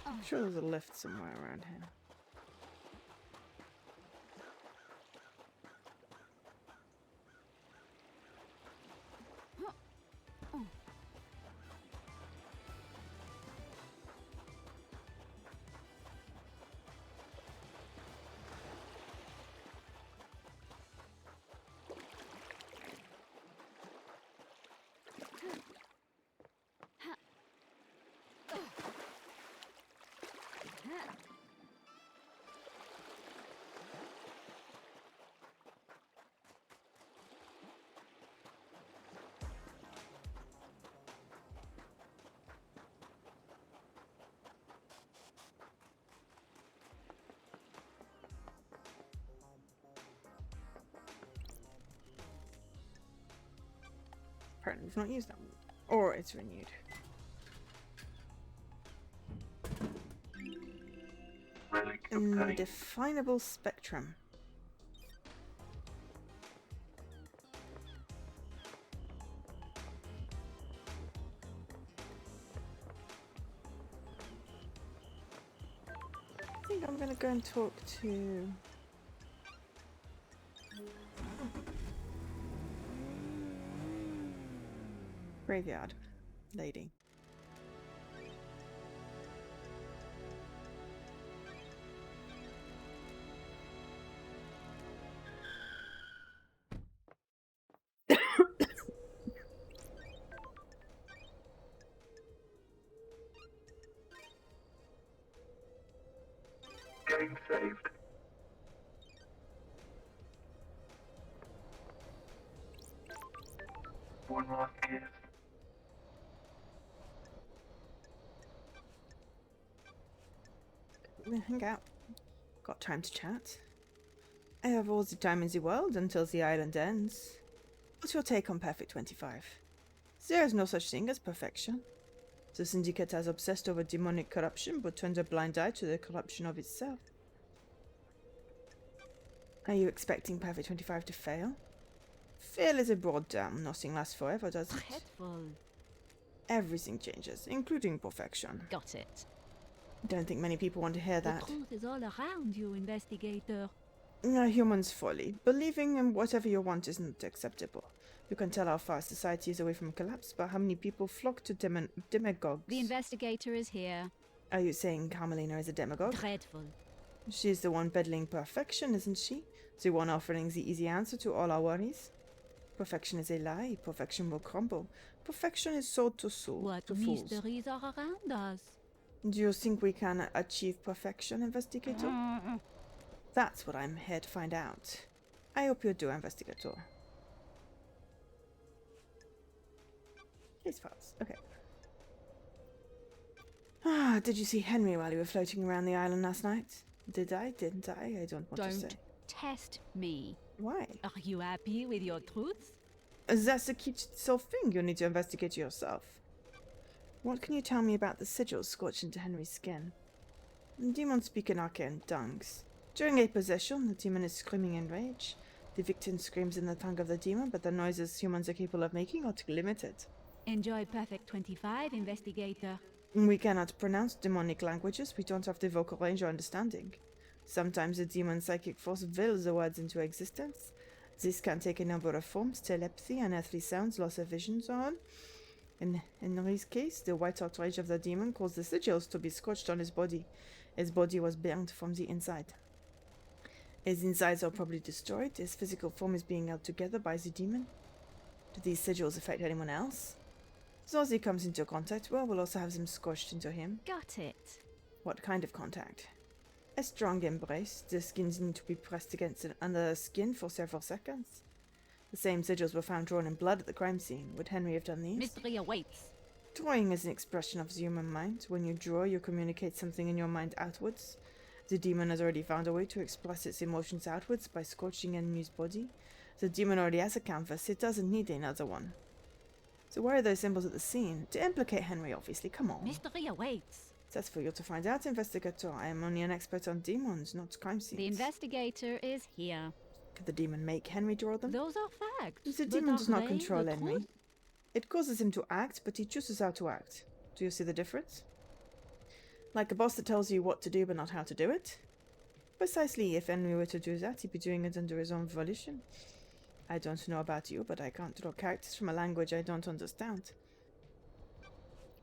I'm sure there's a lift somewhere around here. Apparently we've not used that one. Or it's renewed. Relic obtained. Indefinable spectrum. I think I'm gonna go and talk to Graveyard Lady. Game saved. One last kiss. We'll hang out. Got time to chat. I have all the time in the world until the island ends. What's your take on Perfect 25? There is no such thing as perfection. The Syndicate has obsessed over demonic corruption but turned a blind eye to the corruption of itself. Are you expecting Perfect 25 to fail? Fail is a broad term. Nothing lasts forever, does it? Dreadful. Everything changes, including perfection. Got it. Don't think many people want to hear that. The truth is all around you, investigator. A human's folly. Believing in whatever you want isn't acceptable. You can tell how far society is away from collapse by how many people flock to demagogues. The investigator is here. Are you saying Carmelina is a demagogue? Dreadful. She's the one peddling perfection, isn't she? The one offering the easy answer to all our worries? Perfection is a lie. Perfection will crumble. Perfection is sold to What fools. mysteries are around us? Do you think we can achieve perfection, investigator? That's what I'm here to find out. I hope you do, investigator. Case files. Okay. Ah, did you see Henry while you were floating around the island last night? Did I? Didn't I? I don't want to say. Don't test me. Why? Are you happy with your truths? That's the key to this whole thing. You need to investigate yourself. What can you tell me about the sigils scorched into Henry's skin? Demons speak in arcane tongues. During a possession, the demon is screaming in rage. The victim screams in the tongue of the demon, but the noises humans are capable of making are too limited. Enjoy Perfect 25, investigator. We cannot pronounce demonic languages. We don't have the vocal range or understanding. Sometimes the demon's psychic force wills the words into existence. This can take a number of forms: telepathy, unearthly sounds, loss of vision, so on. In Henry's case, the white hot rage of the demon caused the sigils to be scorched on his body. His body was burnt from the inside. His insides are probably destroyed. His physical form is being held together by the demon. Do these sigils affect anyone else? Those he comes into contact with will also have them scorched into him. Got it. What kind of contact? A strong embrace. The skins need to be pressed against under the skin for several seconds. The same sigils were found drawn in blood at the crime scene. Would Henry have done these? Mystery awaits. Drawing is an expression of the human mind. When you draw, you communicate something in your mind outwards. The demon has already found a way to express its emotions outwards by scorching Henry's body. The demon already has a canvas. It doesn't need another one. So why are those symbols at the scene? To implicate Henry, obviously. Come on. Mystery awaits. That's for you to find out, investigator. I am only an expert on demons, not crime scenes. The investigator is here. Could the demon make Henry draw them? Those are facts. The but demon are does not they control the Henry. truth? It causes him to act, but he chooses how to act. Do you see the difference? Like a boss that tells you what to do but not how to do it? Precisely, if Henry were to do that, he'd be doing it under his own volition. I don't know about you, but I can't draw characters from a language I don't understand.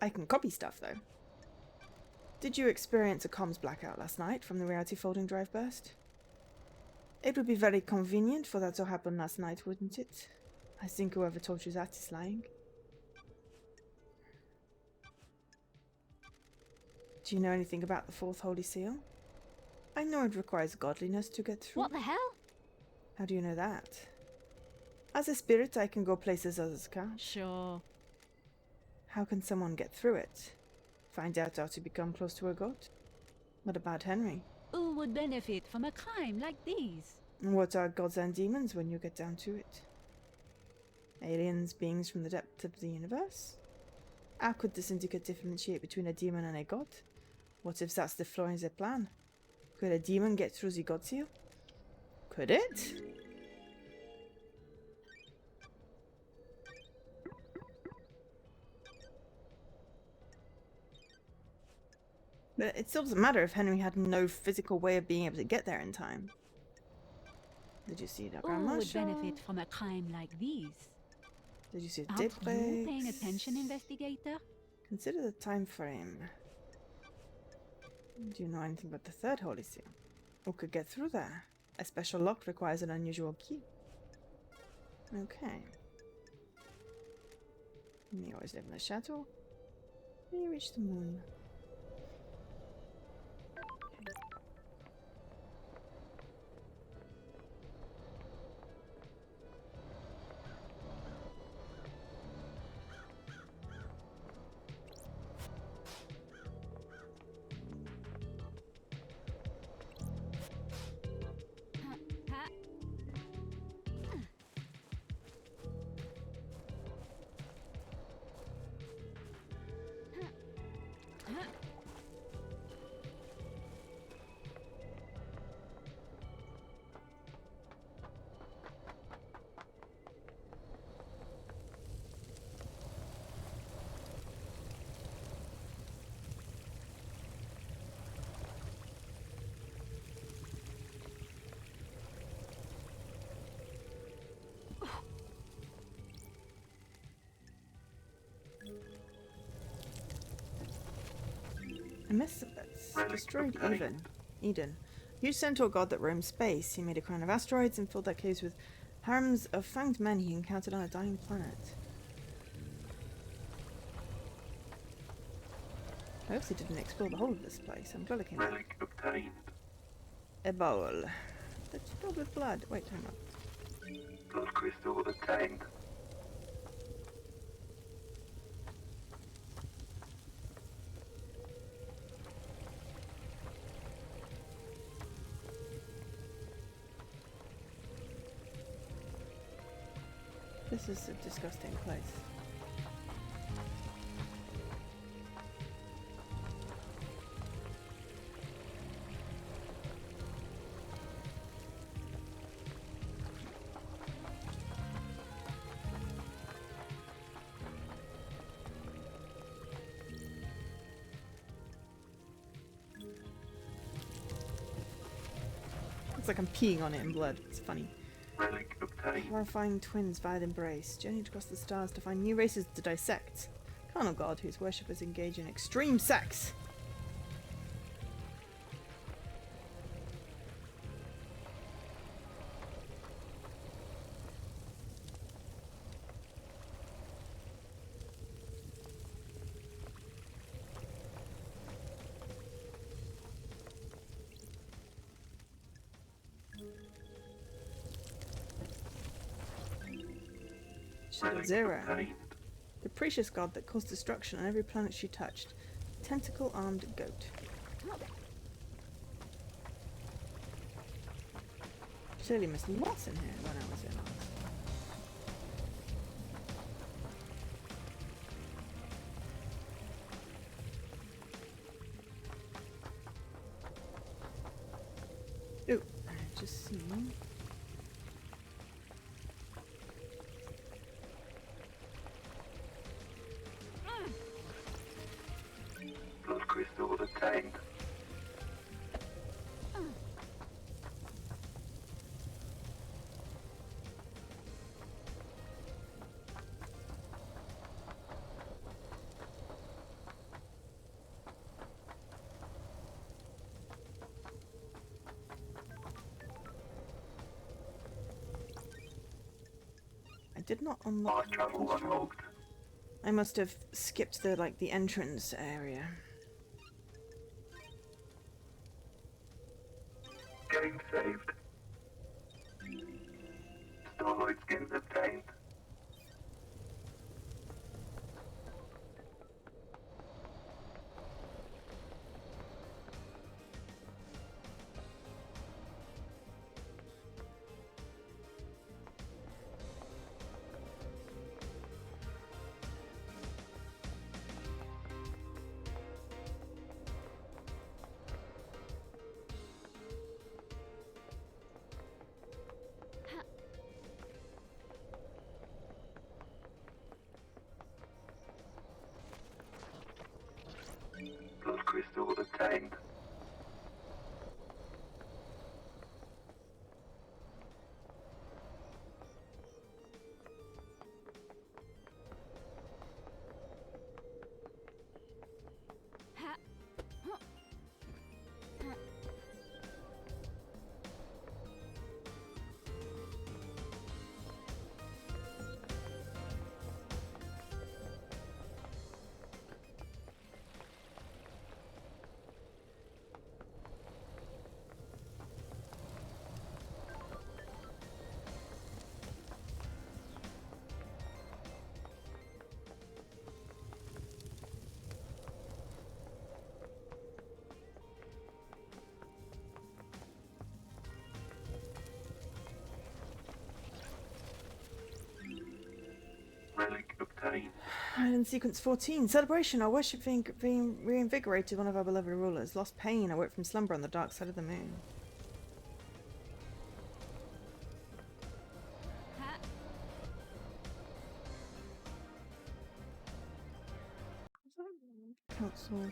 I can copy stuff, though. Did you experience a comms blackout last night from the reality folding drive burst? It would be very convenient for that to happen last night, wouldn't it? I think whoever told you that is lying. Do you know anything about the fourth holy seal? I know it requires godliness to get through. What the hell? How do you know that? As a spirit, I can go places others can't. Sure. How can someone get through it? Find out how to become close to a god? What about Henry? Who would benefit from a crime like these? What are gods and demons when you get down to it? Aliens, beings from the depth of the universe? How could the Syndicate differentiate between a demon and a god? What if that's the flaw in their plan? Could a demon get through the god seal? Could it? But it still doesn't matter if Henry had no physical way of being able to get there in time. Did you see the Who grandma would show? benefit from a crime like these? Did you see the Aren't dip you paying breaks? attention, investigator? Consider the time frame. Do you know anything about the third holy seal? Who could get through there? A special lock requires an unusual key. Okay. You always live in the shadow. You reach the moon. I missed it. Destroyed Eden. Huge centaur god that roams space. He made a crown of asteroids and filled that caves with harems of fanged men he encountered on a dying planet. I obviously didn't explore the whole of this place. I'm glad I came back. Relic obtained. A bowl. That's filled with blood. Wait, hang on. Blood crystal obtained. This is a disgusting place. Looks like I'm peeing on it in blood. It's funny. Relic obtained. Horrifying twins vowed embrace, journeyed across the stars to find new races to dissect. Carnal god whose worshippers engage in extreme sex. Shadow Relic Zero. obtained. The precious god that caused destruction on every planet she touched. Tentacle-armed goat. Clearly missed lots in here when I was in ours. Ooh, I just seen obtained. I did not unlock. Fast travel unlocked. I must have skipped the entrance area. Game saved. Starlight skins obtained. Blood crystal obtained. Relic obtained. In sequence 14, celebration. Our worship being reinvigorated. One of our beloved rulers lost pain. I woke from slumber on the dark side of the moon. Council.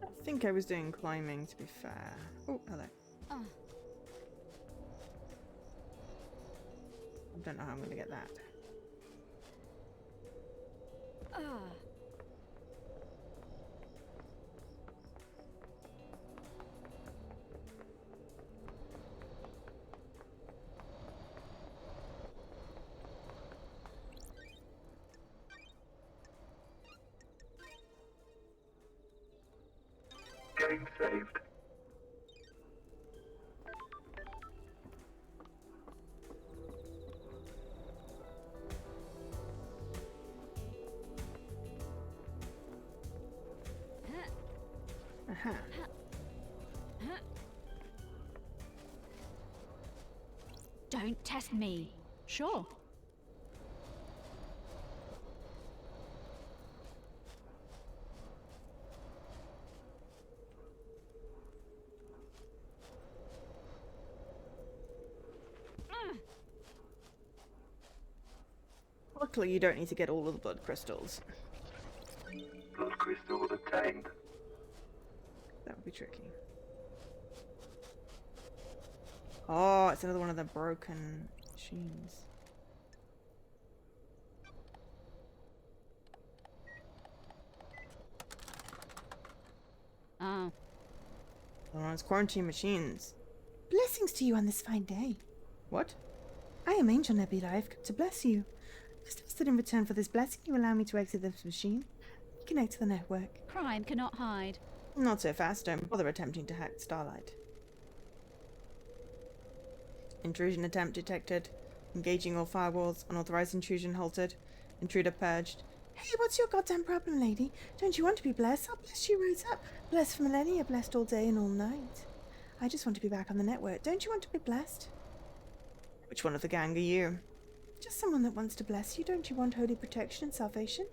I think I was doing climbing, to be fair. Oh, hello. I don't know how I'm going to get that. Game saved. Aha. Don't test me. Sure. Luckily, you don't need to get all of the blood crystals. Blood crystal obtained. That would be tricky. Oh, it's another one of the broken machines. Oh. Oh, it's quarantine machines. Blessings to you on this fine day. What? I am Angel Nebula. I've come to bless you. Just ask that in return for this blessing, you allow me to exit this machine and connect to the network. Crime cannot hide. Not so fast. Don't bother attempting to hack Starlight. Intrusion attempt detected. Engaging all firewalls. Unauthorized intrusion halted. Intruder purged. Hey, what's your goddamn problem, lady? Don't you want to be blessed? I'll bless you right up. Blessed for millennia, blessed all day and all night. I just want to be back on the network. Don't you want to be blessed? Which one of the gang are you? Just someone that wants to bless you. Don't you want holy protection and salvation?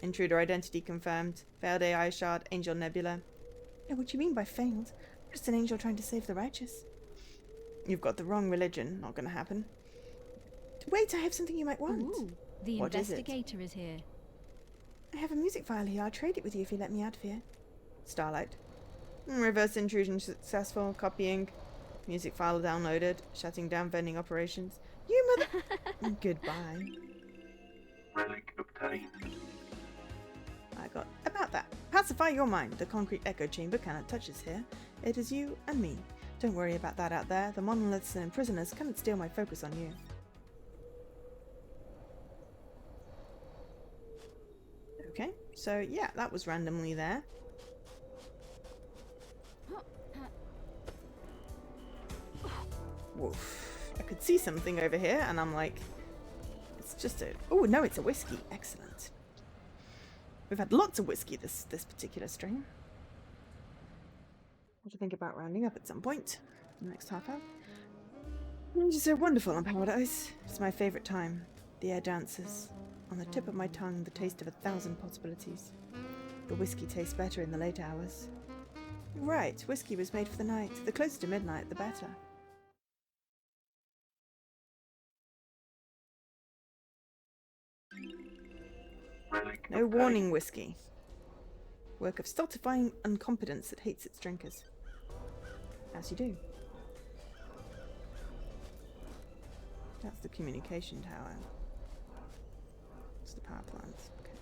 Intruder identity confirmed. Failed AI shard. Angel Nebula. Yeah, what do you mean by failed? Just an angel trying to save the righteous. You've got the wrong religion. Not gonna happen. Wait, I have something you might want. Ooh, the What is it? investigator is here. I have a music file here. I'll trade it with you if you let me out of here. Starlight. Reverse intrusion successful. Copying. Music file downloaded. Shutting down vending operations. You mother... Goodbye. Relic obtained. I got about that. Pacify your mind. The concrete echo chamber cannot touch us here. It is you and me. Don't worry about that out there. The monoliths and prisoners cannot steal my focus on you. Okay, so yeah, that was randomly there. Woof. I could see something over here, and I'm like, it's just a... Oh, no, it's a whiskey. Excellent. We've had lots of whiskey this particular stream. What do you think about rounding up at some point in the next half hour? It's just so wonderful in paradise. It's my favourite time. The air dances. On the tip of my tongue, the taste of 1,000 possibilities. The whiskey tastes better in the late hours. Right, whiskey was made for the night. The closer to midnight, the better. Relic No obtained. warning whiskey. Work of stultifying incompetence that hates its drinkers. As you do. That's the communication tower. It's the power plant. Okay.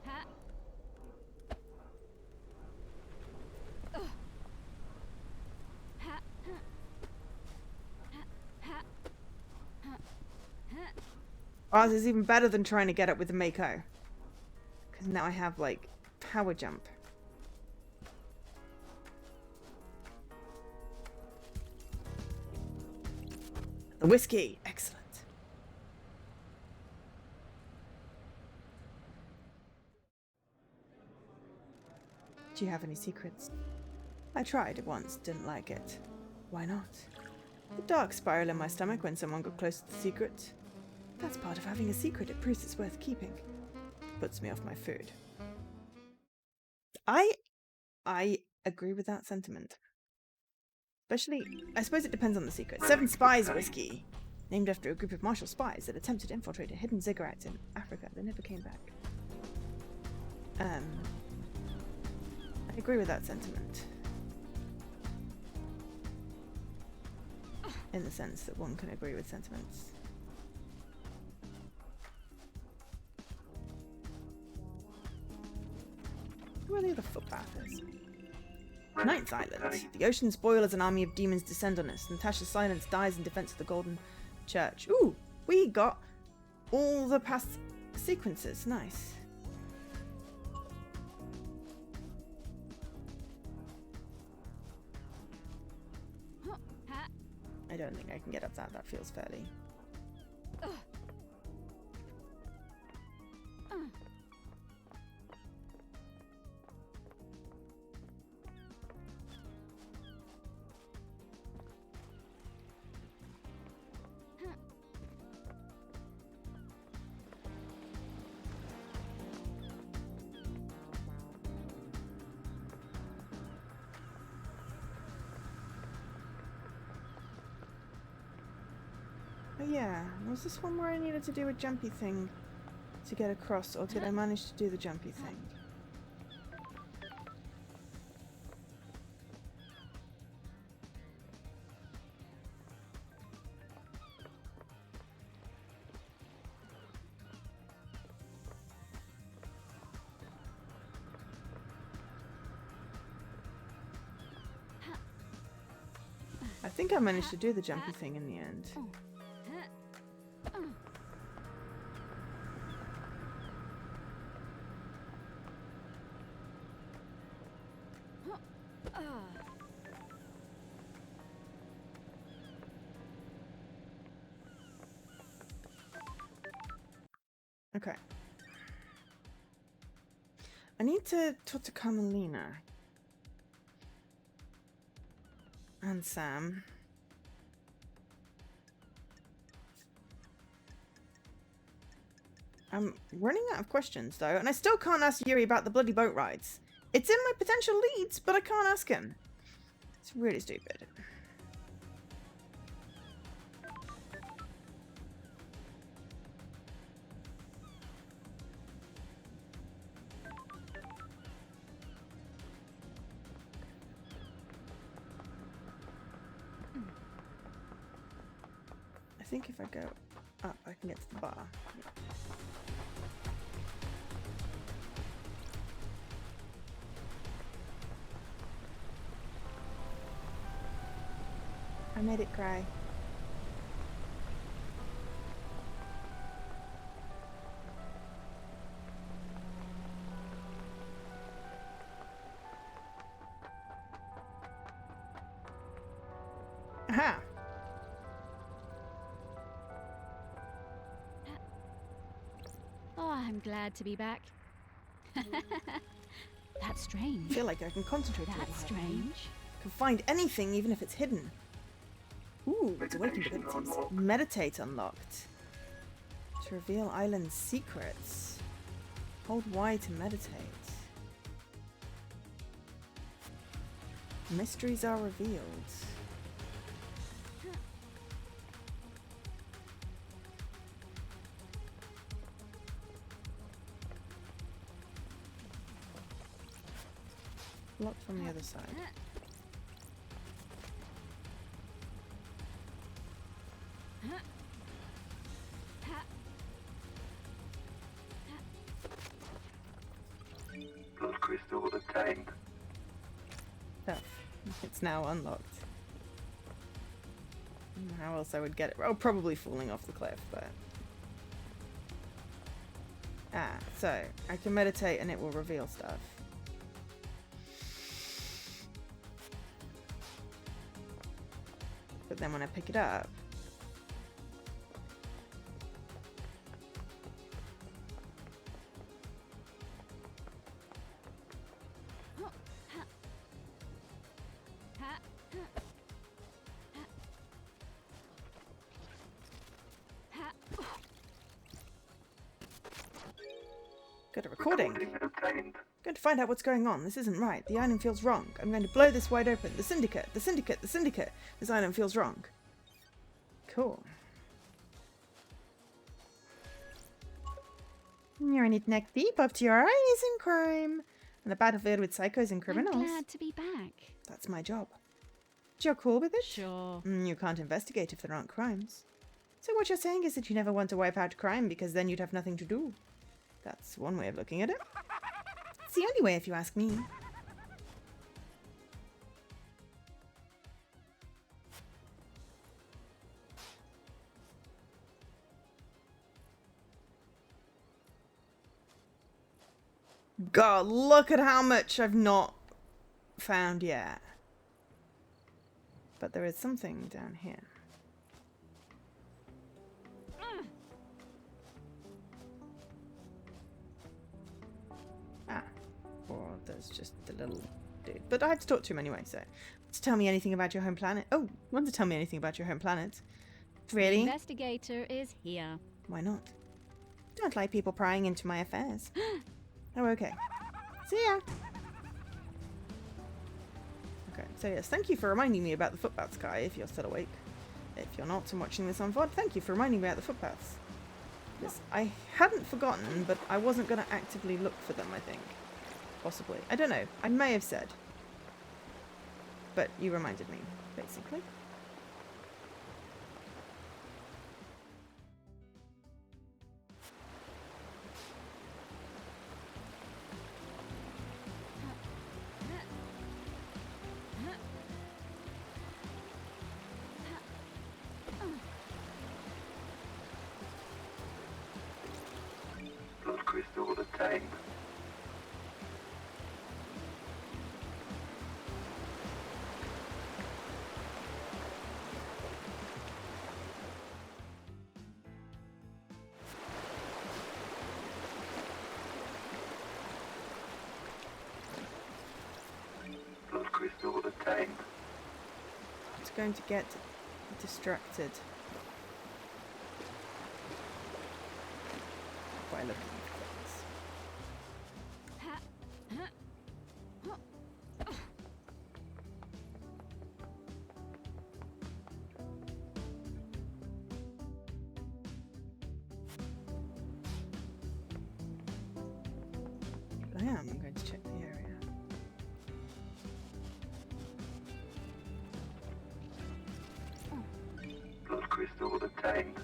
Ha. Ha. Ha. Oh, this is even better than trying to get up with the Mako. Because now I have, like, power jump. The whiskey! Excellent. Do you have any secrets? I tried it once, didn't like it. Why not? A dark spiral in my stomach when someone got close to the secret. That's part of having a secret. It proves it's worth keeping. Puts me off my food. I agree with that sentiment. Especially, I suppose it depends on the secret. 7 Spies whiskey. Named after a group of martial spies that attempted to infiltrate a hidden ziggurat in Africa. They never came back. I agree with that sentiment. In the sense that one can agree with sentiments. Where the other footpath is? Ninth Island. The oceans boil as an army of demons descend on us. Natasha Silence dies in defense of the Golden Church. Ooh, we got all the past sequences. Nice. I don't think I can get up that. That feels fairly... Oh yeah, was this one where I needed to do a jumpy thing to get across, or did I manage to do the jumpy thing? I think I managed to do the jumpy thing in the end. Okay. I need to talk to Carmelina. And Sam. I'm running out of questions, though, and I still can't ask Yuri about the bloody boat rides. It's in my potential leads, but I can't ask him. It's really stupid. I think if I go up, I can get to the bar. I made it cry. Aha! Oh, I'm glad to be back. That's strange. I feel like I can concentrate a little. That's harder. strange. I can find anything, even if it's hidden. Ooh, it's awakened abilities. Meditate unlocked. To reveal island secrets. Hold Y to meditate. Mysteries are revealed. Locked from the other side. Blood crystal obtained. Oh, it's now unlocked. How else I would get it? Oh, probably falling off the cliff, but... Ah, so I can meditate and it will reveal stuff. But then when I pick it up... Got a recording. Obtained. Going to find out what's going on. This isn't right. The island feels wrong. I'm going to blow this wide open. The Syndicate! The Syndicate! The Syndicate! This island feels wrong. Cool. You're in it neck deep, up to your eyes in crime. And a battlefield with psychos and criminals. I'm glad to be back. That's my job. But you're cool with it? Sure. You can't investigate if there aren't crimes. So what you're saying is that you never want to wipe out crime because then you'd have nothing to do. That's one way of looking at it. It's the only way if you ask me. God, look at how much I've not found yet. But there is something down here. Ah, or there's just the little dude. But I had to talk to him anyway, so. To tell me anything about your home planet. Oh, want to tell me anything about your home planet? Really? Investigator is here. Why not? Don't like people prying into my affairs. Oh, okay. See ya. Okay, so yes, thank you for reminding me about the footpaths, Kai, if you're still awake. If you're not and watching this on VOD, thank you for reminding me about the footpaths. Yes, I hadn't forgotten, but I wasn't going to actively look for them, I think. Possibly. I don't know. I may have said. But you reminded me, basically. Blood crystal obtained. going to get distracted by looking at things. I am going to check the area. Blood crystal obtained.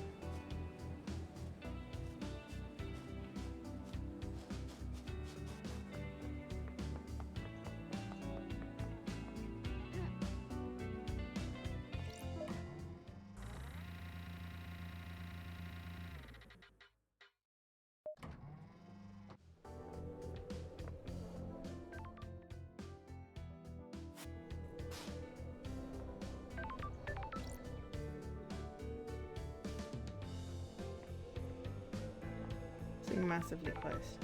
Something massively close.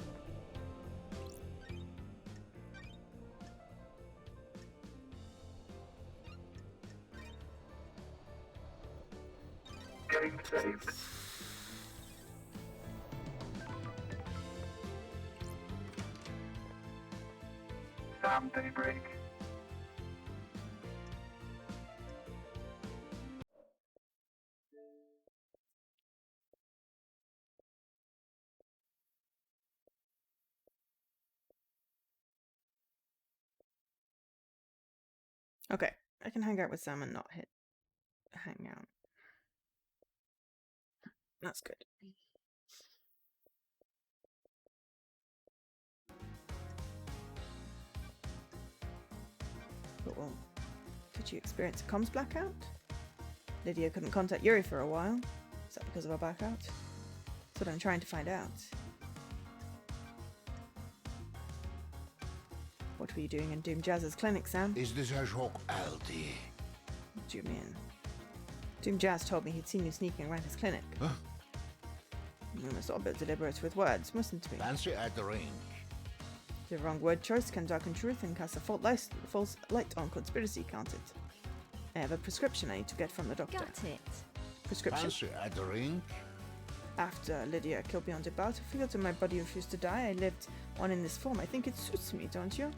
Game saved. Sam Daybreak. Okay, I can hang out with Sam and not hit hang out. That's good. But well, could you experience a comms blackout? Lydia couldn't contact Yuri for a while. Is that because of a blackout? That's what I'm trying to find out. What were you doing in Doom Jazz's clinic, Sam? Is this a joke, LT? What do you mean? Doom Jazz told me he'd seen you sneaking around his clinic. Huh? We must all be deliberate with words, mustn't we? Fancy at the ring. The wrong word choice can darken truth and cast a false light on conspiracy, can't it? I have a prescription I need to get from the doctor. Got it. Prescription? Fancy at the ring. After Lydia killed me on the battlefield and my body refused to die, I lived on in this form. I think it suits me, don't you?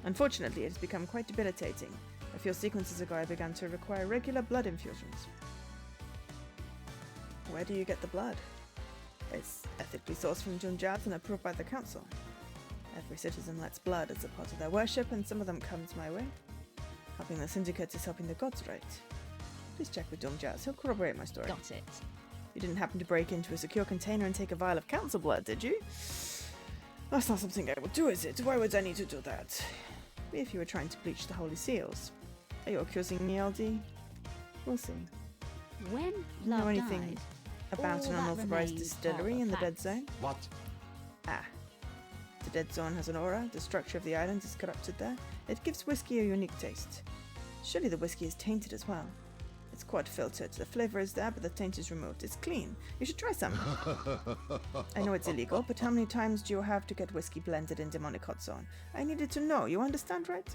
Unfortunately, it has become quite debilitating. A few sequences ago, I began to require regular blood infusions. Where do you get the blood? It's ethically sourced from Junjabs and approved by the council. Every citizen lets blood as a part of their worship, and some of them comes my way. Helping the Syndicate is helping the gods, right? Please check with Junjabs. He'll corroborate my story. Got it. You didn't happen to break into a secure container and take a vial of council blood, did you? That's not something I would do, is it? Why would I need to do that? If you were trying to bleach the holy seals. Are you accusing me, LD? We'll see. When Do you know love anything died, about all an that unauthorized remains distillery are in the dead facts. zone? What? Ah. The dead zone has an aura. The structure of the island is corrupted there. It gives whiskey a unique taste. Surely the whiskey is tainted as well. It's quite filtered. The flavor is there, but the taint is removed. It's clean. You should try some. I know it's illegal, but how many times do you have to get whiskey blended in demonic hot zone? I needed to know. You understand, right?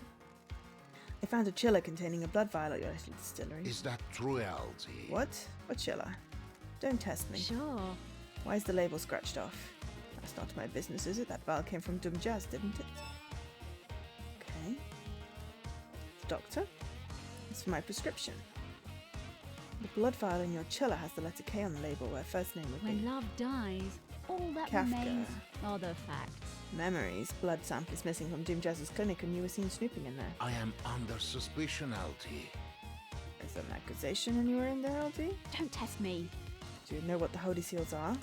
I found a chiller containing a blood vial at your little distillery. Is that true, LT? What? What chiller? Don't test me. Sure. Why is the label scratched off? That's not my business, is it? That vial came from Doom Jazz, didn't it? Okay. Doctor? It's for my prescription. The blood vial in your chiller has the letter K on the label where first name would When be. love dies, all that Kafka. remains are the facts. Memories. Blood sample is missing from Doom Jazz's clinic and you were seen snooping in there. I am under suspicion, LT. Is there an accusation and you were in there, LD? Don't test me. Do you know what the holy seals are?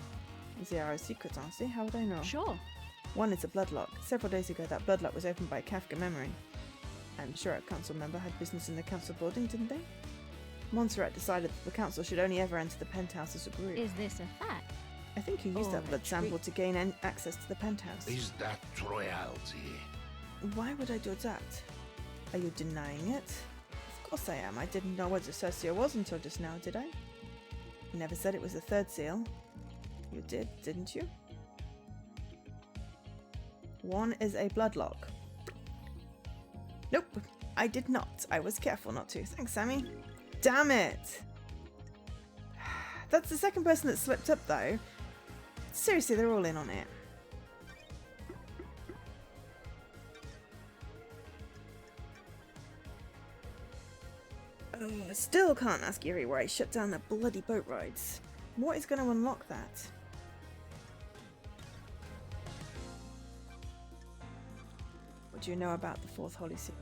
They are a secret, aren't they? How would I know? Sure. One is a bloodlock. Several days ago, that bloodlock was opened by Kafka memory. I'm sure a council member had business in the council building, didn't they? Montserrat decided that the council should only ever enter the penthouse as a group. Is this a fact? I think you used or that a blood sample treat? to gain access to the penthouse. Is that true, LT? Why would I do that? Are you denying it? Of course I am. I didn't know what a socio was until just now, did I? You never said it was the third seal. You did, didn't you? One is a bloodlock. Nope, I did not. I was careful not to. Thanks, Sammy. Damn it! That's the second person that slipped up, though. Seriously, they're all in on it. I still can't ask Yuri why he shut down the bloody boat rides. What is going to unlock that? What do you know about the Fourth Holy Seal?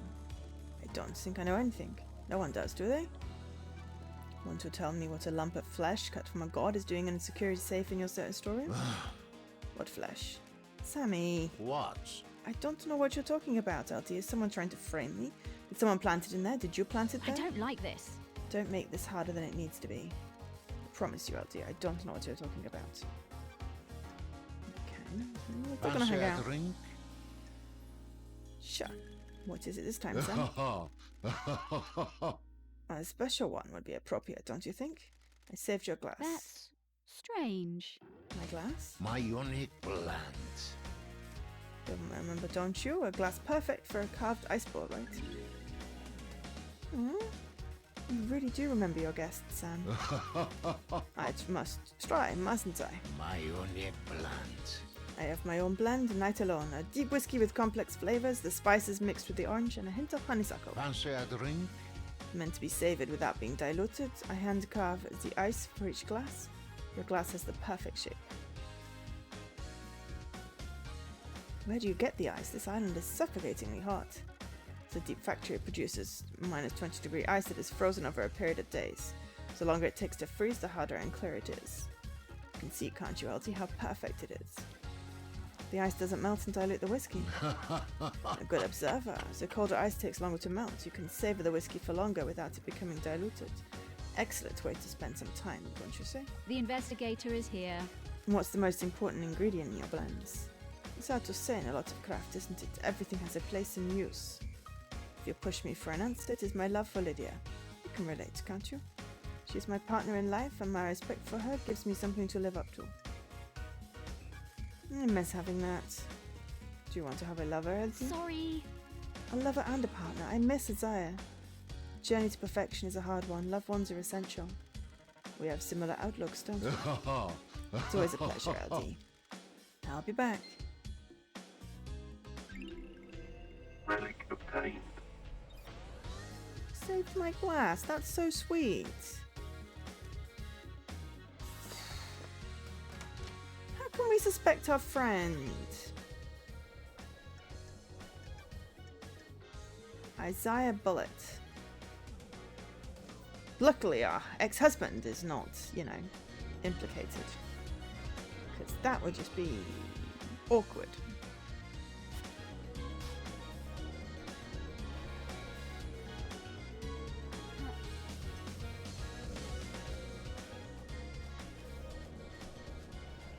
I don't think I know anything. No one does, do they? Want to tell me what a lump of flesh cut from a god is doing in a security safe in your story? What flesh? Sammy. What? I don't know what you're talking about, LT. Is someone trying to frame me? Did someone plant it in there? Did you plant it there? I don't like this. Don't make this harder than it needs to be. I promise you, LT, I don't know what you're talking about. Okay. We're gonna hang out. Drink? Sure. What is it this time, Sam? A special one would be appropriate, don't you think? I saved your glass. That's strange. My glass? My unique blend. Remember, don't you? A glass perfect for a carved ice ball, right? Hmm? You really do remember your guests, Sam. I must try, mustn't I? My unique blend. I have my own blend, night alone. A deep whiskey with complex flavors, the spices mixed with the orange, and a hint of honeysuckle. Fancy a drink? Meant to be savored without being diluted, I hand carve the ice for each glass. Your glass has the perfect shape. Where do you get the ice? This island is suffocatingly hot. It's a deep factory. It produces minus 20-degree ice that is frozen over a period of days. The longer it takes to freeze, the harder and clearer it is. You can see, can't you, LT, how perfect it is. The ice doesn't melt and dilute the whiskey. A good observer. As the colder ice takes longer to melt, you can savor the whiskey for longer without it becoming diluted. Excellent way to spend some time, don't you say? The investigator is here. And what's the most important ingredient in your blends? It's hard to say in a lot of craft, isn't it? Everything has a place and use. If you push me for an answer, it is my love for Lydia. You can relate, can't you? She's my partner in life, and my respect for her gives me something to live up to. I miss having that. Do you want to have a lover, Elsie? Sorry. A lover and a partner. I miss Isaiah. The journey to perfection is a hard one. Loved ones are essential. We have similar outlooks, don't we? It's always a pleasure, LD. I'll be back. Relic obtained. Saved my glass. That's so sweet. How can we suspect our friend? Isaiah Bullet. Luckily, our ex-husband is not, you know, implicated. Because that would just be awkward.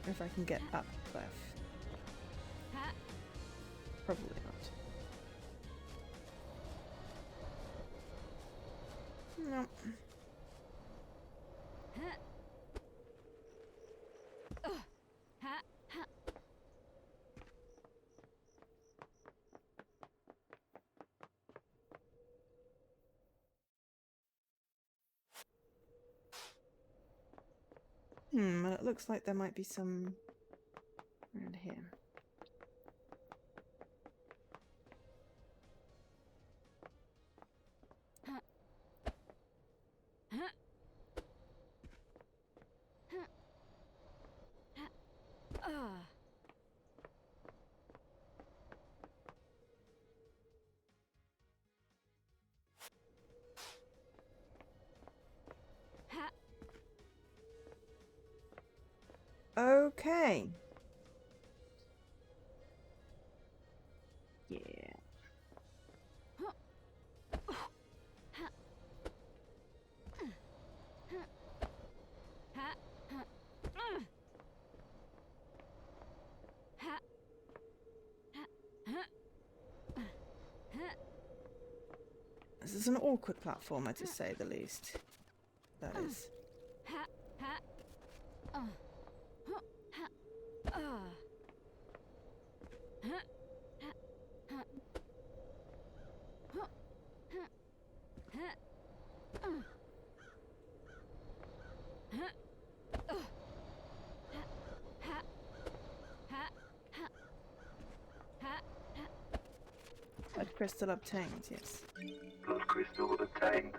If I can get up, Clef. Probably not. No. Well, it looks like there might be some around here. Okay. Yeah. This is an awkward platformer, to say the least. That is. Blood crystal obtained, yes. Blood crystal obtained.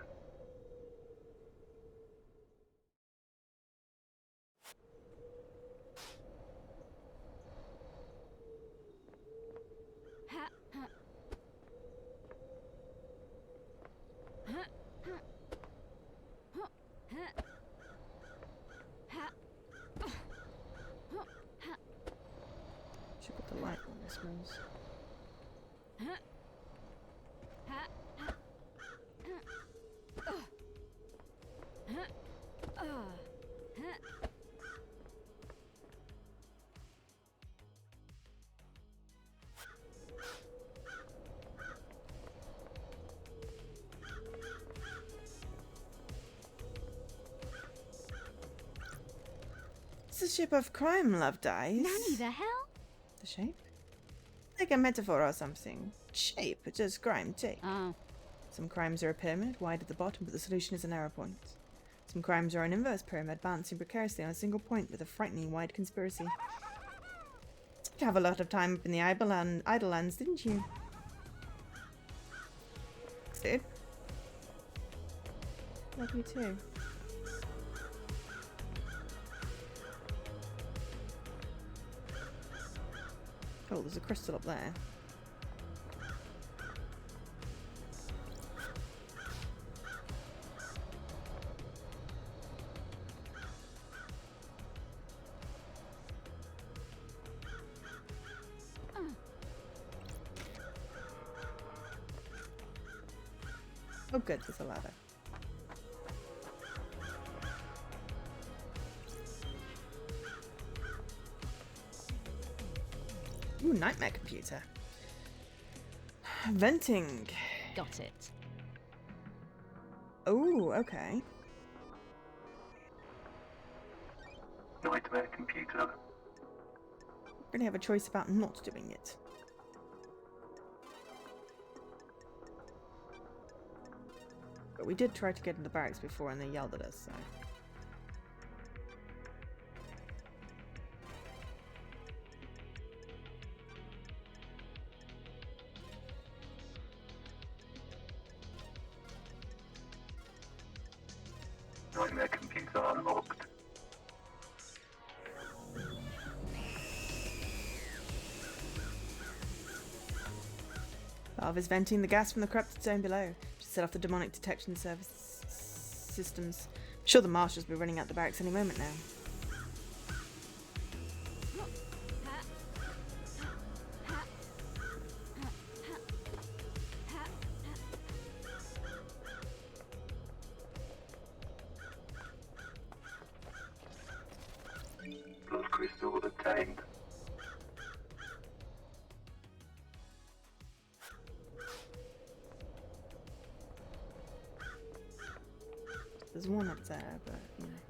Should put the light on, I suppose. It's a ship of crime, love dies. Nanny the hell? The shape? Like a metaphor or something. Shape, it's just crime too. Oh. Some crimes are a pyramid, wide at the bottom, but the solution is a narrow point. Some crimes are an inverse pyramid, balancing precariously on a single point with a frighteningly wide conspiracy. You have a lot of time up in the Idlelands, didn't you? Dude. Love you too. Oh, there's a crystal up there. Oh good, there's a ladder. Ooh, nightmare computer. Venting. Got it. Oh, okay. Nightmare computer. Really have a choice about not doing it. But we did try to get in the barracks before and they yelled at us, so... Nightmare computer unlocked. Valve is venting the gas from the corrupted zone below to set off the demonic detection service systems. I'm sure the marshals will be running out the barracks any moment now. Blood crystal obtained. There's one up there, but, you know.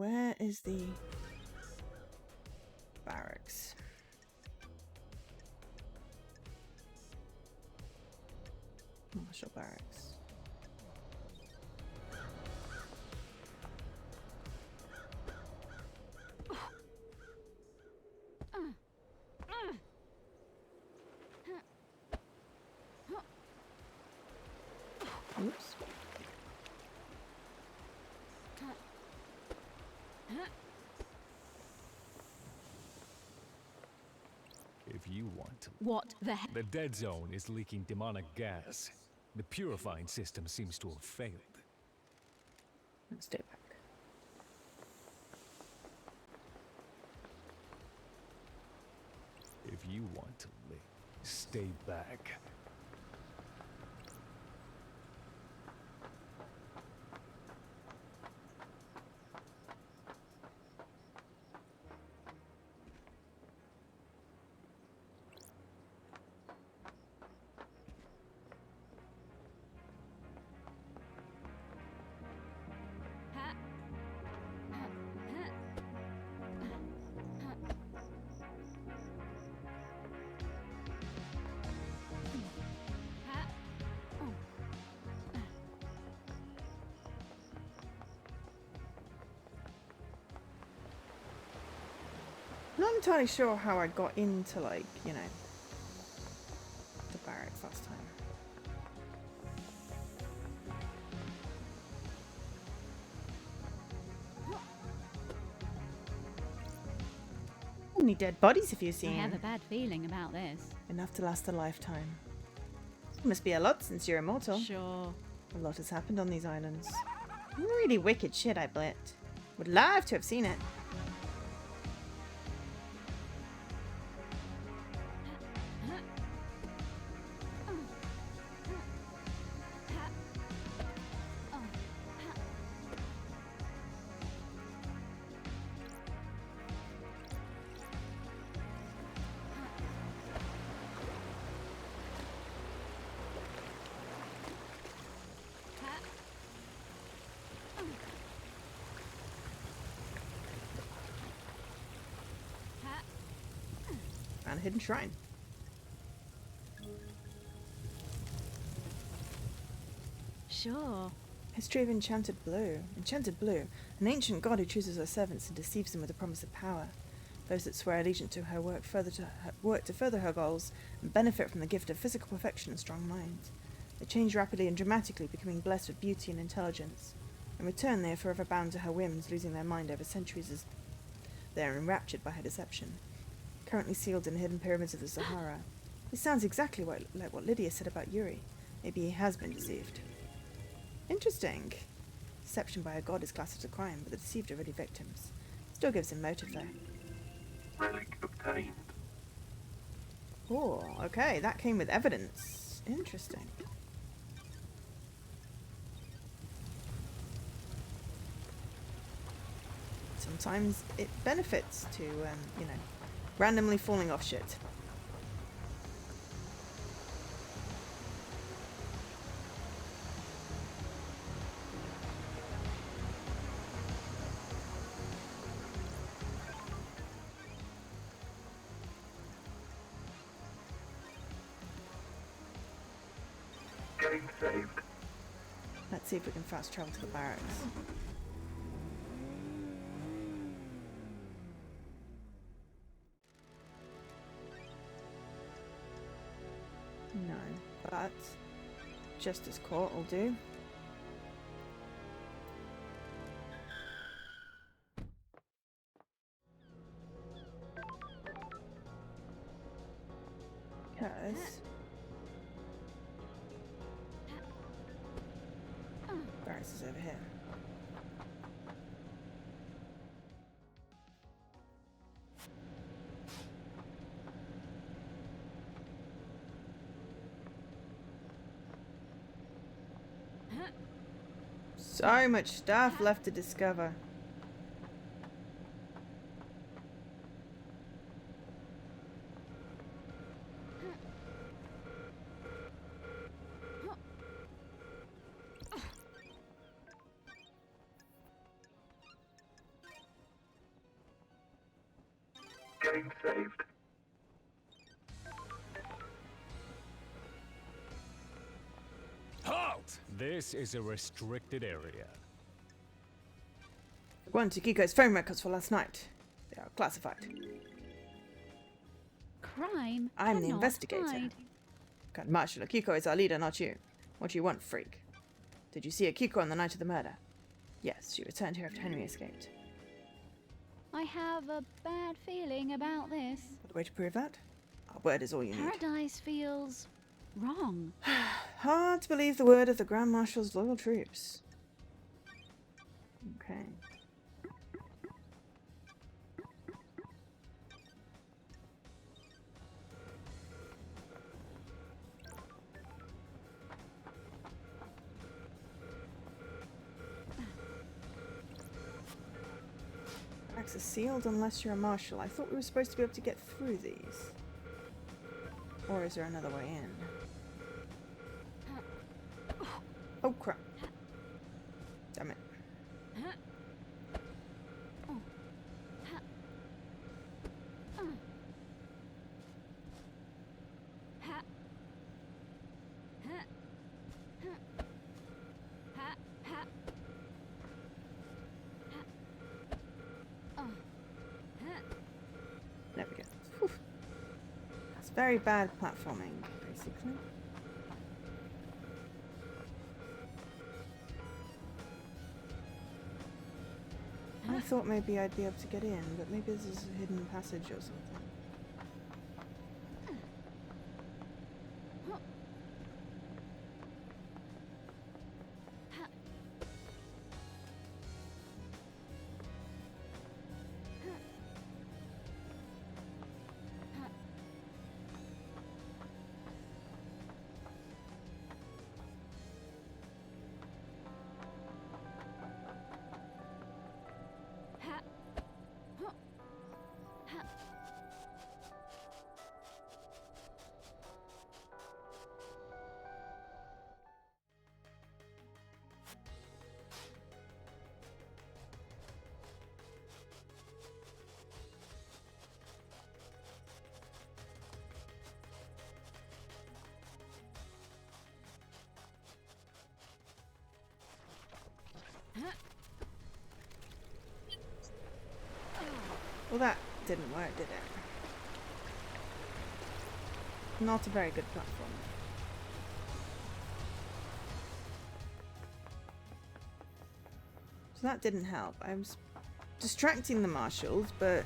Where is the barracks? Marshal barracks. Oops. If you want to. What the hell? The dead zone is leaking demonic gas. The purifying system seems to have failed. Let's stay back. If you want to live, stay back. not entirely sure how I got into, like, you know, the barracks last time. How many dead bodies have you I seen? have a bad feeling about this. Enough to last a lifetime. Must be a lot since you're immortal. Sure. A lot has happened on these islands. Really wicked shit, I bet. Would love to have seen it. And a hidden shrine. Sure. History of Enchanted Blue. Enchanted Blue, an ancient god who chooses her servants and deceives them with the promise of power. Those that swear allegiance to her work to further her goals and benefit from the gift of physical perfection and strong minds. They change rapidly and dramatically, becoming blessed with beauty and intelligence. In return, they are forever bound to her whims, losing their mind over centuries as they are enraptured by her deception. Currently sealed in the hidden pyramids of the Sahara. This sounds exactly like what Lydia said about Yuri. Maybe he has been deceived. Interesting. Deception by a god is classed as a crime, but the deceived are really victims. Still gives him motive, though. Relic obtained. Oh, okay, that came with evidence. Interesting. Sometimes it benefits to, you know, randomly falling off shit. Game saved. Let's see if we can fast travel to the barracks. No, but Justice Court will do. Because barracks is over here. So much stuff left to discover. Game saved. Halt! This is a restricted area. One to Kiko's phone records for last night. They are classified. Crime. I'm the cannot investigator. hide. God, Marshal Akiko is our leader, not you. What do you want, freak? Did you see Akiko on the night of the murder? Yes, she returned here after Henry escaped. I have a bad feeling about this. Got a way to prove that? Our word is all you need. Paradise feels wrong. Hard to believe the word of the Grand Marshal's loyal troops. Okay. Barracks are sealed unless you're a marshal. I thought we were supposed to be able to get through these. Or is there another way in? Oh crap. Damn it. very bad platforming, basically. I thought maybe I'd be able to get in, but maybe this is a hidden passage or something. Well, that didn't work, did it? Not a very good platform. So that didn't help. I was distracting the marshals, but...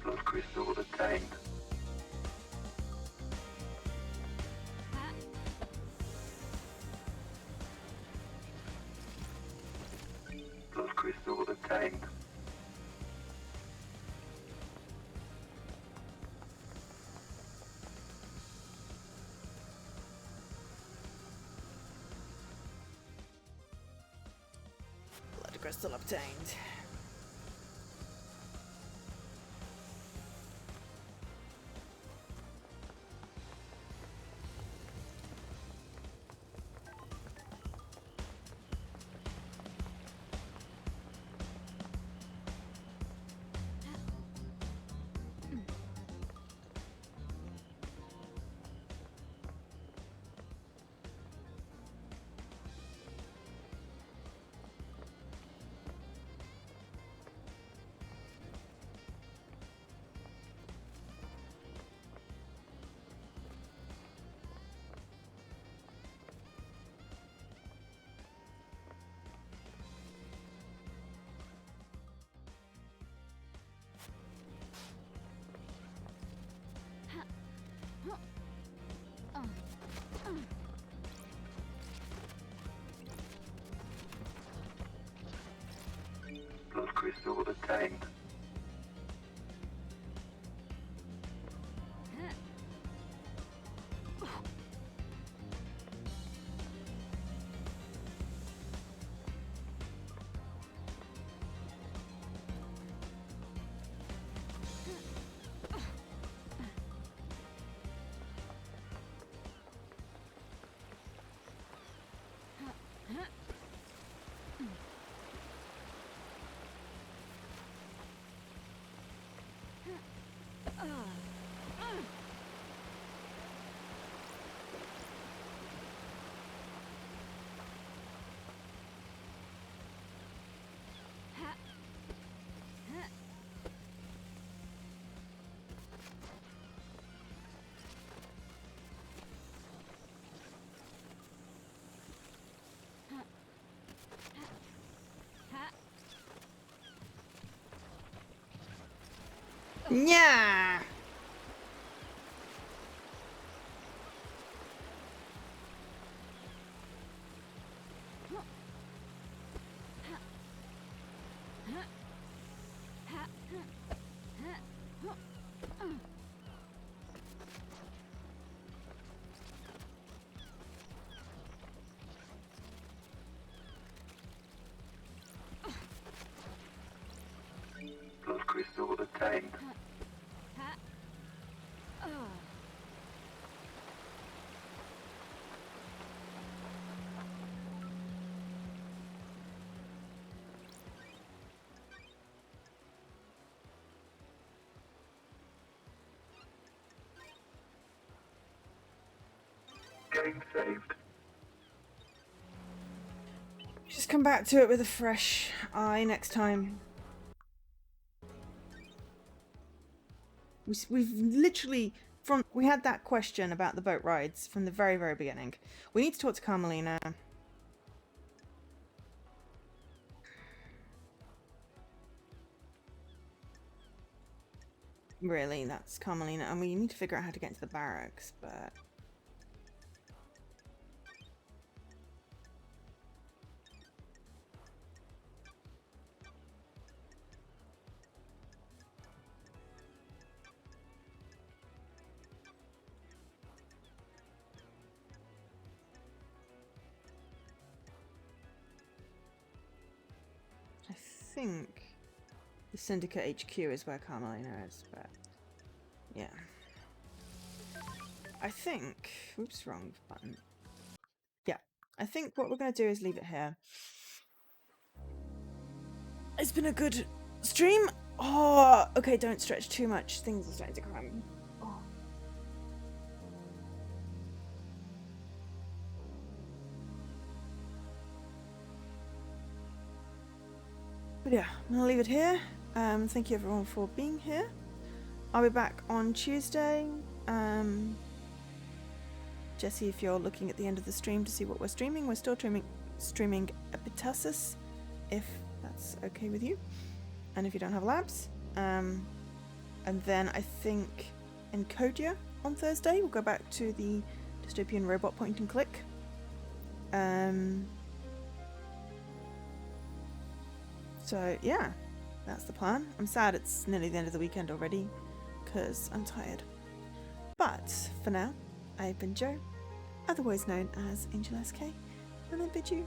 Blood crystal obtained. Blood crystal obtained. Blood crystal obtained. Blood crystal obtained. Yeah. Blood crystal obtained. Game saved. Just come back to it with a fresh eye next time. We've literally we had that question about the boat rides from the very, very beginning. We need to talk to Carmelina. Really, that's Carmelina, and we need to figure out how to get into the barracks, but... I think the Syndicate HQ is where Carmelina is, but yeah. I think... Oops, wrong button. Yeah, I think what we're going to do is leave it here. It's been a good stream. Oh, okay, don't stretch too much. Things are starting to cram. Oh. But yeah, I'm gonna leave it here. Thank you everyone for being here. I'll be back on Tuesday. Jesse, if you're looking at the end of the stream to see what we're streaming, we're still streaming Epitasis, if that's okay with you, and if you don't have labs. And then I think Encodia on Thursday. We'll go back to the dystopian robot point and click. So yeah, that's the plan. I'm sad it's nearly the end of the weekend already, because I'm tired. But for now, I've been Jo, otherwise known as Angel SK, and I bid you